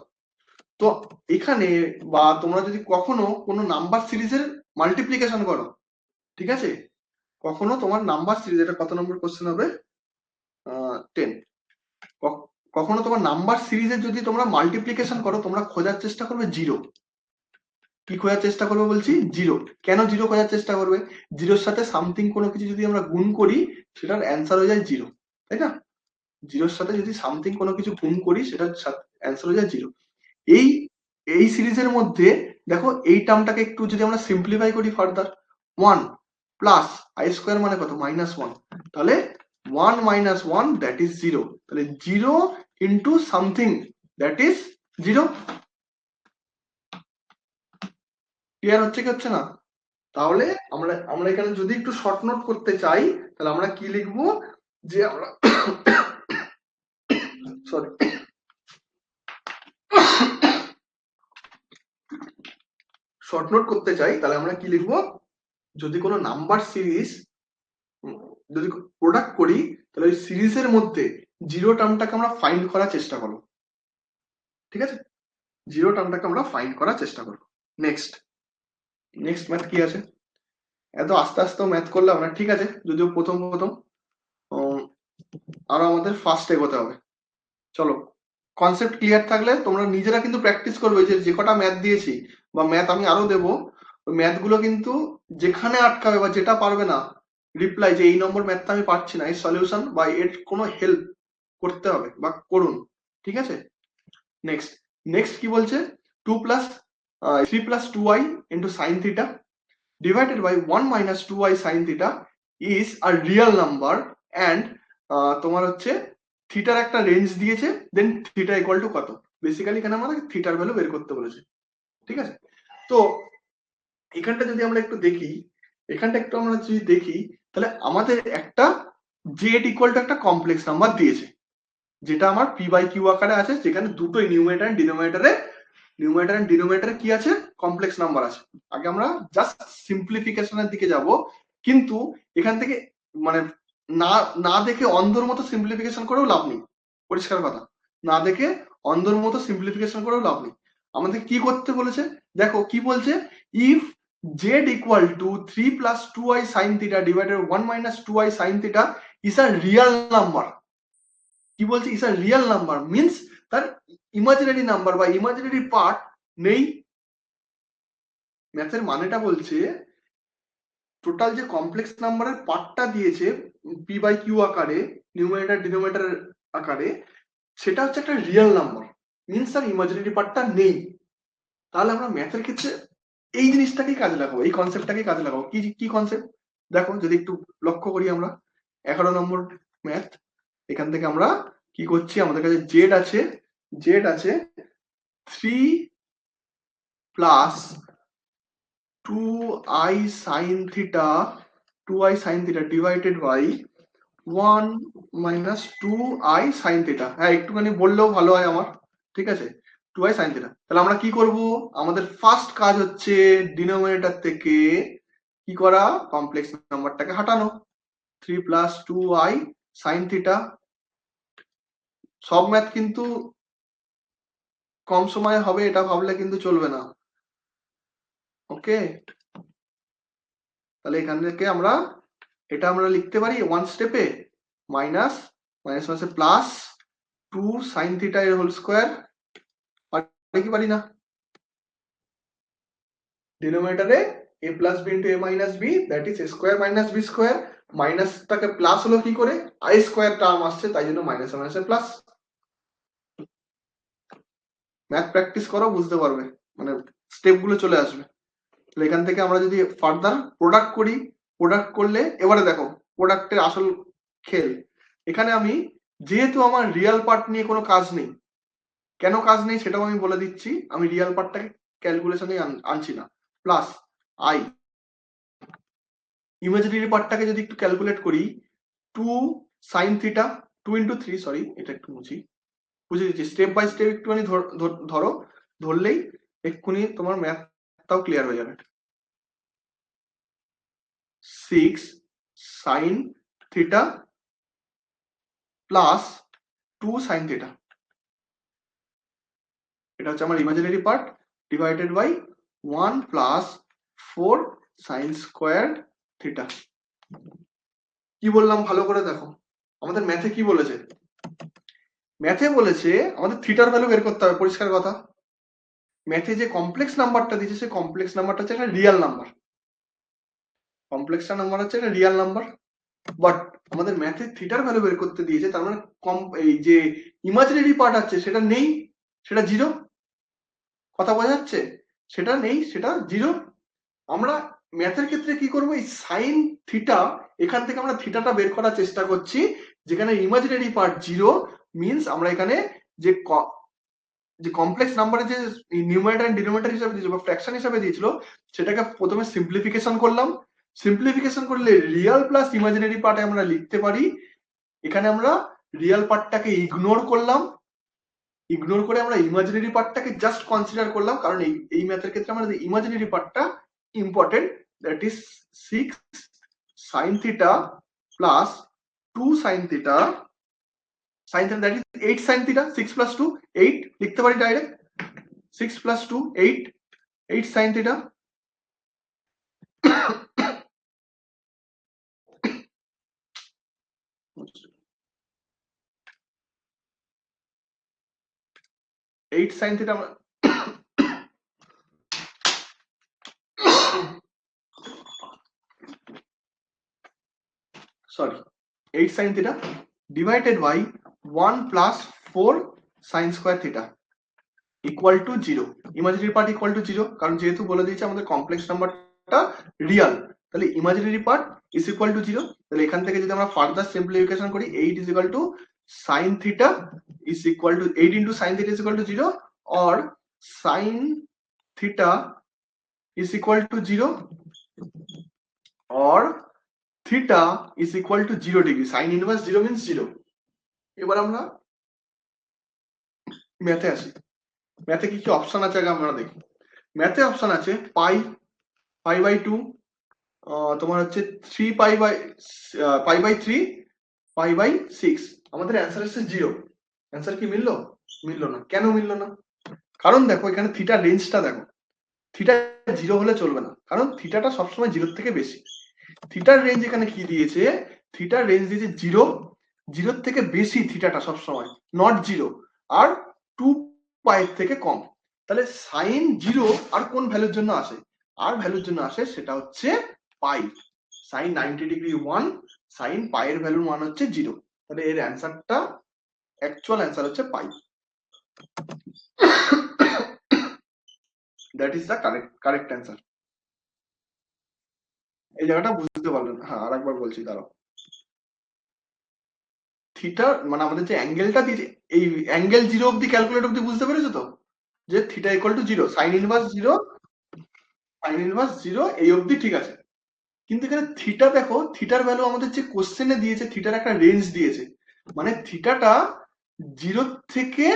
তো এখানে বা তোমরা যদি কখনো কোনো নাম্বার সিরিজের মাল্টিপ্লিকেশন করো, ঠিক আছে, কখনো তোমার নাম্বার সিরিজ, এটা কত নম্বর কোশ্চেন হবে? 10। কখনো তোমার নাম্বার সিরিজের যদি তোমরা মাল্টিপ্লিকেশন করো, তোমরা খোঁজার চেষ্টা করবে জিরো। কি খোঁজার চেষ্টা করবে বলছি? জিরো। কেন জিরো খোঁজার চেষ্টা করবে? জিরোর সাথে সামথিং কোনো কিছু যদি আমরা গুণ করি, সেটার অ্যান্সার হয়ে যায় জিরো, তাই না? জিরোর সাথে যদি সামথিং কোনো কিছু গুণ করি, সেটার অ্যান্সার হয়ে যায় জিরো। এই এই সিরিজের মধ্যে দেখো এই টার্মটাকে একটু যদি আমরা সিম্পলিফাই করি ফার্দার, 1 প্লাস আই স্কোয়ার মানে কত? -1। তাহলে 1 মাইনাস 1 দ্যাট ইজ 0। তাহলে 0 into something that is 0। Clear হচ্ছে কি হচ্ছে না? তাহলে আমরা আমরা এখানে যদি একটু শর্ট নোট করতে চাই, তাহলে আমরা কি লিখবো? যে আমরা সরি, শর্ট নোট করতে চাই, তাহলে আমরা কি লিখবো? যদি কোনো নাম্বার সিরিজ যদি প্রোডাক্ট করি, তাহলে ওই সিরিজের মধ্যে জিরো টার্মটাকে আমরা ফাইন্ড করার চেষ্টা করবো। ঠিক আছে, জিরো টার্মটাকে আমরা ফাইন্ড করার চেষ্টা করবো। নেক্সট নেক্সট ম্যাথ কি আছে? এত আস্তে আস্তে ম্যাথ করলাম না, ঠিক আছে, যদিও প্রথম প্রথম আরো আমাদের ফার্স্ট এগোতে হবে। চলো, কনসেপ্ট ক্লিয়ার থাকলে তোমরা নিজেরা কিন্তু প্র্যাকটিস করবে, যে কটা ম্যাথ দিয়েছি বা ম্যাথ আমি আরো দেবো, ওই ম্যাথ গুলো কিন্তু যেখানে আটকাবে বা যেটা পারবে না, রিপ্লাই যে এই নম্বর ম্যাথটা আমি পারছি না, এই সলিউশন বা এর কোনো হেল্প করতে হবে বা করুন। ঠিক আছে, নেক্সট নেক্সট কি বলছে? 2 plus 3 plus 2i into sine theta divided by 1 minus 2i sine theta is a real number and তোমার হচ্ছে থিটার একটা রেঞ্জ দিয়েছে, দেন থিটা ইকুয়াল টু কত? বেসিক্যালি এখানে আমাদের থিটার ভ্যালু বের করতে বলেছে। ঠিক আছে, তো এখানটা যদি আমরা একটু দেখি, এখানটা একটু আমরা যদি দেখি, তাহলে আমাদের একটা জেড ইকুয়াল টু একটা কমপ্লেক্স নাম্বার দিয়েছে, যেটা আমার পি বাই কিউ আকারে আছে, যেখানে দুটোই নিউমারেটর এন্ড ডিনোমিনেটরে কি আছে? কমপ্লেক্স নাম্বার আছে। আগে আমরা জাস্ট সিম্পলিফিকেশনের দিকে যাব, কিন্তু এখান থেকে মানে না না দেখে অন্ধর মতো সিম্পলিফিকেশন করেও লাভ নেই। পরিষ্কার কথা, না দেখে অন্ধর মতো সিম্পলিফিকেশন করেও লাভ নেই। আমাদের কি করতে বলেছে? দেখো কি বলছে, if z equal two 3 plus 2i sine theta divided 1 minus 2i sine theta is a real number. কি বলছে? Is a real number means তার ইমাজিনারি নাম্বার বা ইমাজিনারি পার্ট নেই। ম্যাথের মানেটা বলছে টোটাল যে কমপ্লেক্স নাম্বারের পার্টটা দিয়েছে পি বাই কিউ আকারে, নিউমারেটর ডিনোমিনেটর আকারে, সেটা হচ্ছে একটা রিয়েল নাম্বার, মিন্স তার ইমাজিনারি পার্টটা নেই। তাহলে আমরা ম্যাথের ক্ষেত্রে এই জিনিসটাকেই কাজে লাগাবো, এই কনসেপ্টটাকেই কাজে লাগাবো। কি কি কনসেপ্ট? দেখো যদি একটু লক্ষ্য করি আমরা 11 নম্বর ম্যাথ, এখান থেকে আমরা কি করছি, আমাদের কাছে জেড আছে 3 plus 2i sin theta 2i sin theta divided by 1 minus 2i sin theta। হ্যাঁ, একটুখানি বললেও ভালো হয় আমার। ঠিক আছে, 2i sin theta। তাহলে আমরা কি করব? আমাদের ফার্স্ট কাজ হচ্ছে ডিনোমিনেটর থেকে কি করা? কমপ্লেক্স নাম্বারটাকে হাঁটানো। 3 প্লাস 2i sin theta। সব ম্যাথ কিন্তু কম সময়ে হবে এটা ভাবলে কিন্তু চলবে না। ওকে, তাহলে এখান থেকে আমরা এটা আমরা লিখতে পারি ওয়ান স্টেপে, মাইনাস মাইনাস মাসে প্লাস 2 সাইন থিটা এর হোল স্কোয়ার। পারি কি পারি না? ডিনোমিনেটরে a plus b into a minus b that is a square minus b square. মাইনাসটাকে প্লাস হলো কি করে? i স্কোয়ার টার্ম আসছে, তাই জন্য মাইনাস মাইনাসে প্লাস। ম্যাথ প্র্যাকটিস করো, বুঝতে পারবে, মানে স্টেপ গুলো চলে আসবে। তাহলে এখান থেকে আমরা যদি ফার্দার প্রোডাক্ট করি, প্রোডাক্ট করলে এবারে দেখো প্রোডাক্টের আসল খেল। এখানে আমি যেহেতু আমার রিয়াল পার্ট নিয়ে কোনো কাজ নেই, কেন কাজ নেই সেটাও আমি বলে দিচ্ছি, আমি রিয়াল পার্টটাকে ক্যালকুলেশনে আনছি না। প্লাস আই ইমাজিনারি পার্টটাকে যদি একটু ক্যালকুলেট করি, 2 সাইন থিটা 2 ইন্টু 3, সরি এটা একটু মুছি, বুঝে দিচ্ছি, স্টেপ বাই স্টেপ একটুখানি ধরো, ধরলেই এক্ষুনি তোমার ম্যাথটাও ক্লিয়ার হয়ে যাবে। 6 sine theta plus 2 sine theta, এটা হচ্ছে আমার imaginary part, divided by 1 plus 4 sine square theta. কি বললাম ভালো করে দেখো, আমাদের ম্যাথে কি বলেছে, ম্যাথে বলেছে আমাদের থিটার ভ্যালু বের করতে হবে, পরিষ্কার কথা। ম্যাথে যে কমপ্লেক্স নাম্বারটা দিয়েছে সেই কমপ্লেক্স নাম্বারটা হচ্ছে একটা রিয়াল নাম্বার, কমপ্লেক্স নাম্বার হচ্ছে একটা রিয়াল নাম্বার। বাট আমাদের ম্যাথে থিটার ভ্যালু বের করতে দিয়েছে, তার মানে এই যে ইমাজিনারি পার্ট আছে সেটা নেই, সেটা জিরো, কথা বোঝা যাচ্ছে, সেটা নেই, সেটা জিরো। আমরা ম্যাথের ক্ষেত্রে কি করবো, এই সাইন থিটা, এখান থেকে আমরা থিটাটা বের করার চেষ্টা করছি, যেখানে ইমাজিনারি পার্ট জিরো, মিনস আমরা এখানে যে যে কমপ্লেক্স নাম্বারে যে নিউমারেটর এন্ড ডিনোমিনেটর হিসাবে দিয়েছিল বা ফ্র্যাকশন হিসাবে দিয়েছিল, সেটাকে প্রথমে সিম্পলিফিকেশন করলাম, সিম্পলিফিকেশন করলে রিয়াল প্লাস ইমাজিনারি পার্ট আমরা লিখতে পারি। এখানে আমরা রিয়াল পার্টটাকে ইগনোর করলাম, ইগনোর করে আমরা ইমাজিনারি পার্টটাকে জাস্ট কনসিডার করলাম, কারণ এই ম্যাথের ক্ষেত্রে আমাদের ইমাজিনারি পার্টটা important, that is 6 sine theta plus 2 sine theta, sine theta that is 8 sine theta, 6 plus 2 8 লিখতে পারি direct, 6 plus 2 8, 8 sine theta. Eight sine theta, sorry 8 sine theta divided by 1 plus 4 sine square theta equal to 0। Imaginary part equal to 0, কারণ যেহেতু বলে দিয়েছে আমাদের কমপ্লেক্স নাম্বারটা রিয়াল, তাহলে imaginary part is equal to 0। তাহলে এখান থেকে যদি আমরা ফার্দার সিম্পলিফিকেশন করি, 8 is equal two sign theta is equal two 8 into sine theta is equal to 0, or sine theta is equal to 0, or theta is equal to 0 degree, sin inverse 0 means 0। এবার আমরা ম্যাথে আসি, ম্যাথে কি কি অপশন আছে আগে আমরা দেখি। ম্যাথে অপশন আছে পাই, পাই বাই 2, তোমার হচ্ছে 3 পাই বাই 3, পাই বাই 6। আমাদের অ্যান্সার হচ্ছে 0। অ্যান্সার কি মিললো? মিললো না। কেন মিললো না? কারণ দেখো এখানে থিটা রেঞ্জটা দেখো, থিটা 0 হলে চলবে না, কারণ থিটাটা সবসময় 0 থেকে বেশি। থিটার রেঞ্জ এখানে কি দিয়েছে, থিটার রেঞ্জ দিয়েছে 0, 0 থেকে বেশি থিটাটা সবসময়, নট 0, আর 2 পাই থেকে কম। তাহলে সাইন 0 আর কোন ভ্যালুর জন্য আসে, আর ভ্যালুর জন্য আসে সেটা হচ্ছে পাই। সাইন 90 ডিগ্রি 1, সাইন পাই এর ভ্যালুর মান হচ্ছে 0। তাহলে এর অ্যান্সারটা, অ্যাকচুয়াল অ্যান্সার হচ্ছে pi. That is the correct answer. এই জায়গাটা বুঝতে পারলেন? হ্যাঁ, আরেকবার বলছি, দাঁড়াও। থিটা মানে আমাদের যে অ্যাঙ্গেলটা দিয়েছে, এই অ্যাঙ্গেল 0 অব্দি ক্যালকুলেট অব্দি বুঝতে পেরেছো তো, যে theta equal to 0, sign inverse 0, sign inverse 0 এই অব্দি ঠিক আছে। কিন্তু এখানে থিটা দেখো, থিটার ভ্যালু আমাদের যে কোশ্চেনে দিয়েছে, থিটার একটা রেঞ্জ দিয়েছে, মানে থিটাটা 0 থেকে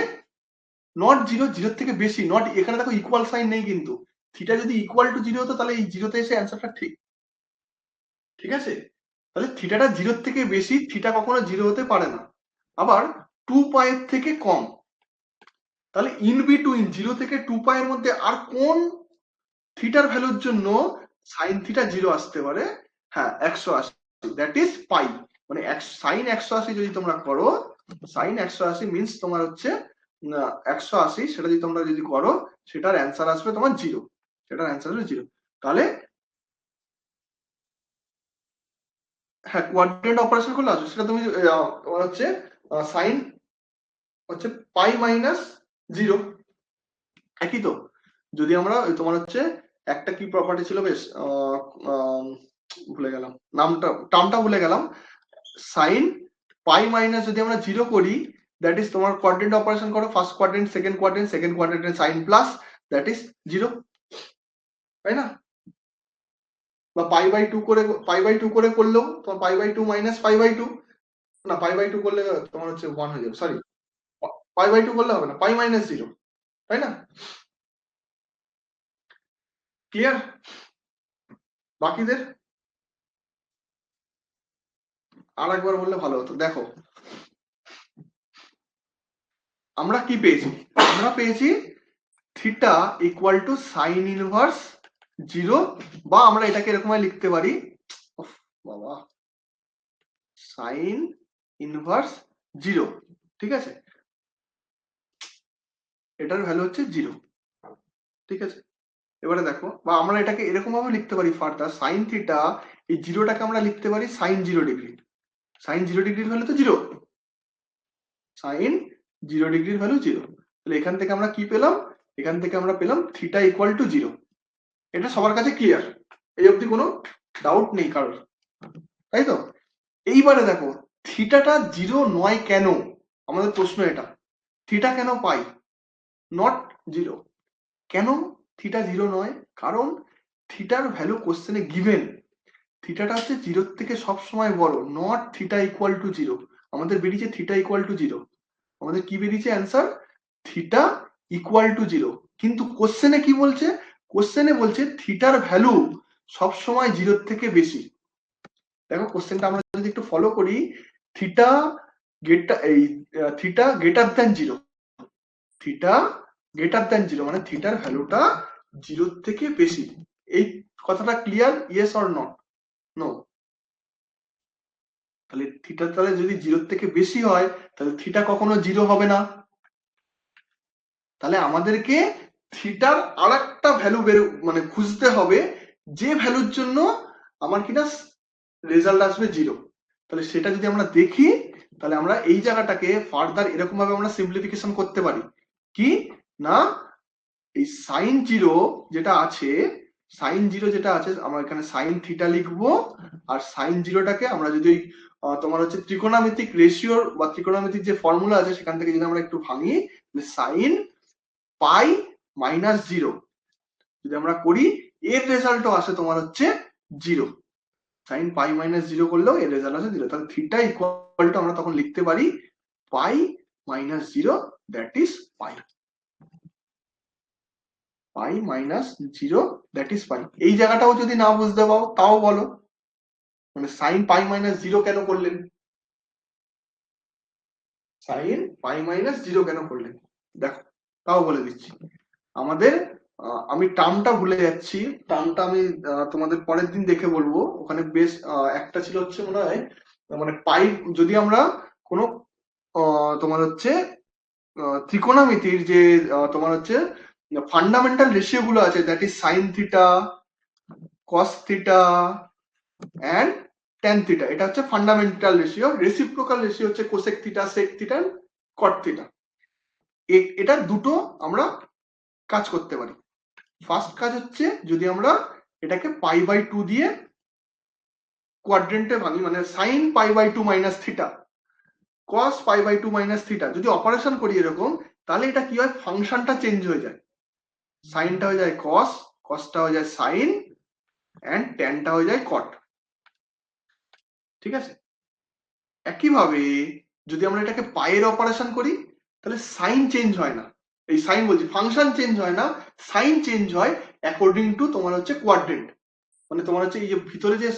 নট 0, 0 থেকে বেশি, নট, এখানে দেখো ইকুয়াল সাইন নেই, কিন্তু থিটা যদি ইকুয়াল টু 0 হতো তাহলে এই 0তে এসে অ্যান্সারটা ঠিক, ঠিক আছে। তাহলে থিটাটা 0 থেকে বেশি, থিটা কখনো 0 হতে পারে না। আবার 2 পাইয়ের থেকে কম, তাহলে ইন বিটুইন 0 থেকে 2 পাই এর মধ্যে আর কোন থিটার ভ্যালুর জন্য সাইন থিটা 0 আসতে পারে? হ্যাঁ, 180, দ্যাট ইজ পাই। মানে সাইন 180 যদি তোমরা করো, সাইন 180 মিন্স তোমার হচ্ছে 180, সেটা যদি তোমরা যদি করো, সেটার অ্যান্সার আসবে তোমার 0, সেটার অ্যান্সার আসবে 0। তাহলে হ্যাঁ, কোয়াড্রেন্ট অপারেশন করলে আসবে, সেটা তুমি তোমার হচ্ছে সাইন হচ্ছে পাই মাইনাস 0, একই তো। যদি আমরা তোমার হচ্ছে একটা কি প্রপার্টি ছিল বেশ, ভুলে গেলাম নামটা, টার্মটা ভুলে গেলাম, সাইন পাই মাইনাস যদি আমরা 0 করি, দ্যাট ইজ তোমার কোয়াড্রেন্ট অপারেশন করো, ফার্স্ট কোয়াড্রেন্ট, সেকেন্ড কোয়াড্রেন্টে সাইন প্লাস, দ্যাট ইজ 0, তাই না? বা পাই বাই টু করে করলেও তোমার pi by two minus pi by two, না পাই বাই টু করলে তোমার হচ্ছে 1 হয়ে যাবে, সরি পাই বাই টু করলে হবে না, পাই মাইনাস 0, তাই না? ক্লিয়ার বাকিদের? আর একবার বললে ভালো হতো। দেখো আমরা কি পেয়েছি, আমরা পেয়েছি theta equal two sign inverse 0, বা আমরা এটাকে এরকম লিখতে পারি, বাবা, সাইন ইনভার্স 0, ঠিক আছে, এটার ভ্যালু হচ্ছে 0, ঠিক আছে। এবারে দেখো, বা আমরা এটাকে এরকম ভাবে লিখতে পারি ফার্দার, সাইন থিটা, এই 0টাকে আমরা লিখতে পারি সাইন 0 ডিগ্রি, সাইন 0 ডিগ্রির ভ্যালু তো 0, সাইন 0 ডিগ্রির ভ্যালু 0, তাহলে এখান থেকে আমরা কি পেলাম, এখান থেকে আমরা পেলাম থিটা ইকুয়াল টু 0। এটা সবার কাছে ক্লিয়ার? এই অবধি কোনো ডাউট নেই কারোর, তাই তো? এইবারে দেখো থিটাটা 0 নয় কেন, আমাদের প্রশ্ন এটা, থিটা কেন পাই নট 0, কেন থিটা 0 নয়? কারণ থিটার ভ্যালু কোশ্চেনে গিভেন, থিটাটা হচ্ছে 0 থেকে সব সময় বড়, নট থিটা ইকুয়াল টু 0। আমাদের বেরিয়েছে থিটা ইকুয়াল টু 0, আমাদের কি বেরিয়েছে অ্যান্সার, থিটা ইকুয়াল টু 0। কিন্তু কোশ্চেনে কি বলছে, কোশ্চেনে বলছে থিটার ভ্যালু সব সময় 0 থেকে বেশি। দেখো কোশ্চেনটা আমরা যদি একটু ফলো করি, theta theta greater than 0, theta greater than 0 মানে থিটার ভ্যালুটা 0 থেকে বেশি। এই কথাটা clear? Yes or not? No. তাহলে থিটা তাহলে যদি 0 থেকে বেশি হয়, তাহলে থিটা কখনো 0 হবে না। তাহলে আমাদেরকে থিটার আরেকটা ভ্যালু মানে খুঁজতে হবে, যে ভ্যালুর জন্য আমার কিনা রেজাল্ট আসবে 0। তাহলে সেটা যদি আমরা দেখি, তাহলে আমরা এই জায়গাটাকে ফার্দার এরকম ভাবে আমরা সিম্পলিফিকেশন করতে পারি, কি না, এই সাইন 0 যেটা আছে, সাইন 0 যেটা আছে, আমরা এখানে সাইন থিটা লিখবো, আর সাইন 0টাকে আমরা যদি তোমার হচ্ছে ত্রিকোণমিতিক রেশিওর বা ত্রিকোণমিতিক যে ফর্মুলা আছে সেখান থেকে যদি আমরা একটু ভাঙি, সাইন পাই মাইনাস 0 যদি আমরা করি, এর রেজাল্টও আসে তোমার হচ্ছে 0, সাইন পাই মাইনাস 0 করলেও এর রেজাল্ট আসে 0। তাহলে থিটা ইকুয়াল টু আমরা তখন লিখতে পারি pi minus 0, that is pi, pi minus 0, that is pi. এই জায়গাটাও যদি না বুঝতে পাও তাও বলো, মানে সাইন পাই মাইনাস 0 কেন করলেন, সাইন পাই মাইনাস 0 কেন করলেন, দেখো তাও বলে দিচ্ছি। আমাদের আমি টার্মটা ভুলে যাচ্ছি, টার্মটা আমি তোমাদের পরের দিন দেখে বলবো। ওখানে বেশ একটা ছিল হচ্ছে মনে হয়, মানে পাই, যদি আমরা কোনো তোমার হচ্ছে ত্রিকোণমিতির যে তোমার হচ্ছে ফান্ডামেন্টাল রেশিও গুলো আছে, that is sine theta, cos theta and tan theta, এটা হচ্ছে ফান্ডামেন্টাল রেশিও। রেসিপ্রোকাল রেশিও হচ্ছে cosec theta, sec theta, cot theta. এটা দুটো আমরা কাজ করতে পারি। ফার্স্ট কাজ হচ্ছে যদি আমরা এটাকে পাই বাই 2 দিয়ে কোয়াড্রেন্টে ভাঙি, মানে sine pi by 2 minus theta, cos pi by 2 minus theta যদি অপারেশন করি এরকম, তাহলে এটা কি হয়, ফাংশনটা চেঞ্জ হয়ে যায়, সাইনটা হয়ে যায় কস, কসটা হয়ে যায় সাইন, এন্ড ট্যানটা হয়ে যায় কট, ঠিক আছে। একইভাবে যদি আমরা এটাকে পায়ের অপারেশন করি, তাহলে সাইন চেঞ্জ হয় না, এই সাইন বলছি ফাংশন চেঞ্জ হয় না, সাইন চেঞ্জ হয় অ্যাকর্ডিং টু তোমার হচ্ছে কোয়াড্রেন্ট, মানে তোমার হচ্ছে এই যে ভিতরে যে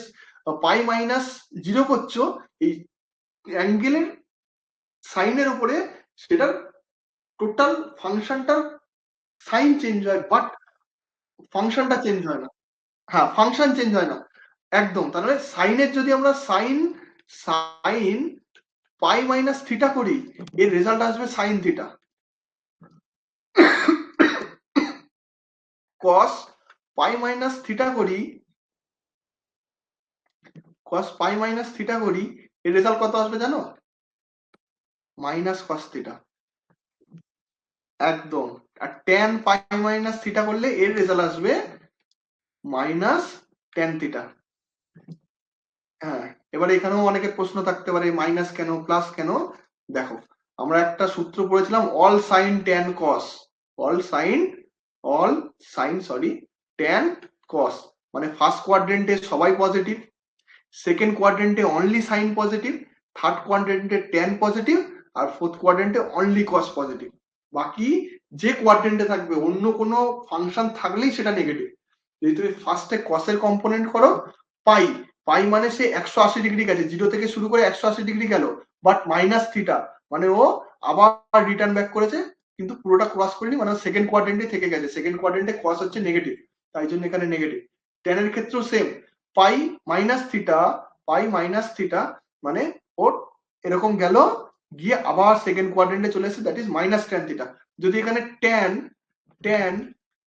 পাই মাইনাস 0 করছো, এই অ্যাঙ্গেলের সাইনের উপরে সেটার টোটাল ফাংশনটার সাইন চেঞ্জ হয়, বাট ফাংশনটা চেঞ্জ হয় না। হ্যাঁ, ফাংশন চেঞ্জ হয় না একদম। তাহলে সাইনের যদি আমরা sine sine pi minus theta করি, এর রেজাল্ট আসবে sine theta. Cos pi minus theta করি, কস পাই মাইনাস থিটা করি, এর রেজাল্ট কত আসবে জানো, মাইনাস কস থিটা, একদম। আর ট্যান পাই মাইনাস থিটা করলে এর রেজাল্ট আসবে মাইনাস ট্যান থিটা। হ্যাঁ, এবারে এখানেও অনেকের প্রশ্ন থাকতে পারে মাইনাস কেন প্লাস কেন। দেখো আমরা একটা সূত্র পড়েছিলাম all sine tan cos, all sine tan cos, মানে ফার্স্ট কোয়াড্রেন্টে সবাই পজিটিভ, সেকেন্ড কোয়াড্রেন্টে অনলি সাইন পজিটিভ, থার্ড কোয়াড্রেন্টে ট্যান পজিটিভ, আর ফোর্থ কোয়াড্রেন্টে অনলি কস পজিটিভ। বাকি যে কোয়াড্রেন্টে থাকবে অন্য কোনো ফাংশন থাকলেই সেটা নেগেটিভ। যদি তুমি ফার্স্টে কসের কম্পোনেন্ট করো পাই, পাই মানে সে 180 ডিগ্রি গেছে, 0 থেকে শুরু করে 180 ডিগ্রি গেল, বাট মাইনাস থিটা মানে ও আবার রিটার্ন ব্যাক করেছে, কিন্তু পুরোটা ক্রস করেনি, মানে সেকেন্ড কোয়াড্রেন্টে থেকে গেছে, সেকেন্ড কোয়াড্রেন্টে কস হচ্ছে নেগেটিভ, তাই জন্য এখানে নেগেটিভ। ট্যান এর ক্ষেত্রেও সেম, পাই মাইনাস থিটা মানে ওর এরকম গেল, গিয়ে আবার সেকেন্ড কোয়াড্রেন্টে চলে এসেছে, that is minus tan theta. যদি এখানে ট্যান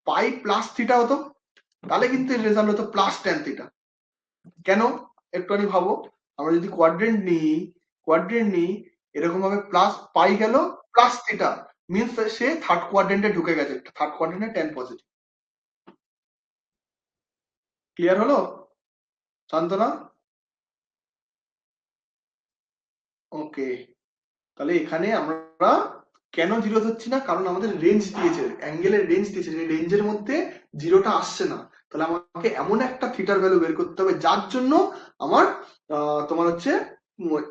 পাই প্লাস থিটা হতো তাহলে কিন্তু রেজাল্ট হতো প্লাস ট্যান থিটা। কেন একটুখানি ভাবো, আমরা যদি কোয়াড্রেন্ট নিই এরকম ভাবে প্লাস পাই গেল প্লাস থিটা, মিনস সে থার্ড কোয়াড্রেন্টে ঢুকে গেছে, থার্ড কোয়াড্রেন্টে ট্যান পজিটিভ। ক্লিয়ার হলো শান্তনা? ওকে, তাহলে এখানে আমরা কেন জিরো ধরছি না, কারণ আমাদের রেঞ্জ দিয়েছে, অ্যাঙ্গেলের রেঞ্জ দিয়েছে, যে রেঞ্জের মধ্যে জিরোটা আসছে না, তাহলে আমাকে এমন একটা থিটার ভ্যালু বের করতে হবে যার জন্য আমার তোমার হচ্ছে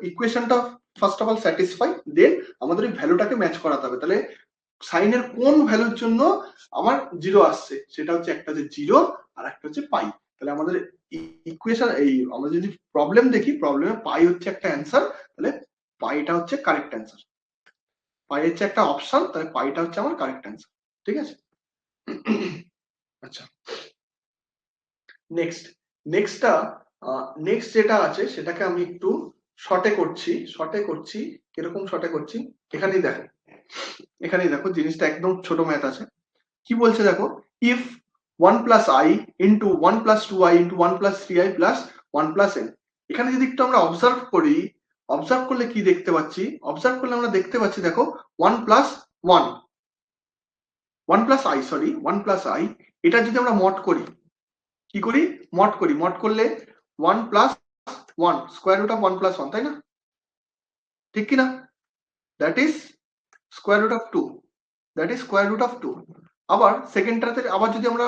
ইকুয়েশনটা ফার্স্ট অফ অল স্যাটিসফাই, দেন আমাদের ওই ভ্যালুটাকে ম্যাচ করাতে হবে। তাহলে সাইনের কোন ভ্যালুর জন্য আমার জিরো আসছে, সেটা হচ্ছে একটা হচ্ছে জিরো আর একটা হচ্ছে পাই। তাহলে আমাদের ইকুয়েশন এই আমরা যদি প্রবলেম দেখি, প্রবলেমে পাই হচ্ছে একটা অ্যান্সার, তাহলে পাইটা হচ্ছে কারেক্ট অ্যান্সার, পাই হচ্ছে একটা অপশন, তাহলে পাইটা হচ্ছে আমার কারেক্ট অ্যান্সার। ঠিক আছে? আচ্ছা, নেক্সট যেটা আছে সেটাকে আমি একটু শর্টে করছি। কিরকম শর্টে করছি, এখানেই দেখো জিনিসটা একদম ছোট ম্যাথ আছে। কি বলছে দেখো, if 1 plus I into 1 plus 2i into 1 plus 3i plus 1 plus n, এখানে যদি একটু আমরা অবজার্ভ করলে কি দেখতে পাচ্ছি, অবজার্ভ করলে আমরা দেখতে পাচ্ছি দেখো 1 plus 1 plus I 1 plus I, এটা যদি আমরা মড করি, কি করি মড করলে 1 plus 1 square root of 1 plus 1, তাই না? ঠিক কি না? That is square root of 2, আবার সেকেন্ডটাতে আবার যদি আমরা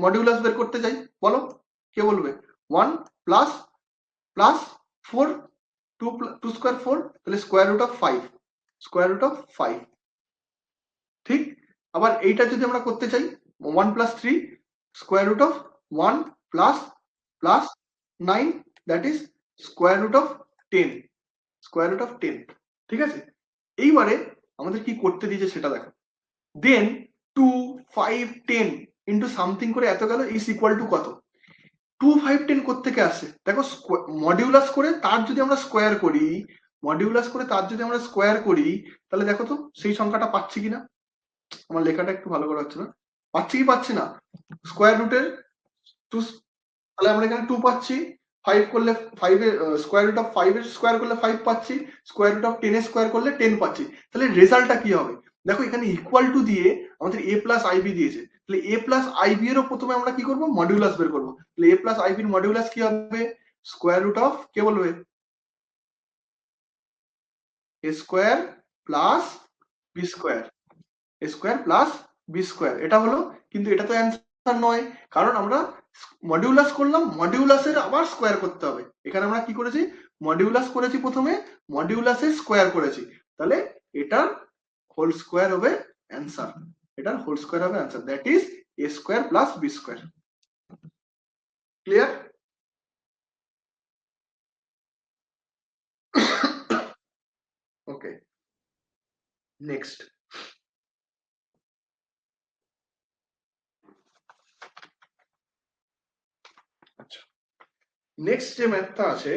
মডিউলাস বের করতে যাই, বলো কে বলবে? 1 প্লাস প্লাস 4, 2 স্কোয়ার 4, তাহলে স্কোয়ার রুট অফ 5, ঠিক। আবার এইটা যদি আমরা করতে চাই 1 plus 3 square root of 1 plus plus 9, that is square root of 10, ঠিক আছে? এইবারে আমাদের কি করতে দিয়েছে সেটা দেখো, দেন 2 5 10 ইন্টু সামথিং করে এত গেল ইজ ইকুয়াল টু কত? 2 5 10 কোত্থেকে আসে দেখো, মডিউলাস করে তার যদি আমরা স্কোয়ার করি, তাহলে দেখো তো সেই সংখ্যাটা পাচ্ছি কিনা, আমার লেখাটা একটু ভালো করে হচ্ছে না, পাচ্ছি না স্কোয়ার রুটের 2, তাহলে আমরা এখানে 2 পাচ্ছি, 5 করলে 5 এর স্কোয়ার রুট অফ 5 এর স্কোয়ার করলে 5 পাচ্ছি, স্কোয়ার রুট অফ 10 এর স্কোয়ার করলে 10 পাচ্ছি। তাহলে রেজাল্টটা কি হবে দেখো, এখানে ইকুয়াল টু দিয়ে আমাদের a প্লাস আইবি দিয়েছে, তাহলে a প্লাস আইবি এরও প্রথমে আমরা কি করব, মডিউলাস বের করব। তাহলে a প্লাস আইবির মডিউলাস কি হবে, স্কোয়ার রুট অফ, কে বলবে? a square plus b square, এটা হলো, কিন্তু এটা তো অ্যান্সার নয়, কারণ আমরা মডিউলাস করলাম, মডিউলাসের আবার স্কোয়ার করতে হবে। এখানে আমরা কি করেছি, মডিউলাস করেছি প্রথমে, মডিউলাসের স্কোয়ার করেছি, তাহলে এটার হোল স্কোয়ার হবে answer, that is a square plus b square. Clear? Okay, next যে ম্যাথটা আছে,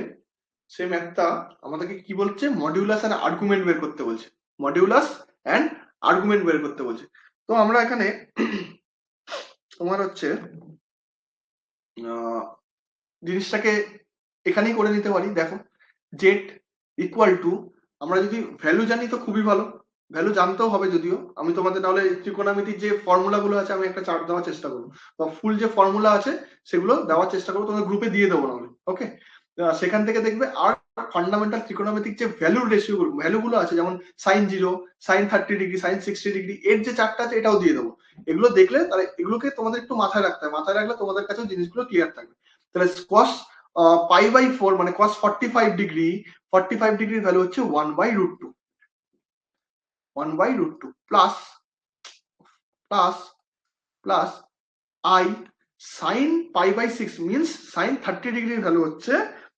সেই ম্যাথটা আমাদেরকে কি বলছে, মডিউলাস এন্ড আর্গুমেন্ট বের করতে বলছে। তো আমরা এখানে তোমার হচ্ছে জিনিসটাকে এখানেই করে নিতে পারি। দেখো জেড ইকুয়াল টু, আমরা যদি ভ্যালু জানি তো খুবই ভালো, ভ্যালু জানতেও হবে, যদিও আমি তোমাদের নাহলে ত্রিকোণমিতির যে ফর্মুলা গুলো আছে আমি একটা চার্ট দেওয়ার চেষ্টা করবো, বা ফুল যে ফর্মুলা আছে সেগুলো দেওয়ার চেষ্টা করবো, তোমাদের গ্রুপে দিয়ে দেবো নাহলে। ওকে, সেখান থেকে দেখবে আর ফান্ডামেন্টাল ত্রিকোণমিতিক যে ভ্যালুগুলো আছে, যেমন sine 0, sine 30 degree, sine 60 degree, এর যে চারটা আছে এটাও দিয়ে দেবো। এগুলো দেখলে তাহলে এগুলোকে তোমাদের একটু মাথায় রাখতে হবে, মাথায় রাখলে তোমাদের কাছে জিনিসগুলো ক্লিয়ার থাকবে। তাহলে cos π/4 মানে cos 45 ডিগ্রি, 45 ডিগ্রির ভ্যালু হচ্ছে 1/√2, 1/√2 plus plus i sin π/6 means sin 30 ডিগ্রির ভ্যালু হচ্ছে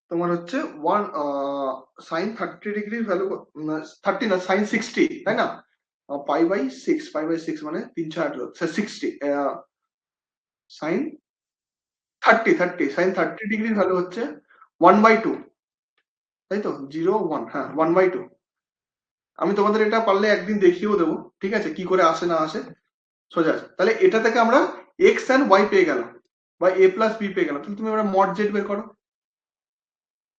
তোমার হচ্ছে sin 30 ডিগ্রির ভ্যালু 30 না sin 60, তাই না? π/6 মানে 318, 60 sin 30 sin 30 ডিগ্রির ভ্যালু হচ্ছে 1/2, তাই তো? 0 1, হ্যাঁ 1/2। আমি তোমাদের এটা পারলে একদিন দেখিয়েও দেবো, ঠিক আছে, কি করে আসে না আসে, সোজা আছে। তাহলে এটা থেকে আমরা x and y পেয়ে গেলাম, বা a প্লাস b পেয়ে গেলাম। তুমি আমরা মড z বের করো,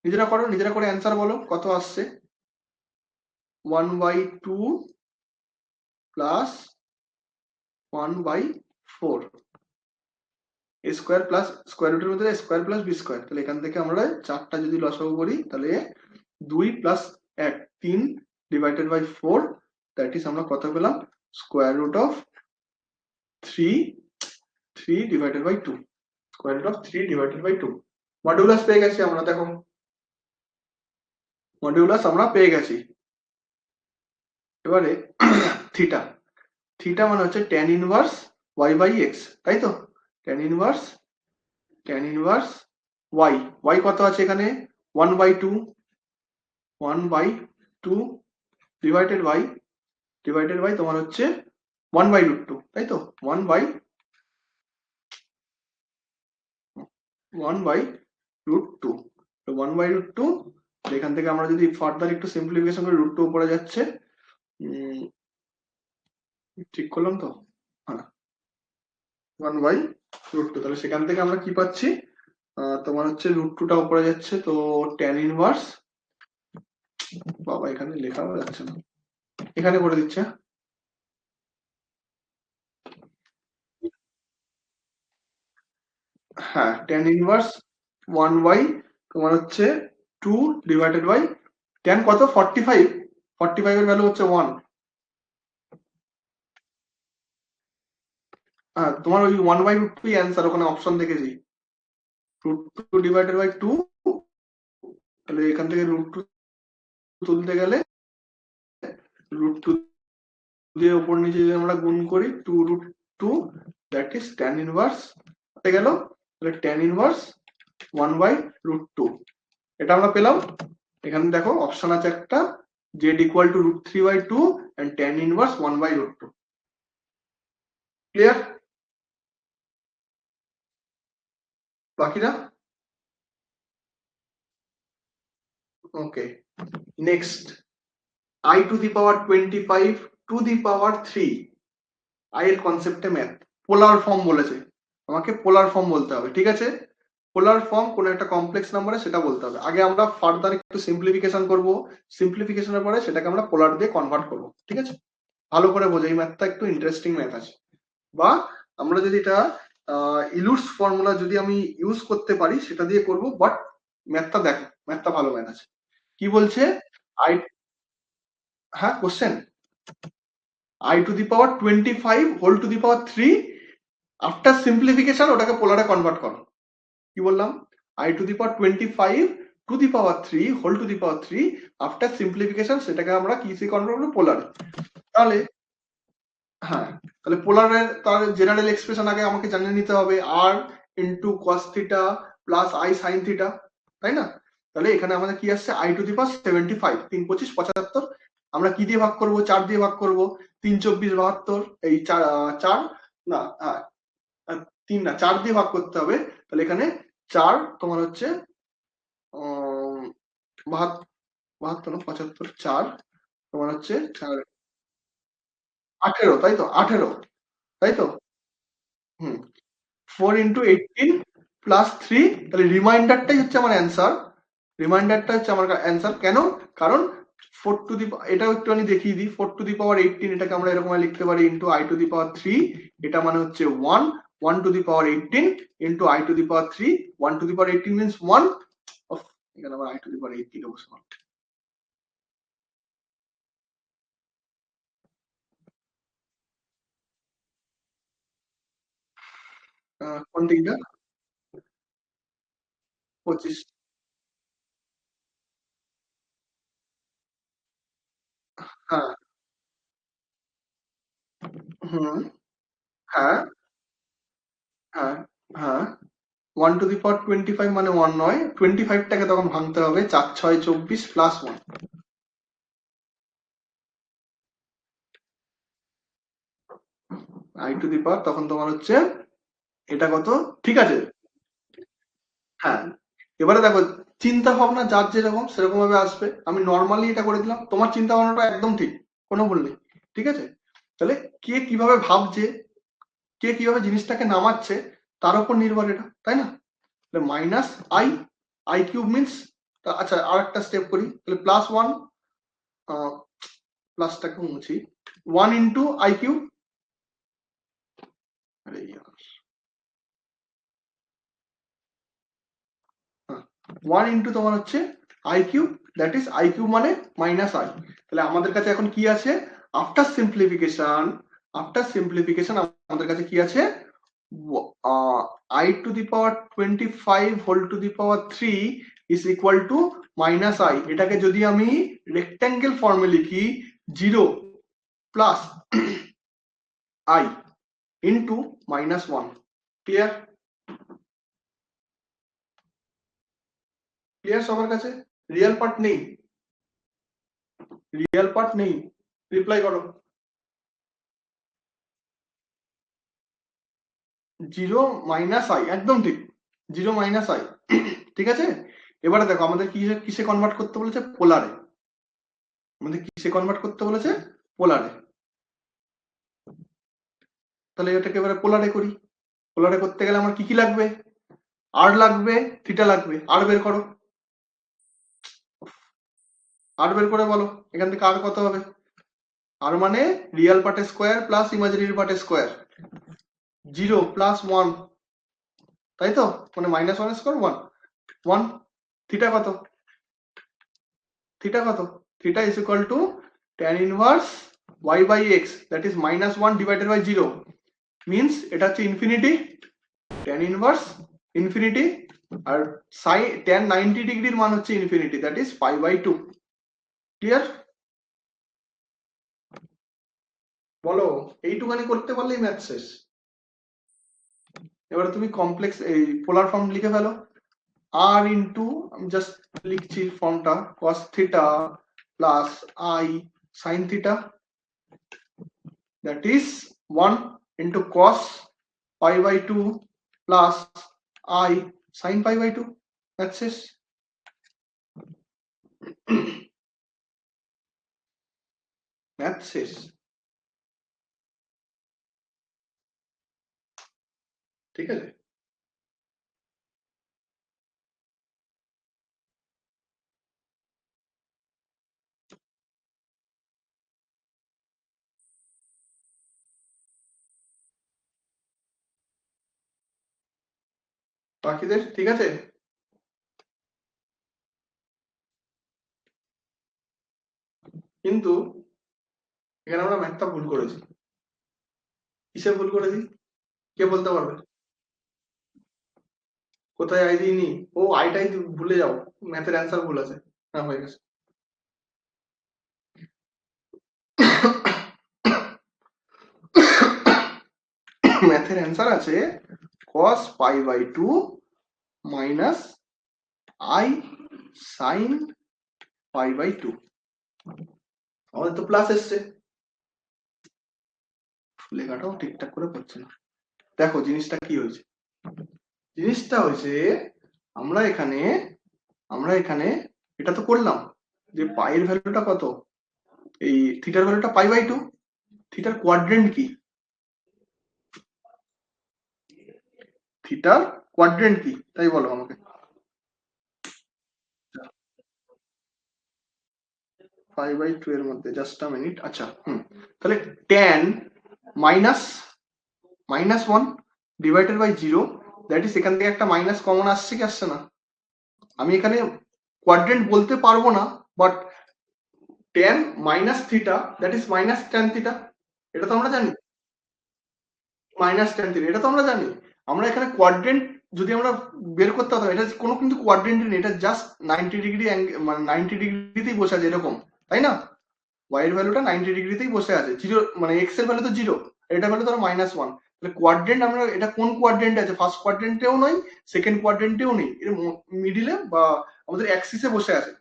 নিজেরা করে অ্যান্সার বলো কত আসছে। 1/2 plus 1/4 a square plus square রুটের মধ্যে স্কোয়ার প্লাস বি স্কোয়ার। তাহলে এখান থেকে আমরা চারটা যদি লসাগু করি তাহলে 2 plus 1 3 divided by 4, that is আমরা কত পেলাম, square root of 3 divided by 2, square root of 3 divided by 2। Modulus পেয়ে গেছি আমরা, দেখো মডিউলাস আমরা পেয়ে গেছি। এবারে থিটা, থিটা মানে হচ্ছে tan inverse y by x, তাই তো? tan ইনভার্স y, y কত আছে এখানে 1/2, 1/2 ডিভাইডেড বাই তোমার হচ্ছে 1/√2, তাই তো? 1/√2, 1/√2। এখান থেকে আমরা যদি ফার্দার একটু সিম্পলিফিকেশন করি, √2 উপরে যাচ্ছে, ঠিক করলাম তো? হ্যাঁ 1/√2। তাহলে সেখান থেকে আমরা কি পাচ্ছি, তোমার হচ্ছে √2টা উপরে যাচ্ছে, তো tan ইনভার্স, বাবা এখানে লেখা যাচ্ছে না, এখানে করে দিচ্ছে, হ্যাঁ tan ইনভার্স 1 তোমার হচ্ছে 2 ডিভাইডেড বাই tan কত 45, 45 এর ভ্যালু হচ্ছে 1, হ্যাঁ তোমার ওই 1/√2 অ্যান্সার, ওখানে অপশন দেখেছি √2 ডিভাইডেড বাই 2। তাহলে এখান থেকে √2 তুলতে গেলে √2 দিয়ে উপর নিচে যদি আমরা গুণ করি 2√2, দ্যাট ইজ tan ইনভার্স হয়ে গেল। তাহলে tan ইনভার্স 1/√2 এটা আমরা পেলাম। এখানে দেখো অপশন আছে একটা, z equal to √3/2 and tan inverse 1/√2। Clear? বাকিরা okay. Next i to the power 25 to the power 3, i এর কনসেপ্টে ম্যাথ, পোলার ফর্ম বলেছে আমাকে, পোলার ফর্ম বলতে হবে, ঠিক আছে? পোলার ফর্ম কোন একটা কমপ্লেক্স নাম্বারে সেটা বলতে হবে। আগে আমরা ফার্দার একটু সিম্পলিফিকেশন করব, সিম্পলিফিকেশনের পরে সেটাকে আমরা পোলার দিয়ে কনভার্ট করব, ঠিক আছে? ভালো করে বোঝো, এই ম্যাথটা একটু ইন্টারেস্টিং ম্যাথ আছে। বা আমরা যদি এটা ইলুটস ফর্মুলা যদি আমি ইউজ করতে পারি সেটা দিয়ে করব, বাট ম্যাথটা দেখো, ম্যাথটা ভালো ম্যাথ আছে। কি বলছে, আই, হ্যাঁ question, i to the power 25 whole to the power 3 after simplification ওটাকে পোলারে কনভার্ট করো। কি বললাম, i to the power 25 to the power 3 whole to the power 3 after simplification সেটাকে আমরা কিসে কনভার্ট করব, পোলারে। তাহলে হ্যাঁ, তাহলে পোলারের তার জেনারেল এক্সপ্রেশন আগে আমাকে জানিয়ে নিতে হবে, r into cos theta plus i sin theta, তাই না? তাহলে এখানে আমাদের কি আসছে, i টু দি পাওয়ার 75, 3 25 75, আমরা কি দিয়ে ভাগ করব, 4 দিয়ে ভাগ করব, 3 24 72, এই 4 না 3 না 4 দিয়ে ভাগ করতে হবে। তাহলে এখানে 4 তোমার হচ্ছে 72 না 75, 4 তোমার হচ্ছে 18, তাই তো 18, তাই তো? হুম, 4 ইন্টু 18 প্লাস 3, তাহলে রিমাইন্ডারটাই হচ্ছে আমার অ্যান্সার, রিমাইন্ডারটা হচ্ছে আমার অ্যান্সার। কেন? কারণ 4 টু দি, এটাও একটুখানি দেখিয়ে দিই, 4 টু দি পাওয়ার 18 এটাকে আমরা এরকম লিখতে পারি into i to the power 3, এটা মানে হচ্ছে 1, 1 two the power 18 into i to the power 3, 1 two the power 18 means 1, এখানে আবার i টু দি পাওয়ার 8 দিকে বসে কোন দিকটা 25 হ্যাঁ হুম হ্যাঁ হ্যাঁ হ্যাঁ 1 টু দি পাওয়ার 25 মানে 1 নয়, 25টাকে তখন ভাঙতে হবে 4 6 24 প্লাস 1, i টু দি পাওয়ার তখন তোমার হচ্ছে এটা কত, ঠিক আছে। হ্যাঁ এবারে দেখো চিন্তা ভাবনা যার যেরকম সেরকম ভাবে আসবে, আমি নর্মালি এটা করে দিলাম, তোমার চিন্তা ভাবনাটা একদম ঠিক, কোনো ভুল নেই, ঠিক আছে। তাহলে কে কিভাবে ভাবছে, কে কিভাবে জিনিসটাকে নামাচ্ছে তার উপর নির্ভর এটা, তাই না। Minus I, I cube means, আচ্ছা আর একটা স্টেপ করি, তাহলে প্লাস 1, প্লাসটাকে মুছি, 1 ইন্টু আই কিউব, আরে ইয়ার 1 ইন্টু তোমার হচ্ছে I cube, that is I cube মানে মাইনাস আই। তাহলে আমাদের কাছে এখন কি আছে, আফটার সিম্পলিফিকেশন, আফটার সিম্পলিফিকেশন আমাদের কাছে কি আছে, i to the power 25 whole to the power 3 is equal to minus i। এটাকে যদি আমি রেক্ট্যাঙ্গেল ফর্মে লিখি 0 plus i into minus 1, clear, clear সবার কাছে, রিয়েল পার্ট নেই, রিয়েল পার্ট নেই, রিপ্লাই করো। 0 মাইনাস আই, একদম ঠিক, 0 মাইনাস আই, ঠিক আছে। এবারে দেখো আমাদের কি কিসে কনভার্ট করতে বলেছে, পোলারে, আমাদের কিসে কনভার্ট করতে বলেছে, পোলারে। তাহলে এটাকে এবারে পোলারে করি, পোলারে করতে গেলে আমার কি কি লাগবে, আর লাগবে, থিটা লাগবে, আর বের করো, আর বের করে বলো এখান থেকে আর কত হবে, আর মানে রিয়েল পার্টের স্কোয়ার প্লাস ইমাজিনারি পার্টের স্কোয়ার, 0 প্লাস 1, তাই তো, মানে মাইনাস 1 স্কোয়ার 1, 1, থিটা কত, থিটা কত, theta is equal to tan inverse y by x, that is minus 1 divided by 0, means এটা হচ্ছে ইনফিনিটি, tan ইনভার্স ইনফিনিটি, আর সাই tan 90 ডিগ্রির মান হচ্ছে infinity, that is pi by 2, clear. বলো এইটুখানি করতে পারলেই ম্যাথ শেষ। এবার তুমি কমপ্লেক্স এই পোলার ফর্ম লিখে ফেলো, আর ইন্টু, আমি জাস্ট লিখছি ফর্মটা, cos theta plus i sine theta, that is 1 into cos pi by 2 plus i sine pi by 2, math শেষ। ম্যাথ শেষ, ঠিক আছে। বাকিদের ঠিক আছে, কিন্তু এখানে আমরা ম্যাথটা ভুল করেছি, কিসে ভুল করেছি কে বলতে পারবে, কোথায় আই দিইনি, ও আইটাই ভুলে যাও, ম্যাথের অ্যান্সার ভুল আছে, হ্যাঁ হয়ে গেছে। ম্যাথের অ্যান্সার আছে cos pi by 2 minus i sine pi by 2, আমাদের তো প্লাস এসছে, লেখাটাও ঠিকঠাক করে পড়ছে না। দেখো জিনিসটা কি হয়েছে, জিনিসটা হয়েছে আমরা এখানে, আমরা এখানে এটা তো করলাম যে পাইয়ের ভ্যালুটা কত, এই থিটার ভ্যালুটা পাই বাই 2, থিটার কোয়াড্রেন্ট কি, থিটার কোয়াড্রেন্ট কি তাই বলো আমাকে, 5/2 এর মধ্যে জাস্ট আ মিনিট, আচ্ছা তাহলে tan minus minus 1 divided by 0, that is এখান থেকে একটা মাইনাস কমন আসছে কি আসছে না, আমি এখানে কোয়াড্রেন্ট বলতে পারবো না, but tan minus theta that is minus tan theta, এটা তো আমরা জানি। মাইনাস ট্যান থিটা এটা তো আমরা জানি। আমরা এখানে কোয়াড্রেন্ট যদি আমরা বের করতে হতাম, এটা কোনো কিন্তু কোয়াড্রেন্ট নেই, এটা জাস্ট 90 ডিগ্রি মানে 90 ডিগ্রিতেই বসে আছে এরকম, তাই না? y এর ভ্যালুটা 90 ডিগ্রিতেই বসে আছে, জিরো মানে x এর ভ্যালু তো জিরো, এটা ভ্যালু ধরো -1। তাহলে কোয়াড্রেন্ট আমরা এটা কোন কোয়াড্রেন্টে আছে? ফার্স্ট কোয়াড্রেন্টেও নয়, সেকেন্ড কোয়াড্রেন্টেও নেই, এর মিডিলে বা আমাদের অ্যাক্সিসে বসে আছে।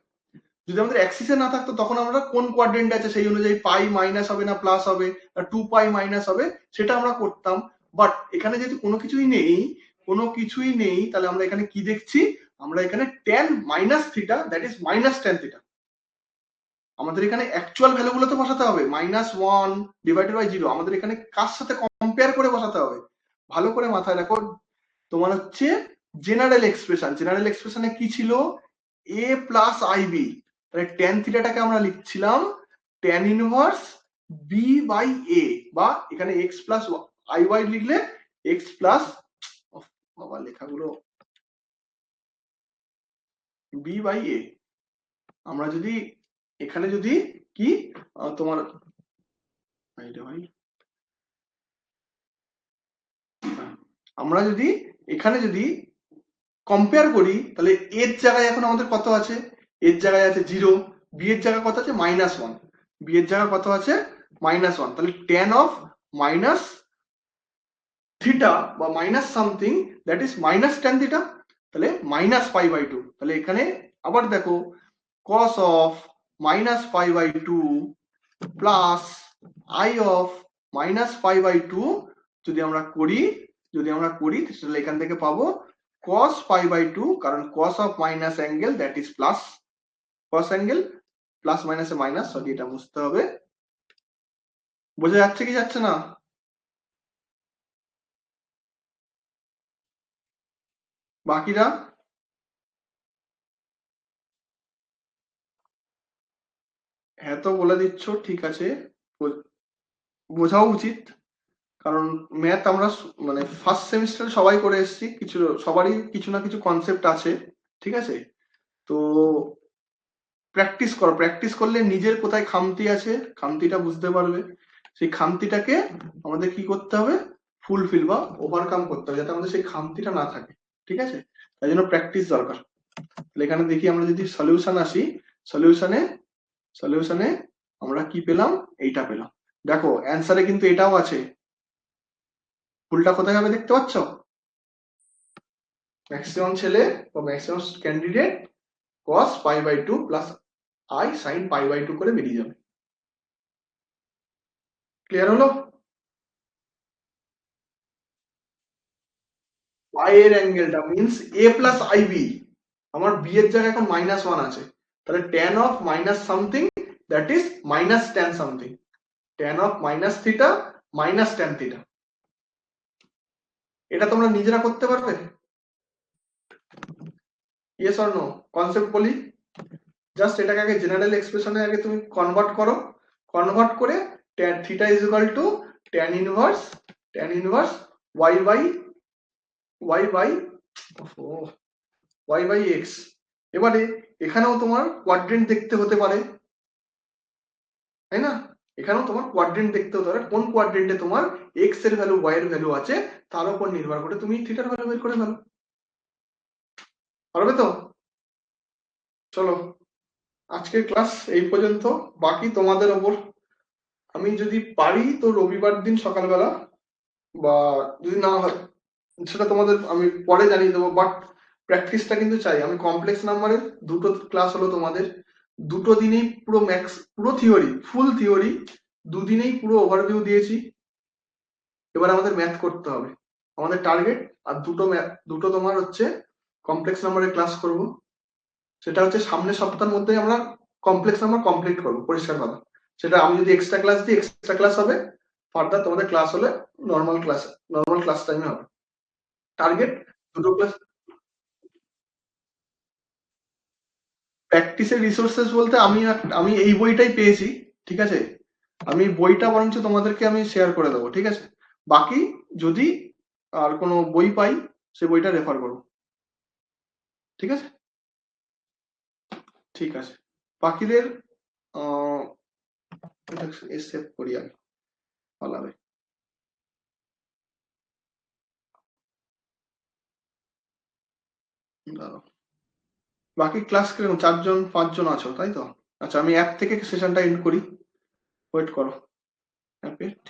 যদি আমাদের অ্যাক্সিসে না থাকতো তখন আমরা কোন কোয়াড্রেন্টে আছে সেই অনুযায়ী পাই মাইনাস হবে না প্লাস হবে, না 2 পাই মাইনাস হবে, সেটা আমরা করতাম। বাট এখানে যেহেতু কোনো কিছুই নেই, কোনো কিছুই নেই, তাহলে আমরা এখানে কি দেখছি? আমরা এখানে tan minus theta that is minus tan theta, আমাদের এখানে অ্যাকচুয়াল ভ্যালুগুলোতে বসাতে হবে, -1 ডিভাইডেড বাই 0, আমাদের এখানে কার সাথে কম্পেয়ার করে বসাতে হবে? ভালো করে মাথায় রাখো, তোমার হচ্ছে জেনারেল এক্সপ্রেশন, জেনারেল এক্সপ্রেশনে কি ছিল? a প্লাস আইবি, তাহলে ট্যান থিটাটাকে আমরা লিখছিলাম ট্যান ইনভার্স বি বাই এ, বা এখানে এক্স প্লাস আই ওয়াই লিখলে এক্স প্লাস, বাবা লেখাগুলো, বি বাই এ। আমরা যদি এখানে যদি কি তোমার আমরা যদি এখানে যদি কম্পেয়ার করি, তাহলে এর জায়গায় এখন আমাদের কত আছে? এর জায়গায় আছে 0, বি এর জায়গায় কত আছে? -1, বি এর জায়গায় কত আছে? -1, তাহলে tan অফ মাইনাস থিটা বা minus something that is minus tan theta, তাহলে -π/2। তাহলে এখানে আবার দেখো cos of -π/2 plus i of -π/2, যদি আমরা করি তাহলে এখান থেকে পাবো cos π/2, কারণ cos of minus angle that is plus, cos angle plus মাইনাসে মাইনাস, সরি এটা বুঝতে হবে। বোঝা যাচ্ছে কি যাচ্ছে না? বাকিরা? হ্যাঁ তো বলে দিচ্ছ, ঠিক আছে, বোঝাও উচিত, কারণ ম্যাথ আমরা মানে ফার্স্ট সেমিস্টারে সবাই করে এসেছি, কিছু সবারই কিছু না কিছু কনসেপ্ট আছে, ঠিক আছে? তো প্র্যাকটিস করো, প্র্যাকটিস করলে নিজের কোথায় খামতি আছে খামতিটা বুঝতে পারবে, সেই খামতিটাকে আমাদের কি করতে হবে? ফুলফিল বা ওভারকাম করতে হবে, যাতে আমাদের সেই খামতিটা না থাকে, ঠিক আছে? তাই জন্য প্র্যাকটিস দরকার। তাহলে এখানে দেখি আমরা যদি সলিউশন আসি, সলিউশনে সলিউশনে আমরা কি পেলাম? এইটা পেলাম। দেখো অ্যান্সারে কিন্তু এটাও আছে, ভুলটা কোথায় হবে দেখতে পাচ্ছ? ম্যাক্সিমাম ছেলে বা maximum candidate cos π/2 plus i sin π/2 করে বেরিয়ে যাবে। ক্লিয়ার হলো? y এর অ্যাঙ্গেলটা মিন্স a প্লাস আইব, আমার b এর জায়গায় এখন -1 আছে, তাহলে tan of minus something that is minus tan something, tan of minus theta minus tan theta. এটা তোমরা নিজেরা করতে পারবে? Yes or no? কনসেপ্ট বলি, জাস্ট এটাকে আগে জেনারেল এক্সপ্রেশনে আগে তুমি কনভার্ট করো, কনভার্ট করে tan theta is equal to tan inverse y by y by x। এবারে এখানেও তোমার কোয়াড্রেন্ট দেখতে হতে পারে, তাই না? এখানেও তোমার কোয়াড্রেন্ট দেখতে হতে পারে, কোন কোয়াড্রেন্টে তোমার x এর ভ্যালু y এর ভ্যালু আছে তার উপর নির্ভর করে তুমি থিটার ভ্যালু বের করে ফেলো, পারবে তো? চলো আজকের ক্লাস এই পর্যন্ত, বাকি তোমাদের ওপর। আমি যদি পারি তো রবিবার দিন সকালবেলা, বা যদি না হয় সেটা তোমাদের আমি পরে জানিয়ে দেবো, বাট প্র্যাকটিসটা কিন্তু চাই। আমি কমপ্লেক্স নাম্বারের দুটো ক্লাস হলো তোমাদের, দুটো দিনেই পুরো ম্যাক্স, পুরো থিওরি, ফুল থিওরি দুদিনেই পুরো ওভারভিউ দিয়েছি। এবার আমাদের ম্যাথ করতে হবে, আমাদের টার্গেট। আর দুটো তোমার হচ্ছে কমপ্লেক্স নাম্বারের ক্লাস করব, সেটা হচ্ছে সামনের সপ্তাহের মধ্যে আমরা কমপ্লেক্স নাম্বার কমপ্লিট করবো, পরিষ্কার কথা। সেটা আমি যদি এক্সট্রা ক্লাস দিই এক্সট্রা ক্লাস হবে, ফার্দার তোমাদের ক্লাস হলে নর্মাল ক্লাস টাইমে হবে। টার্গেট দুটো ক্লাস। প্র্যাকটিসের রিসোর্সেস বলতে আমি এই বইটাই পেয়েছি, ঠিক আছে? আমি বইটা বরঞ্চ তোমাদেরকে আমি শেয়ার করে দেবো, ঠিক আছে? বাকি যদি আর কোনো বই পাই সে বইটা রেফার করো, ঠিক আছে? ঠিক আছে, বাকিদের সেভ করি আমি, ভালো হবে। দাঁড়াও। বাকি ক্লাস কিরকম, 4 জন 5 জন আছো তাই তো? আচ্ছা, আমি অ্যাপ থেকে সেশনটা এন্ড করি, ওয়েট করো অ্যাপে।